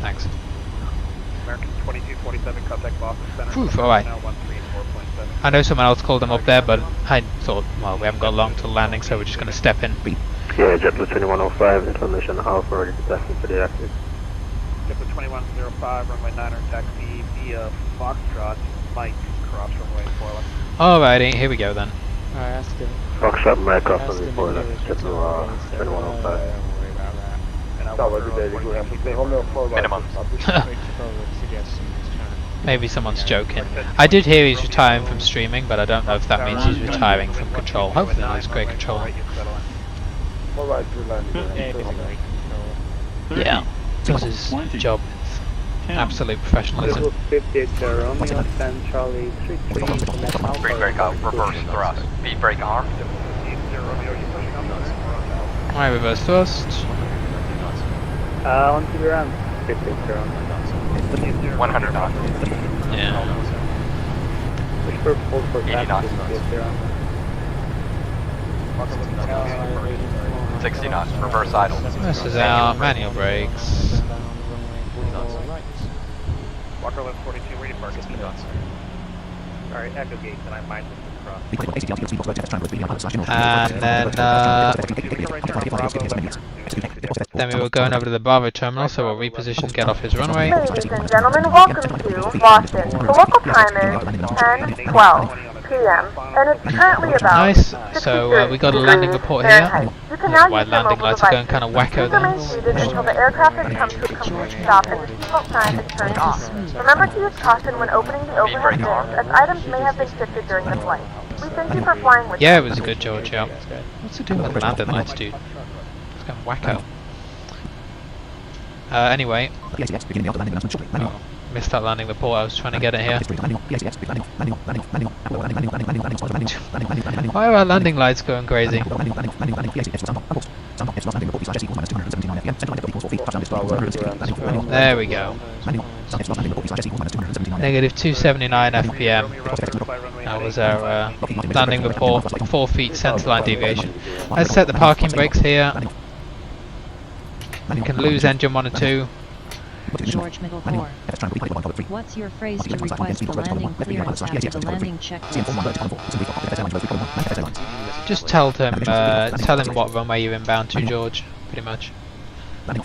Thanks. American 2247, contact Boston Center. Oof, alright. Now 134.7. I know someone else called them up there, but I thought, well, we haven't got long till landing, so we're just going to step in. Yeah, JetBlue 2105, information Alpha, ready to taxi for the active. JetBlue 2105, runway 9er, taxi via Foxtrot, Mike, cross runway 411. Alrighty, here we go then. I asked him. Foxtrot, Mike, cross asked runway him 411, if he was JetBlue returning, and he said, 2105. don't worry about that. And I'll Tower, order good day, a good 40 day. Romeo 4 right. Minimum. Which probably suggests somebody's trying to... Maybe someone's joking. I did hear he's retiring from streaming, but I don't know if that means he's retiring from control. Hopefully he's great control. 4 right, good landing. Yeah, he's a great control. Yeah, does his job with absolute professionalism. 50 Romeo, 10 Charlie, 33, Speed brake arm. Reverse thrust. Speed brake arm. Alright, reverse thrust. on to the ground. 50 Romeo. 100 knots. Yeah. Push for full for 80 knots. 60 knots. Reverse idle. This is our manual brakes. Walker left 42, ready park at 2 knots. Alright, echo gate, and I might just cross. And then we were going over to the Bravo terminal, so we'll reposition, get off his runway. Ladies and gentlemen, welcome to Boston. The local time is 10:12. p.m. and it's currently about Nice. 63 So we got a landing degrees report here. Fahrenheit. You can I now don't know why use your landing mobile lights are going devices. kind of wacko Please remain there. seated until the aircraft has come to a complete stop and the seatbelt sign is turned off. Remember to use caution when opening the overhead bins, as items may have been shifted during the flight. We thank you for flying with Yeah, us. it was a good George, yeah. What's it doing with landing lights, dude? It's going wacko. Anyway. Oh, missed that landing report, I was trying to get it here. Why are our landing lights going crazy? There we go. Negative 279 FPM. That was our landing report, 4 feet centerline deviation. Let's set the parking brakes here. We can lose engine 1 and 2. George Middle Core. What's your phrase to request the landing clearance after the landing checklist? Just tell him what runway you're inbound to, George. Pretty much. Let's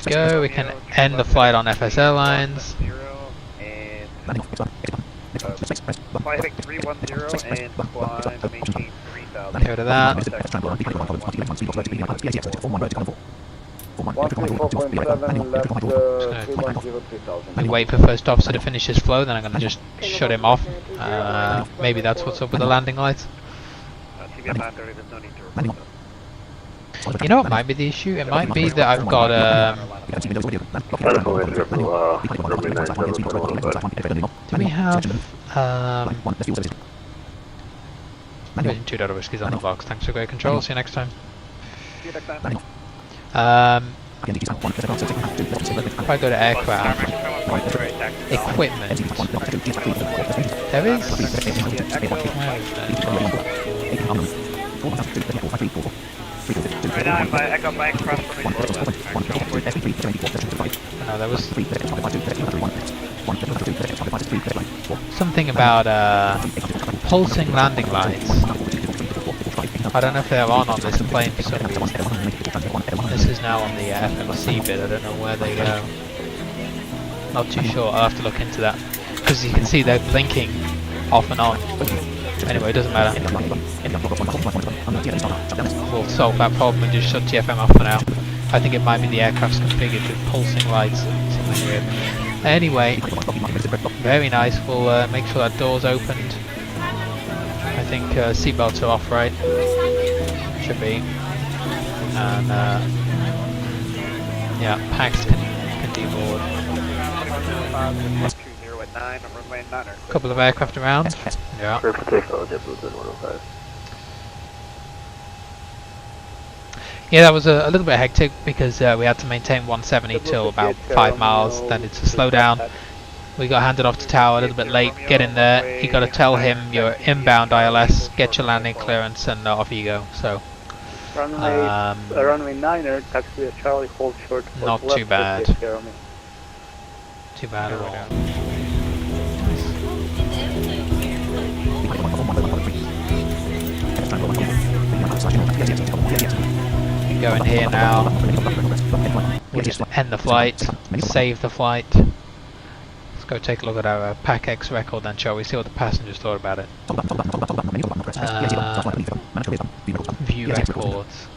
go. We can end the flight on FS Airlines. Fly heading 310 and climb to maintain 3000. Go to that. 134.7 left 310 We wait for first officer to finish his flow, then I'm going to just shut him off. Maybe that's what's up with the landing lights. TBM 930, there's no need to report that. You know what might be the issue? It might be that I've got do we have Division 2 Delta Whiskey's on the box. Thanks for great control. See you next time. If I go to aircraft, equipment, there is. Right now, I got my cross from No, there was something about pulsing landing lights. I don't know if they're on this plane for some reason. This is now on the FMC bit, I don't know where they go. Not too sure, I'll have to look into that. Because you can see they're blinking off and on. Anyway, it doesn't matter. We'll solve that problem and just shut TFM off for now. I think it might be the aircraft's configured with pulsing lights. Something weird. Anyway, very nice. We'll make sure that door's opened. I think seatbelts are off, right? Should be. And yeah, packs can deboard. A couple of aircraft around. Yeah. Yeah, that was a little bit hectic because we had to maintain 170 till about 5 miles. Then it's a slow down. We got handed off to tower a little bit late. Get in there. You got to tell him you're inbound ILS. Get your landing clearance, and off you go. So. Runway 9er, taxi Charlie, hold short. Not too bad. Too bad at all. We can go in here now. We'll just end the flight, save the flight. Let's go take a look at our PAC-X record then, shall we? See what the passengers thought about it. View records.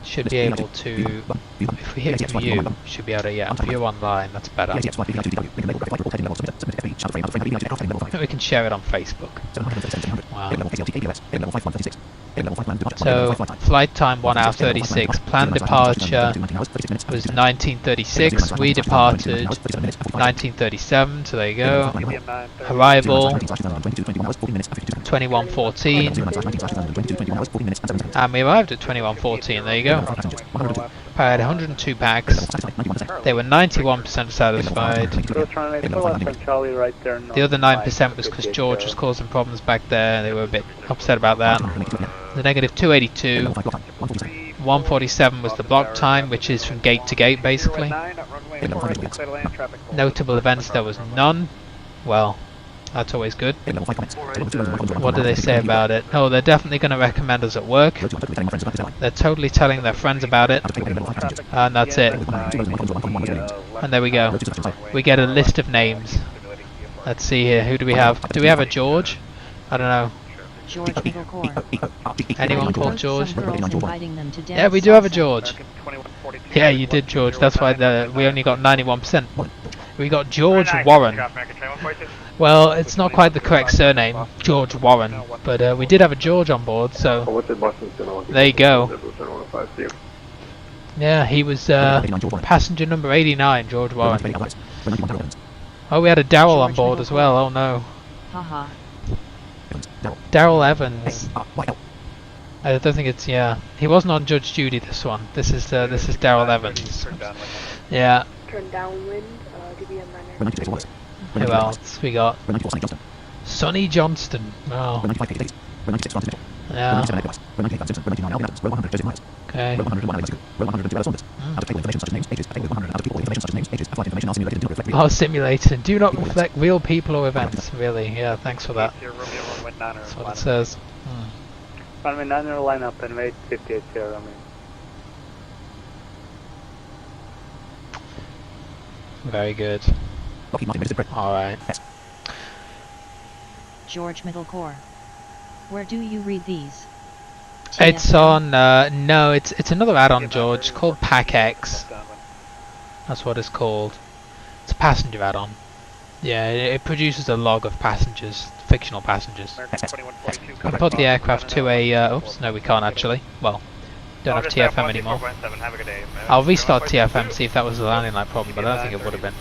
Should be able to, if we hit view, should be able to, view online, that's better. We can share it on Facebook. Wow. So, flight time 1 hour 36, planned departure was 1936, we departed 1937, so there you go. Arrival 2114, and we arrived at 2114, there you go. I had 102 packs, they were 91% satisfied. The other 9% was because George was causing problems back there, they were a bit upset about that. The negative 282, 147 was the block time, which is from gate to gate basically. Notable events, there was none. Well, That's always good. What do they say about it? Oh, they're definitely going to recommend us at work. They're totally telling their friends about it. And that's it. And there we go. We get a list of names. Let's see here. Who do we have? Do we have a George? I don't know. George Middlecore. Anyone called George? Yeah, Yeah, we do have a George. Yeah, you did, George. That's why we only got 91%. We got George Warren. Well, it's not quite the correct surname, George Warren, but we did have a George on board, so there you go. Yeah, he was passenger number 89, George Warren. Oh, we had a Daryl on board as well. Oh no. Haha. Daryl Evans. I don't think it's, yeah. He wasn't on Judge Judy, this one. This is Daryl Evans. Yeah. Turn downwind, DBM 9. Who else? We got Sonny Johnston. Oh. Yeah. Okay. Oh, simulator. Do not reflect real people or events. Really? Yeah, thanks for that. That's what it says. Runway 9 line up and wait 58 Sierra Romeo. Very good. Alright. George Middlecore. Where do you read these? It's on, no, it's another add-on, George, called PackX. That's what it's called. It's a passenger add-on. Yeah, it produces a log of passengers, fictional passengers. We can put the aircraft to a, oops, no we can't actually. Well, don't have TFM anymore. I'll restart TFM, see if that was a landing light problem, but I don't think it would have been.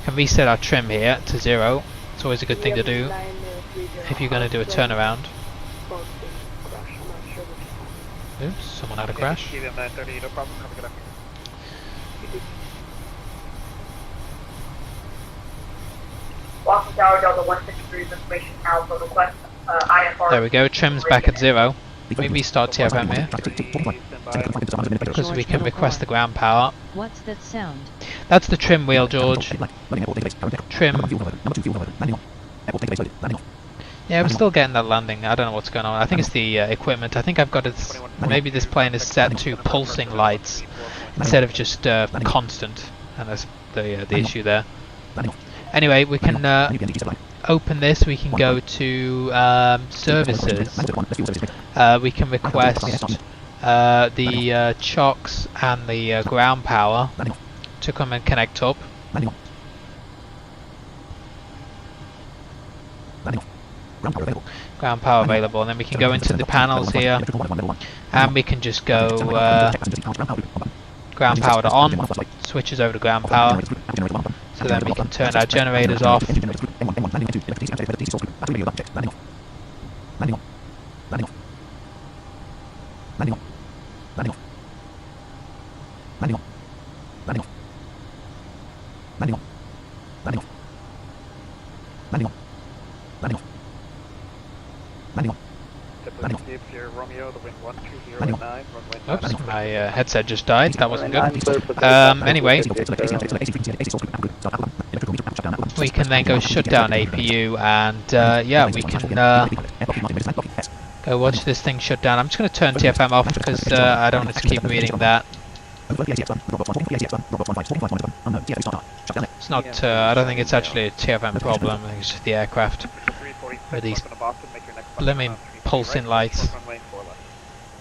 Can reset our trim here to 0. It's always a good thing to do if you're going to do a turnaround. Oops, someone had a crash. Boston Tower Delta 163 information Alpha request IFR. There we go, trim's back at 0. Let me restart TFM here, because we can request the ground power. What's that sound? That's the trim wheel, George. Trim. Yeah, we're still getting that landing. I don't know what's going on. I think it's the equipment. I think I've got it. Maybe this plane is set to pulsing lights instead of just constant, and that's the issue there. Anyway, we can open this. We can go to services. We can request the chocks and the ground power to come and connect up. Ground power available, and then we can go into the panels here, and we can just go ground power to on, switches over to ground power, so then we can turn our generators off. Oops, my headset just died. That wasn't good. Anyway, we can then go shut down APU, and yeah, we can go watch this thing shut down. I'm just going to turn TFM off because I don't want to keep reading that. It's not, I don't think it's actually a TFM problem, I think it's just the aircraft with these blooming pulsing lights.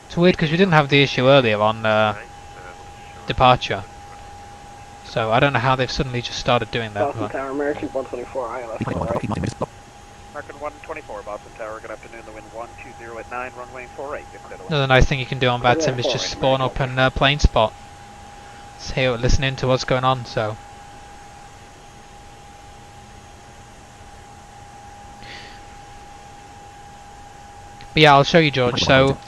It's weird because we didn't have the issue earlier on departure, so I don't know how they've suddenly just started doing that. Boston Tower, American 124, ILS, alright. American 124, Boston Tower, good afternoon, the wind 120 at 9, runway 48. Another nice thing you can do on bad sim is just spawn up in plane spot. See, listening to what's going on, so. But yeah, I'll show you, George. So,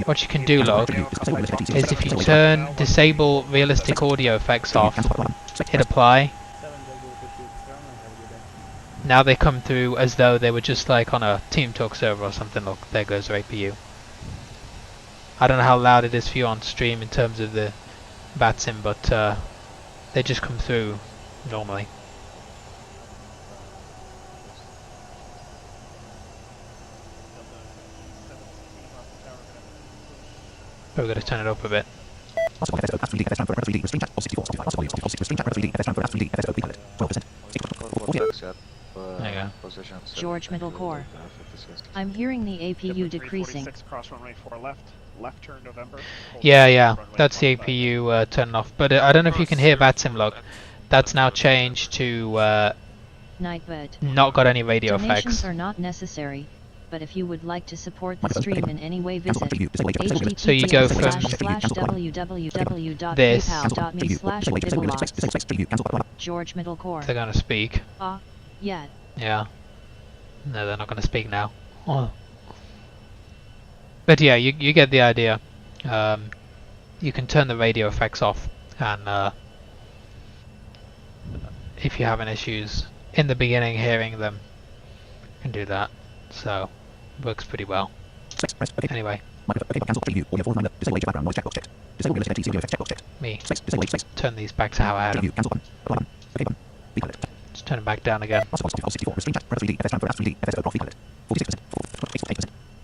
what you can do, look, is if you turn disable realistic audio effects off, hit apply. Now they come through as though they were just like on a Team Talk server or something. Look, there goes our APU. I don't know how loud it is for you on stream in terms of the BATSIM, but they just come through normally. Probably got to turn it up a bit. There you go. George Middle Core. I'm hearing the APU decreasing. Cross runway 4 left. Left turn November. Yeah, that's the APU turning off. But I don't know if you can hear VATSIMlog. That's now changed to Nightbird. not got any radio Donations effects. are not necessary, but if you would like to support the stream in any way, visit So you go from www.paypal.me/bibelog. George Middle Core. They're going to speak. Yeah. Yeah. No, they're not going to speak now. Oh. But yeah, you get the idea. You can turn the radio effects off, and if you're having issues in the beginning hearing them, you can do that. So, works pretty well. Anyway. Me. Turn these back to how I had them. Just turn them back down again.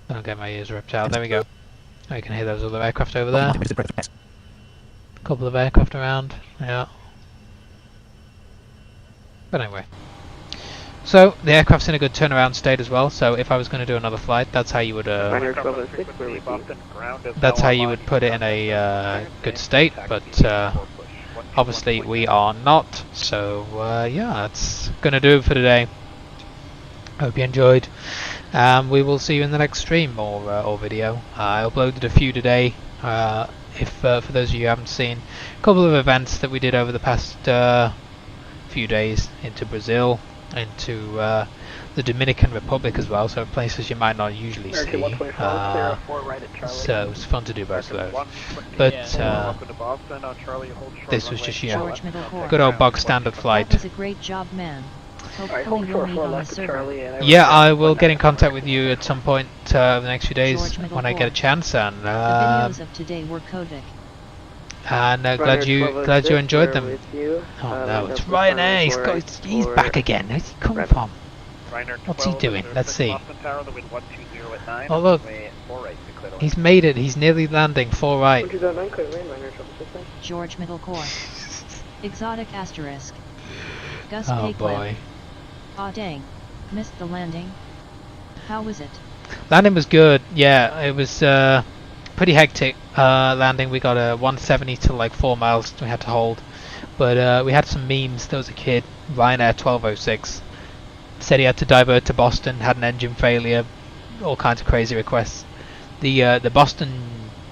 Don't get my ears ripped out. There we go. Oh, you can hear those other aircraft over there. Couple of aircraft around. Yeah. But anyway. So the aircraft's in a good turnaround state as well. So if I was going to do another flight, that's how you would. That's how you would put it in a good state. But obviously we are not. So yeah, that's going to do it for today. Hope you enjoyed. We will see you in the next stream or video. I uploaded a few today. If for those of you who haven't seen, a couple of events that we did over the past few days into Brazil, into the Dominican Republic as well, so places you might not usually see. So it's fun to do both of those. But this was just good old bog standard flight. That was a great job, man. Hopefully we'll meet on the server. Yeah, I will get in contact with you at some point over the next few days when I get a chance. And the videos of today were Kovic. And glad you enjoyed them. Oh no, it's Ryanair. He's back again. Where's he come from? What's he doing? Let's see. Oh look, he's made it. He's nearly landing. 4 right. George Middle Core. Exotic asterisk. Gus Oh boy. Aw dang. Missed the landing. How was it? Landing was good. Yeah, it was pretty hectic landing. We got a 170 to like 4 miles we had to hold. But we had some memes. There was a kid, Ryanair 1206. Said he had to divert to Boston, had an engine failure, all kinds of crazy requests. The Boston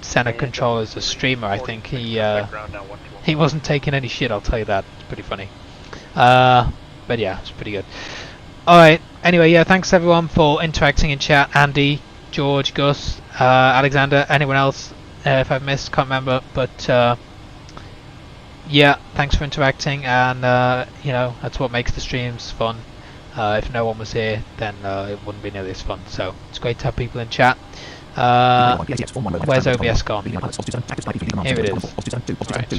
center controller is a streamer, I think. He wasn't taking any shit, I'll tell you that. It's pretty funny. But yeah, it's pretty good. Alright, anyway, yeah, thanks everyone for interacting in chat. Andy, George, Gus, Alexander, anyone else, if I've missed, can't remember. But yeah, thanks for interacting, and you know, that's what makes the streams fun. If no one was here, then it wouldn't be nearly as fun. So it's great to have people in chat. Where's OBS gone? Here it is. Right.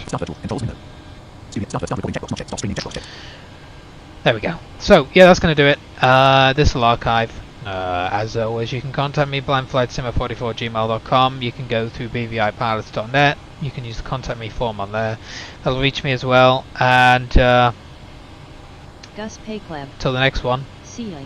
There we go. So yeah, that's going to do it. This will archive. As always, you can contact me, blindflightsimmer44@gmail.com. You can go through bvipilots.net. You can use the contact me form on there. That'll reach me as well. And Gus Paycleb. till the next one. See ya.